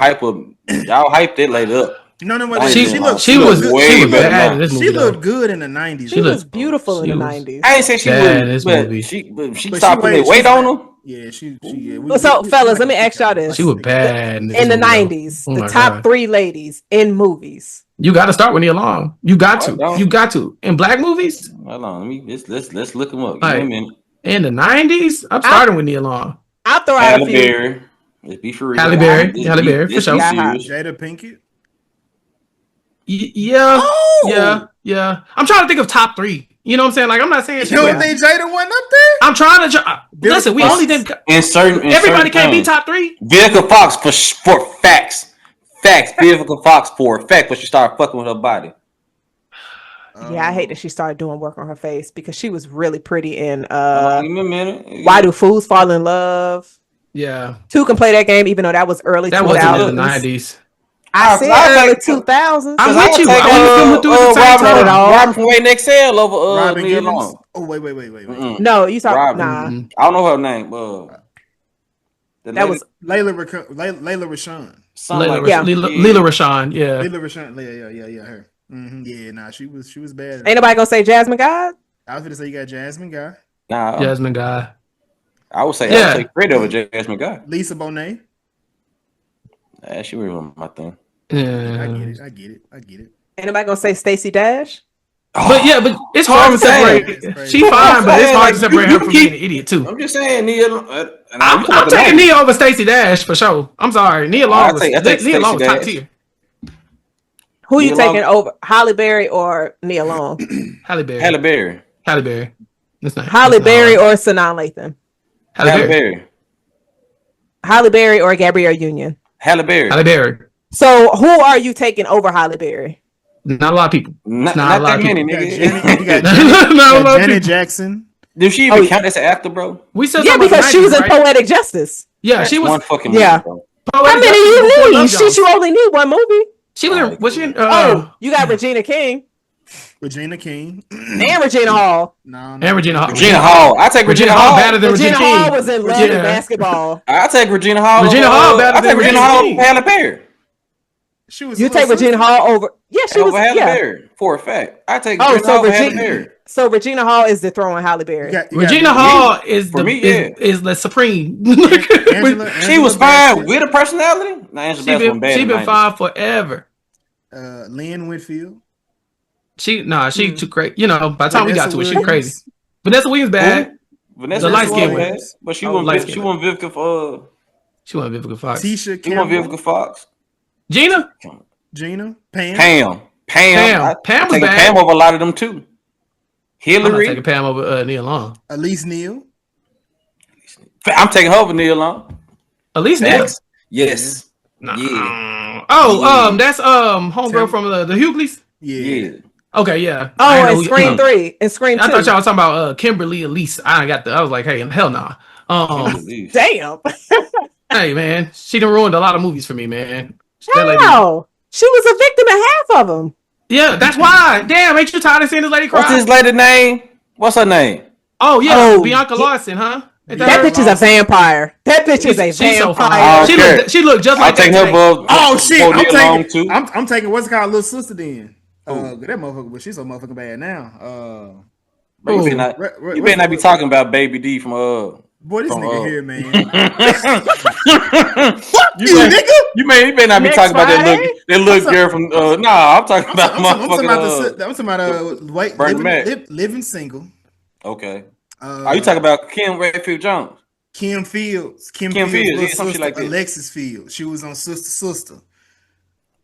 hyped it later up. No. She was way better. She looked good in the 90s. She was beautiful in the 90s. I didn't say she was, but she stopped putting weight on her. Yeah, So, fellas, let me ask y'all this. She was bad in the 90s. The top 3 ladies in movies. You got to start with Nia Long. You got to. In black movies? Hold on. Let's look them up. In the 90s? I'm starting with Nia Long. I'll throw out a few. Berry. Let's be for real. Halle Berry, for sure. Jada Pinkett. Yeah. I'm trying to think of top 3. You know what I'm saying? Like, I'm not saying You she don't was. think Jada wasn't up there? I'm trying to. Listen, we only did. Everybody can't be top 3. Vivica Fox for facts. Vivica Fox for a fact, but she started fucking with her body. Yeah, I hate that she started doing work on her face because she was really pretty in Give me a minute. Why Do Fools Fall in Love? Yeah. 2 can play that game, even though that was early 2000s. That wasn't in the 90s. I said early 2000s. I'm with you. I want to film it through at the same time. Robin from Waiting XL over Nia Long. Oh, wait. No, you talking Robin. nah. I don't know her name. That was Layla Rashawn. Leela Rashawn. Yeah. Layla Rashawn. Yeah, her. Mm-hmm. Yeah, nah, she was bad. Ain't nobody gonna say Jasmine God? I was gonna say you got Jasmine Guy. Nah, Jasmine Guy. I would say I would take Fred over Jasmine Guy. Lisa Bonet. She really my thing. Yeah. I get it. Ain't nobody gonna say Stacey Dash? But it's hard to separate. She fine, but it's hard to separate her from being an idiot too. I'm just saying, Nia. I'm taking Nia over Stacey Dash for sure. I'm sorry, Nia Long was top tier. Who you taking over, Halle Berry or Nia Long? Halle Berry. That's not Halle Berry or Sanaa Lathan? Halle Berry. Halle Berry or Gabrielle Union? Halle Berry. So who are you taking over Halle Berry? Not a lot of people. Not that many, nigga. You got Janet Jackson. Did she even count as an actor, bro? We said because she was in Poetic Justice. Yeah, she was one fucking movie, bro. How many you need? Shit, you only need one movie. She was in. Was she in? You got Regina King. Regina King. And Regina Hall. And Regina Hall. Regina Hall. I take Regina Hall better than Regina King. Hall was in Love and Basketball. I take Regina Hall. Regina Hall better than Regina Hall. Halle Berry. You take Regina Hall over? Yeah, she was. Halle Berry for a fact. I take Regina Hall over Halle Berry. So Regina Hall is the throwing Halle Berry. Regina Hall is the supreme. She was fine with a personality. She been fine forever. Lynn Whitfield. She too crazy. You know, by the time we got to it, she was crazy. Vanessa Williams bad. Vanessa the light skin bad, but she won Vivica Fox. She won Vivica Fox. Tisha She won Vivica Fox. Gina, Pam was bad. Pam over a lot of them too. Hillary. I'm taking Pam over Nia Long. Elise Neal. I'm taking her over Nia Long. Elise Neal. Yes. Nah. Yeah. That's homegirl from the Hughleys. Yeah. Okay, yeah. Oh, and Scream 3 and Scream 2. I thought y'all was talking about Kimberly Elise. I was like, hey, hell nah. Damn. Hey man, she done ruined a lot of movies for me, man. Wow. She was a victim in half of them. Yeah, that's why. Damn, ain't you tired of seeing this lady cry? What's this lady name? What's her name? Oh yeah, Bianca Larson, huh? That bitch is a vampire. That bitch is a vampire. She looked just like her above. Oh shit! I'm taking what's called little sister then. That motherfucker, but she's so motherfucking bad now. You better not be talking about Baby D from Boy, this nigga here, man. You better not be talking about that little girl from. I'm talking about I'm talking about living single. Okay. Are you talking about Kim Redfield Jones? Kim Fields, something like that. Alexis Fields. She was on Sister.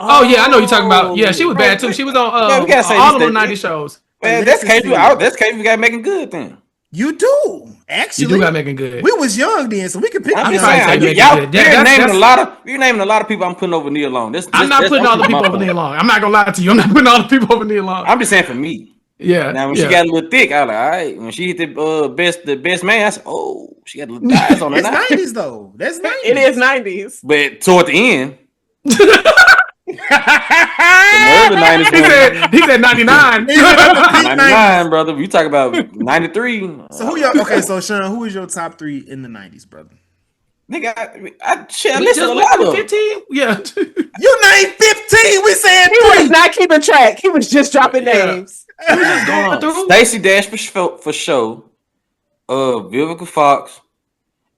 Oh yeah, I know you're talking about. Yeah, she was bad too. She was on all of the 90 shows. Man, that's case we got making good then. You do actually. You do got making good. We was young then, so we could pick. I'm just saying, you're naming a lot of people. I'm putting over Nia Long. I'm not putting all the people over Nia Long. I'm not gonna lie to you. I'm not putting all the people over Nia Long. I'm just saying for me. Yeah. Now when she got a little thick, I was like, all right. When she hit the best man, I said, oh, she got a little thighs on her. That's 90s though. That's 90s. It is 90s. But toward the end. He said 99. 99, brother. You talk about 93. So so Shawn, who is your top 3 in the 90s, brother? Nigga, I listen to a lot of 15. Yeah. You named 15. We said he was not keeping track. He was just dropping names. Stacey Dash for sure. Vivica Fox,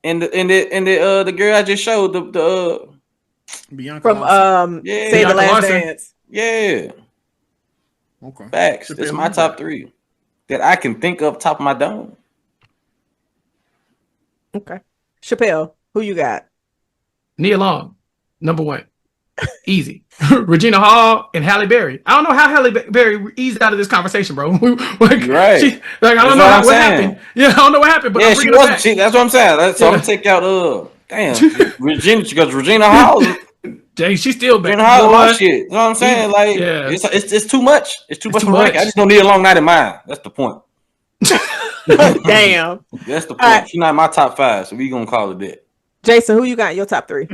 and the girl I just showed the Bianca from Save the Last Dance. Yeah. Okay. Facts. That's my top 3 that I can think of top of my dome. Okay. Chapell, who you got? Nia Long, number 1. Easy. Regina Hall and Halle Berry. I don't know how Halle Berry eased out of this conversation, bro. Right. I don't know what happened. Yeah, I don't know what happened. But yeah, she wasn't. That's what I'm saying. So I'm gonna take out. Damn, Regina. Because Regina Hall. Jay, she's still back. Regina Hall, my shit. You know what I'm saying? Like, it's too much. It's too much. I just don't need a long night in mine. That's the point. Damn. That's the point. Right. She's not in my top 5, so we gonna call it that. Jason, who you got in your top 3?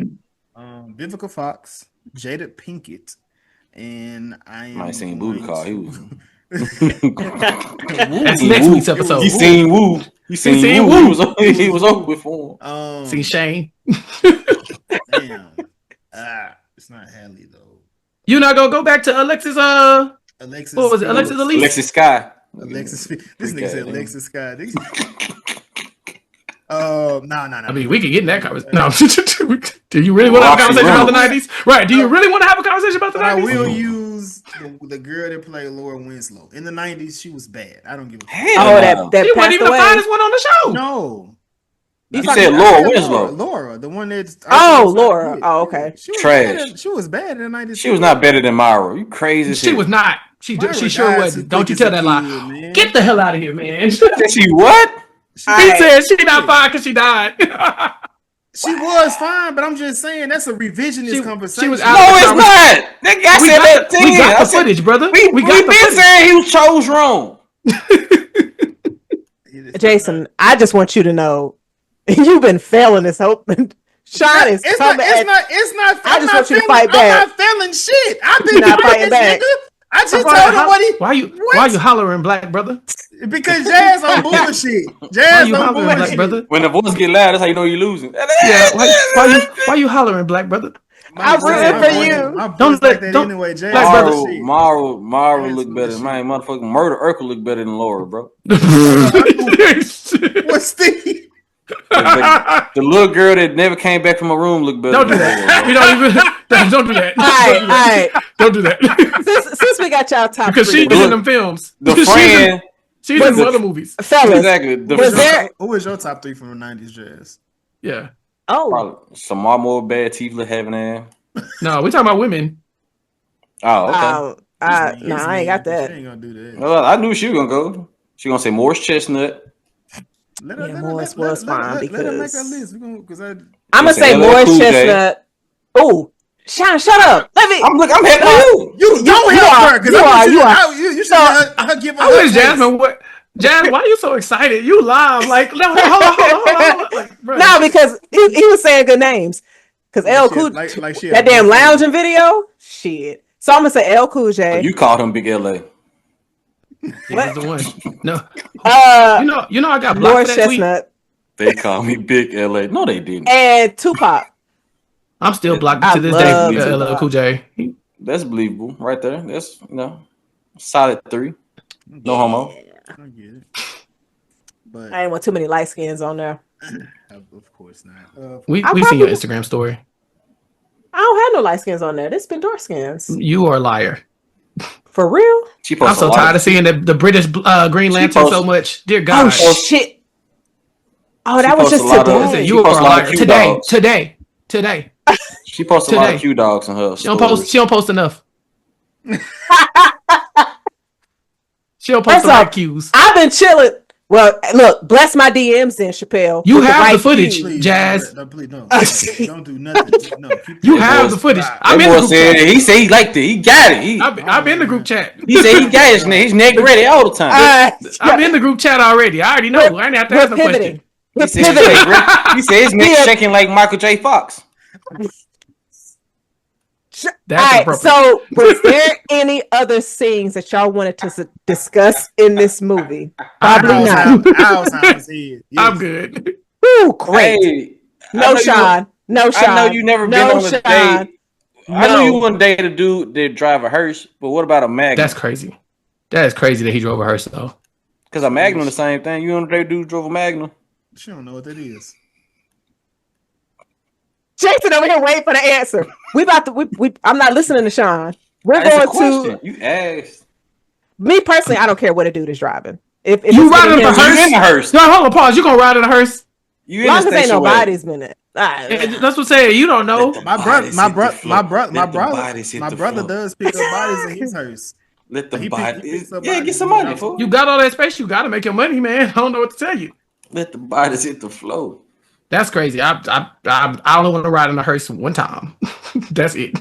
Vivica Fox, Jada Pinkett, and I might seen Booty Call. He was. That's next week's episode. You seen Woo? You seen Woo? He was over before. See Shane. Damn. It's not Halle though. You're not gonna go back to Alexis. Alexis. What was it? Alexis Elise. Alexis Sky. Alexis. This nigga said Alexis Sky. No. I mean, we can get in that conversation. No. Do you really want to have a conversation about the 90s? Right. Do you really want to have a conversation about the 90s? I will use the girl that played Laura Winslow. In the 90s, she was bad. I don't give a fuck. That she wasn't even the finest one on the show. No. You said Laura Winslow. Laura, the one that's Laura. Oh, okay. She was bad in the 90s. She was not better than Myra. You crazy? She was not. She sure wasn't. Don't you tell that lie. Man. Get the hell out of here, man. She what? He said she not fine because she died. She was fine, but I'm just saying that's a revisionist conversation. She was out. No, it's not. That guy said that thing. We got the footage, brother. We got been saying he was chose wrong. Jason, I just want you to know you've been failing this hope. Shawn is coming. It's not. I just want you to fight back. I'm not failing shit. I've been not fighting back. I just told him what he. Why you hollering, black brother? Because Jazz on bullshit. Jazz on bullshit. Black brother? When the voice get loud, that's how you know you're losing. Yeah. Why you hollering, black brother? I'm rooting for you. Don't let that anyway, Jazz. Mara look better. Man, motherfucking Murder Urkel look better than Laura, bro. What's Steve? The little girl that never came back from her room looked better. Don't do that. We don't even. Don't do that. All right. Don't do that. Since we got y'all top because 3. she's in them films. The friend. She's in other movies. Fellas, exactly. Who was your top 3 from the 90s, Jazz? Yeah. Oh. Some more bad teeth look having there. No, we're talking about women. Oh, okay. No, I ain't got that. She ain't gonna do that. Well, I knew she was gonna go. She gonna say Morris Chestnut. Morris was fine because let her make her list. I'm gonna say Morris Chestnut. Oh, Shawn, shut up. Let me. I'm helping you. You don't help her because you are. You should give her. I wish Jasmine would. Jazz, why are you so excited? You live like no, hold on. Like, no, because he was saying good names. Because El Cool, that damn lounging video, shit. So I'm gonna say El Cool J. You called him Big LA. What? The one. No. You know I got blocked Lord for that Chestnut. They call me Big LA. No, they didn't. And Tupac. I'm still blocked to this day. LL Cool J. That's believable, right there. That's solid 3. No homo. I get it. But I ain't want too many light skins on there. Of course not. We seen your Instagram story. I don't have no light skins on there. It's been dark skins. You are a liar. For real? I'm so tired of seeing the British Green Lantern so much. Dear God. Oh shit. Oh, that was just today. You are a liar. Today. She posted a lot of Q dogs on her. She don't post enough. She don't post a lot of Qs. I've been chilling. Well, look, bless my DMs then, Chappelle. You have the footage, Jazz. Please, don't do nothing. No, you have the footage. I'm in the group chat. He said he liked it. He got it. I'm in the group chat. He said he got it. He's neck ready all the time. I'm in the group chat already. I already know. I didn't have to ask no question. He said his neck shaking like Michael J. Fox. That's right, so was there any other scenes that y'all wanted to discuss in this movie? Probably not. Yes. I'm good. Ooh, great. Hey, no Shawn. No Shawn. I know you never been on a date. I know you wouldn't date a dude that drive a hearse, but what about a Magnum? That's crazy. That is crazy that he drove a hearse though. Because a Magnum the same thing. You on a date dude drove a Magnum? She don't know what that is. Jason over here waiting for the answer. I'm not listening to Shawn. We're going to. You asked. Me personally, I don't care what a dude is driving. If you riding in a hearse? You in the hearse? No, hold on, pause. You gonna ride in a hearse? You in the station ain't nobody's minute. That's what I'm saying. You don't know. My brother does pick up bodies in his hearse. Let the bodies. Up Yeah, get some money, fool. You got all that space. You got to make your money, man. I don't know what to tell you. Let the bodies hit the floor. That's crazy. I only want to ride in a hearse one time. That's it.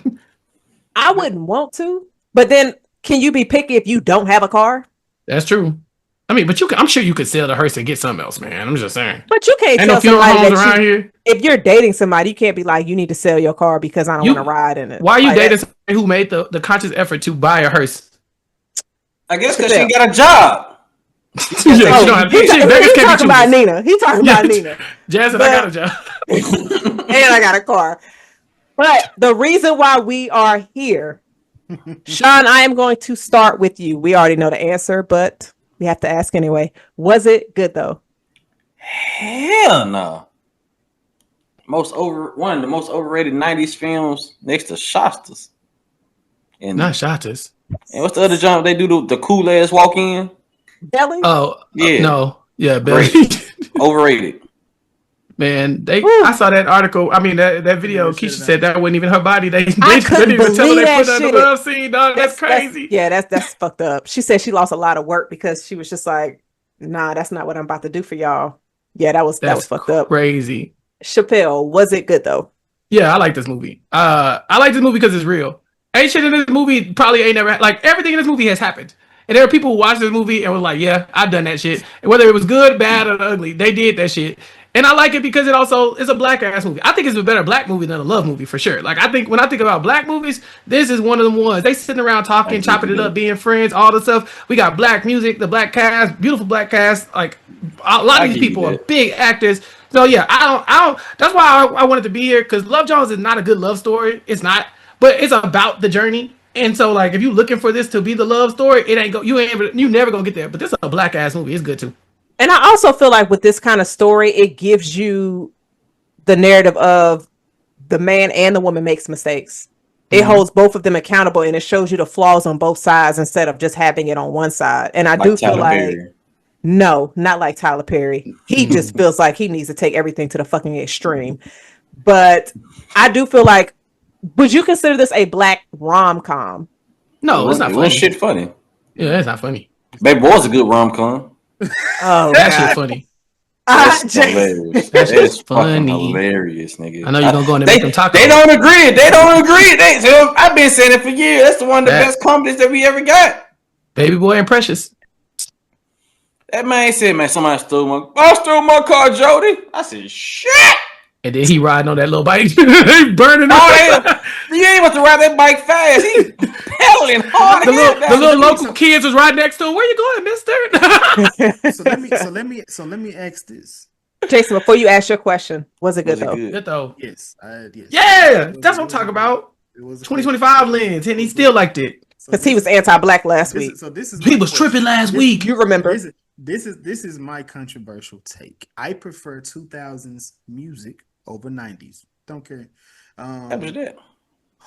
I wouldn't want to, but then can you be picky if you don't have a car? That's true. I mean, but I'm sure you could sell the hearse and get something else, man. I'm just saying. But you can't Ain't tell no funeral somebody homes around here. If you're dating somebody, you can't be like, you need to sell your car because I don't want to ride in it. Why are you like dating somebody who made the conscious effort to buy a hearse? I guess because she got a job. He's talking about Nina. He's talking about Nina. Jasmine, I got a job. And I got a car. But the reason why we are here, Shawn, I am going to start with you. We already know the answer, but we have to ask anyway. Was it good though? Hell no. One of the most overrated 90s films next to Shasta's. And not Shasta's. And what's the other jump they do the cool ass walk in? Belly? Oh yeah. No. Yeah, Belly. Overrated. Man, I saw that article. I mean that video. Keisha said that wasn't even her body. They didn't even tell her they put her in the love scene, dog. That's crazy. That's fucked up. She said she lost a lot of work because she was just like, nah, that's not what I'm about to do for y'all. Yeah, that was fucked up. Crazy. Chapell, was it good though? Yeah, I like this movie. I like this movie because it's real. Ain't shit in this movie probably ain't never like everything in this movie has happened. And there are people who watch this movie and were like, yeah, I've done that shit. And whether it was good, bad, or ugly, they did that shit. And I like it because it also is a black ass movie. I think it's a better black movie than a love movie for sure. Like when I think about black movies, this is one of them ones. They sitting around talking, chopping it up, being friends, all the stuff. We got black music, the black cast, beautiful black cast. Like a lot of these people are big actors. So yeah, I don't. That's why I wanted to be here because Love Jones is not a good love story. It's not, but it's about the journey. And so like if you're looking for this to be the love story, it ain't go. You never gonna get there. But this is a black ass movie. It's good too. And I also feel like with this kind of story, it gives you the narrative of the man and the woman makes mistakes. It holds both of them accountable and it shows you the flaws on both sides instead of just having it on one side. And I do feel like, no, not like Tyler Perry. He just feels like he needs to take everything to the fucking extreme. But I do feel like, would you consider this a black rom-com? No, it's not funny. Shit funny. Yeah, it's not funny. Baby Boy's a good rom-com. Oh, that shit funny. That's hilarious. That shit's fucking hilarious, nigga. I know you're gonna go in and make them talk. They don't agree. I've been saying it for years. That's the one of the best comedies that we ever got. Baby Boy and Precious. That man said, "Man, somebody stole my car, Jody." I said, "Shit." And then he riding on that little bike, burning up. You ain't want to ride that bike fast. He pedaling hard. The little local kids was right next to him. Where you going, mister? So let me ask this. Jason, before you ask your question, was it good though? Good though. Yes. Yes. Yeah, that's what I'm talking about. It was 2025 lens, and he still liked it. Because he was anti-black last week. He was tripping last week. You remember? This is my controversial take. I prefer 2000s music over 90s. Don't care.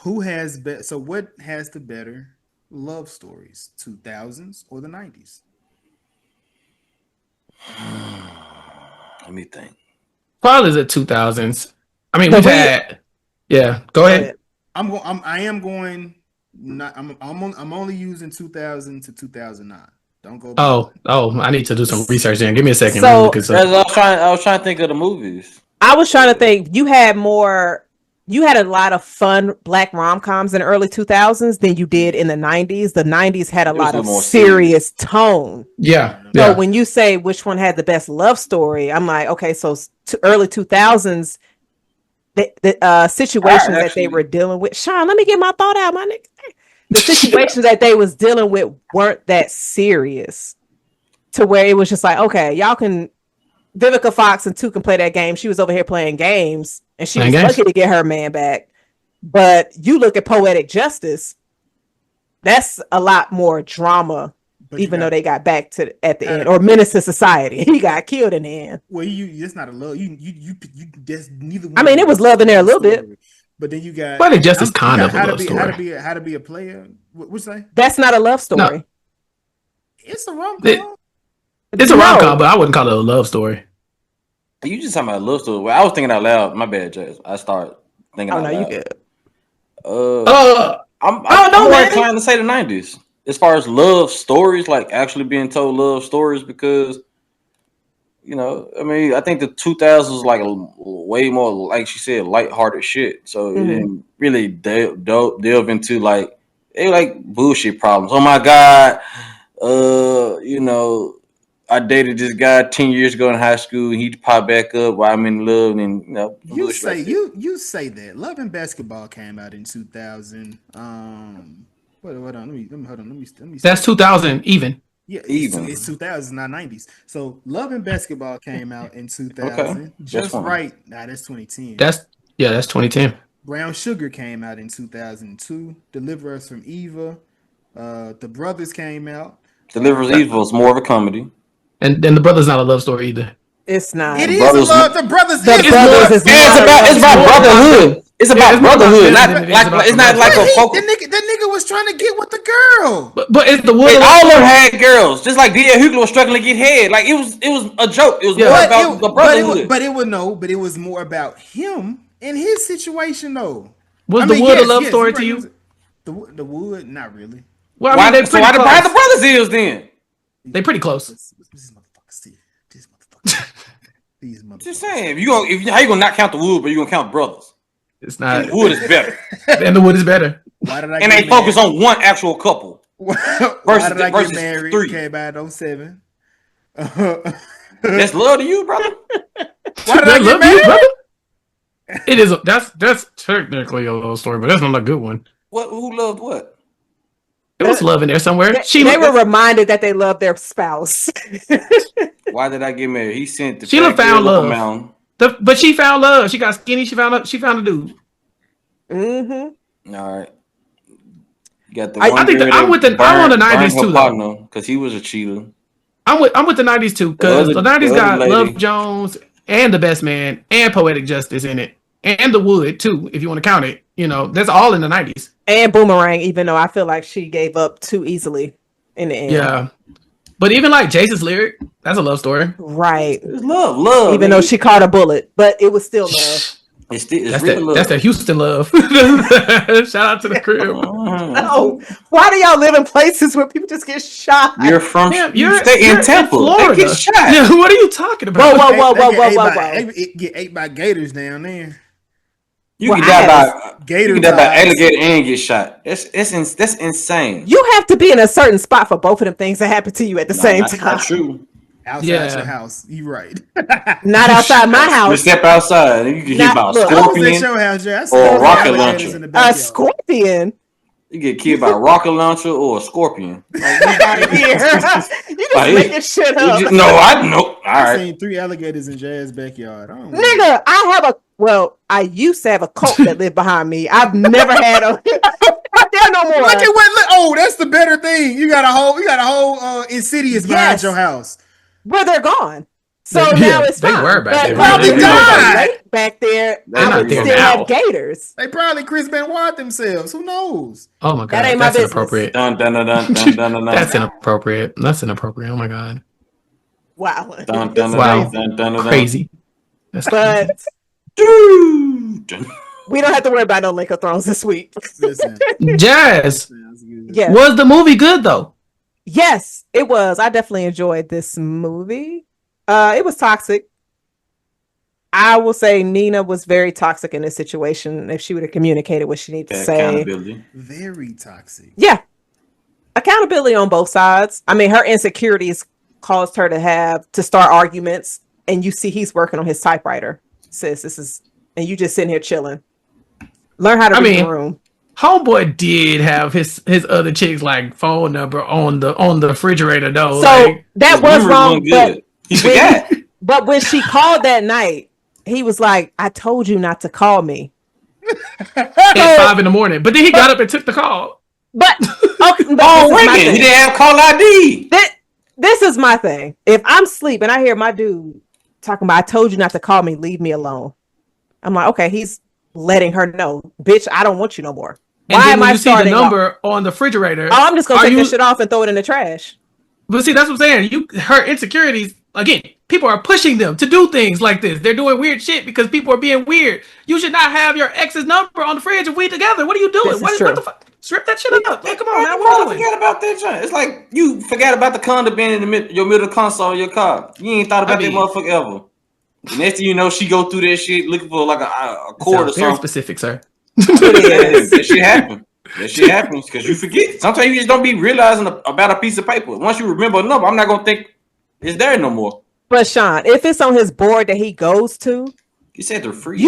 Who has so what has the better love stories, 2000s or the 90s? Let me think. Probably the 2000s. I mean, we've had. Yeah, go ahead. I'm only using 2000 to 2009. Don't go back. Oh, I need to do some research then. Give me a second. So, I was trying to think of the movies. I was trying to think. You had a lot of fun black rom-coms in the early 2000s than you did in the 90s. The 90s had a lot of serious tone. Yeah. So when you say which one had the best love story, I'm like, okay, so early 2000s, the situations that they were dealing with. Shawn, let me get my thought out, my nigga. The situations that they was dealing with weren't that serious to where it was just like, okay, y'all can, Vivica Fox and 2 can play that game. She was over here playing games and she was lucky to get her man back. But you look at Poetic Justice, that's a lot more drama, even though they got back at the end. Or Menace to Society, he got killed in the end. Well, it's not a love. You there's neither one. I mean, it was love in there a little bit. But then you got Poetic Justice kind of a love story. How to be a player. What's that? That's not a love story. No. It's a rom-com. It's a rom-com, but I wouldn't call it a love story. You just talking about love story. Well, I was thinking out loud. My bad, Jazz. I started thinking out loud. You good. I'm more inclined to say the 90s as far as love stories, like actually being told love stories, because you know, I mean, I think the 2000s was like a way more, like she said, lighthearted shit. So it didn't really delve into like bullshit problems. Oh my God, you know, I dated this guy 10 years ago in high school. He popped back up while I'm in love, and you know, you say that. Love and Basketball came out in 2000. Hold on. Let me. That's 2000 even. Yeah, it's 2000, not 90s. So Love and Basketball came out in 2000. Okay. Just right. Nah, that's 2010. That's 2010. Brown Sugar came out in 2002. Deliver Us from Eva. The Brothers came out. Deliver Us Evil is more of a comedy. And then The Brothers not a love story either. It's not. It is a love. The Brothers. It's about brotherhood. It's about brotherhood. It's not like a focus. That nigga was trying to get with the girl. But it's the wood. All of them had girls. Just like D.L. Hughley was struggling to get head. Like it was a joke. It was more about the brotherhood. But it was more about him and his situation though. Was the wood a love story to you? The wood, not really. Well, I mean, why the brothers is then? They pretty close. These motherfuckers. These motherfuckers. Just saying, how you gonna not count the wood, but you gonna count brothers? It's not. And the wood is better. And the wood is better. Why did I? And they focus on one actual couple. Why did I get married? 3. Came out on 7. That's love to you, brother. Why did I get married? You, brother? It is. That's technically a love story, but that's not a good one. What? Who loved what? There was love in there somewhere. They were reminded that they loved their spouse. Why did I get married? He sent the Sheila found love. But she found love. She got skinny. She found a dude. Mm-hmm. All right. You got the I'm on the 90s too, though, because he was a cheater. I'm with the 90s too, because the 90s got Love Jones and The Best Man and Poetic Justice in it, and The Wood too, if you want to count it. You know, that's all in the 90s. And Boomerang, even though I feel like she gave up too easily in the end. Yeah. But even like Jason's Lyric, that's a love story. Right. It's love. Even though she caught a bullet, but it was still love. That's the Houston love. Shout out to the crib. Oh, why do y'all live in places where people just get shot? You're from you stay in Temple. Florida. They get shot. Yeah, what are you talking about? Whoa. Get ate by gators down there. You can die by alligator and get shot. That's insane. You have to be in a certain spot for both of them things to happen to you at the same time. That's not true. Outside your house, you right. Not outside my house. You step outside, you can hit by a scorpion or a rocket launcher. A scorpion. You get killed by a rocket launcher or a scorpion. Like, you just making shit up. I know. All right. I've seen 3 alligators in Jazz's backyard. Nigga, I used to have a cult that lived behind me. I've never had a. Not there no more. Oh, that's the better thing. You got a whole Insidious behind your house. Well, they're gone. So now it's fine. They were back there. Probably died. Back there. I would still have gators. They probably Chris Benoit themselves. Who knows? Oh my god, that ain't that's my inappropriate. That's inappropriate. That's inappropriate. Oh my god. Wow. Crazy. That's but we don't have to worry about no Link of Thrones this week. Jazz. Yes. Was the movie good though? Yes, it was. I definitely enjoyed this movie. It was toxic. I will say Nina was very toxic in this situation. If she would have communicated what she needed to say. Very toxic. Yeah. Accountability on both sides. I mean, her insecurities caused her to start arguments. And you see he's working on his typewriter. Sis, and you just sitting here chilling. Learn how to read the room. Homeboy did have his other chick's like phone number on the refrigerator though. So that was wrong. But he forgot. But when she called that night, he was like, "I told you not to call me." At 5 a.m. But then he got up and took the call. But he didn't have call ID. This is my thing. If I'm asleep and I hear my dude talking about, "I told you not to call me, leave me alone," I'm like, okay, he's letting her know, bitch, I don't want you no more. And why am I starting the number on the refrigerator? Oh, I'm just gonna take this shit off and throw it in the trash. But see, that's what I'm saying. Her insecurities again. people are pushing them to do things like this. They're doing weird shit because people are being weird. You should not have your ex's number on the fridge if we together. What are you doing? What the fuck? Strip that shit up. Like, come on, man. What are you doing? Forget about that, John. It's like you forgot about the condom being in your middle console of your car. You ain't thought about that motherfucker ever. The next thing you know, she go through that shit looking for like a cord or something. Very specific, sir. That shit happens. That shit happens because you forget. Sometimes you just don't be realizing about a piece of paper. Once you remember a number, I'm not gonna think it's there no more. But Shawn, if it's on his board that he goes to, you said they're free.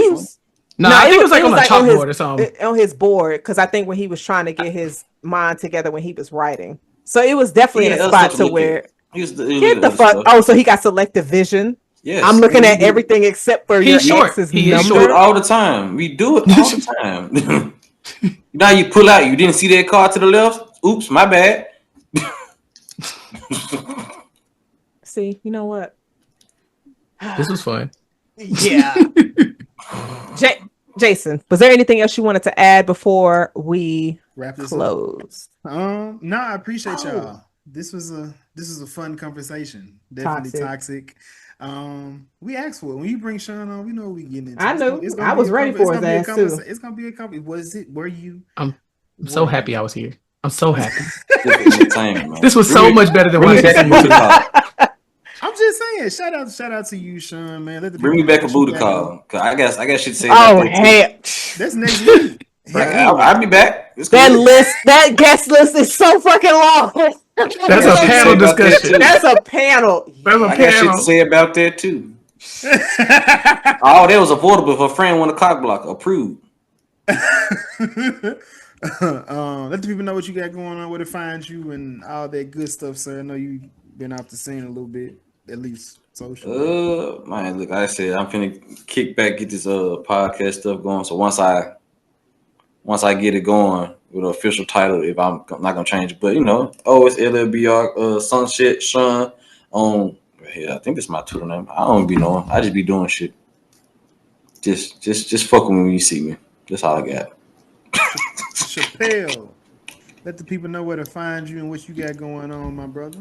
No, I think it was like on a chalkboard or something. On his board, because I think when he was trying to get his mind together when he was writing, so it was definitely in a spot to where get the fuck. Oh, so he got selective vision. Yes, I'm looking at everything except for your ex's number. We do it all the time. We do it all the time. Now you pull out. You didn't see that car to the left. Oops, my bad. See, you know what? This was fun. Yeah. Jason, was there anything else you wanted to add before we wrap this close? No, I appreciate y'all. This was a fun conversation. Definitely toxic. We asked for it. When you bring Shawn on, we know what we getting into. I know. I was ready for his ass too. It's gonna be a company. Were you? I'm so happy I was here. I'm so happy. This was so much better than what I'm just saying. Shout out to you, Shawn, man. Bring me back a booty call. Cause I got shit to say. Oh, hey, that's next week. I'll be back. That guest list is so fucking long. That's a panel discussion. That's a panel. I got shit to say about that too. Oh, that was affordable if a friend want a cock block. Approved. Let the people know what you got going on, where to find you, and all that good stuff, sir. I know you've been off the scene a little bit, at least social. Man, look, like I said, I'm finna kick back, get this podcast stuff going. So once I get it going with an official title, if I'm not gonna change it, but you know, it's LLBR Sunset Shawn on. Yeah, I think it's my Twitter name. I don't be knowing. I just be doing shit. Just fuck with me when you see me. That's all I got. Chapell, let the people know where to find you and what you got going on, my brother.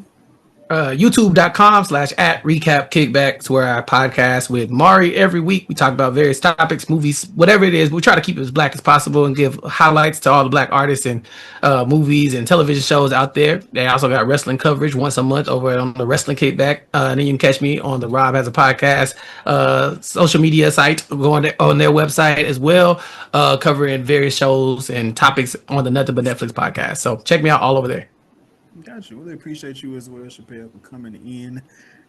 YouTube.com/@recapkickbacks where I podcast with Mari every week. We talk about various topics, movies, whatever it is. We try to keep it as black as possible and give highlights to all the black artists and movies and television shows out there. They also got wrestling coverage once a month over on the Wrestling Kickback. And then you can catch me on the Rob Has a Podcast social media site on their website as well, covering various shows and topics on the Nothing But Netflix podcast. So check me out all over there. Got you. Really appreciate you as well, Chapell, for coming in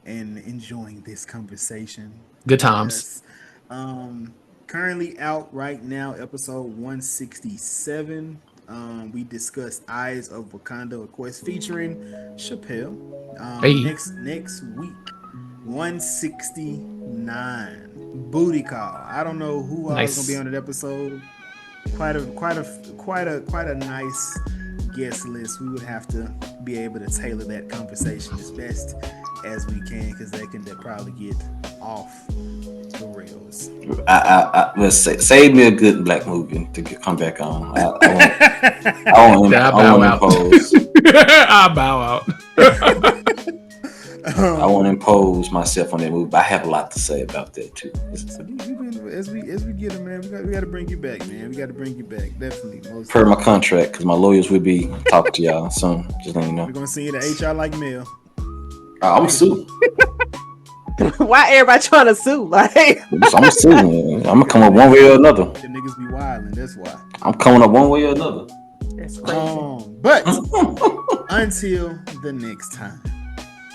and enjoying this conversation. Good times. Yes. Currently out right now, episode 167. We discussed Eyes of Wakanda, of course, featuring Chapell. Next week, 169. Booty Call. I don't know who else is gonna be on that episode. Quite a nice guest list. We would have to be able to tailor that conversation as best as we can, because they can probably get off the rails. Let's say, save me a good black movie to come back on. I won't impose. I'll bow out. I won't impose myself on that movie, but I have a lot to say about that too. As we get it, man, we got to bring you back, man. We got to bring you back, definitely. Per my contract, because my lawyers will be talking to y'all soon. Just let you know. We're gonna send you to HR like mail. I'm sue. Why everybody trying to sue? Like I'm suing. I'm gonna come up one way or another. The niggas be wilding. That's why. I'm coming up one way or another. That's crazy. But until the next time.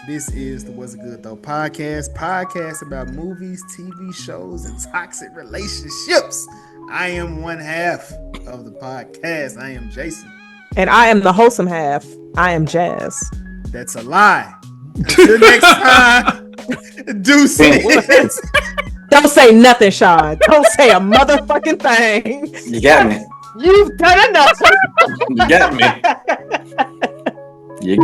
This is the WasItGoodTho podcast about movies, TV shows, and toxic relationships. I am one half of the podcast. I am Jason. And I am the wholesome half. I am Jazz. That's a lie. Until next time, deuces. Don't say nothing, Shawn. Don't say a motherfucking thing. You got me. You've done enough. You got me. You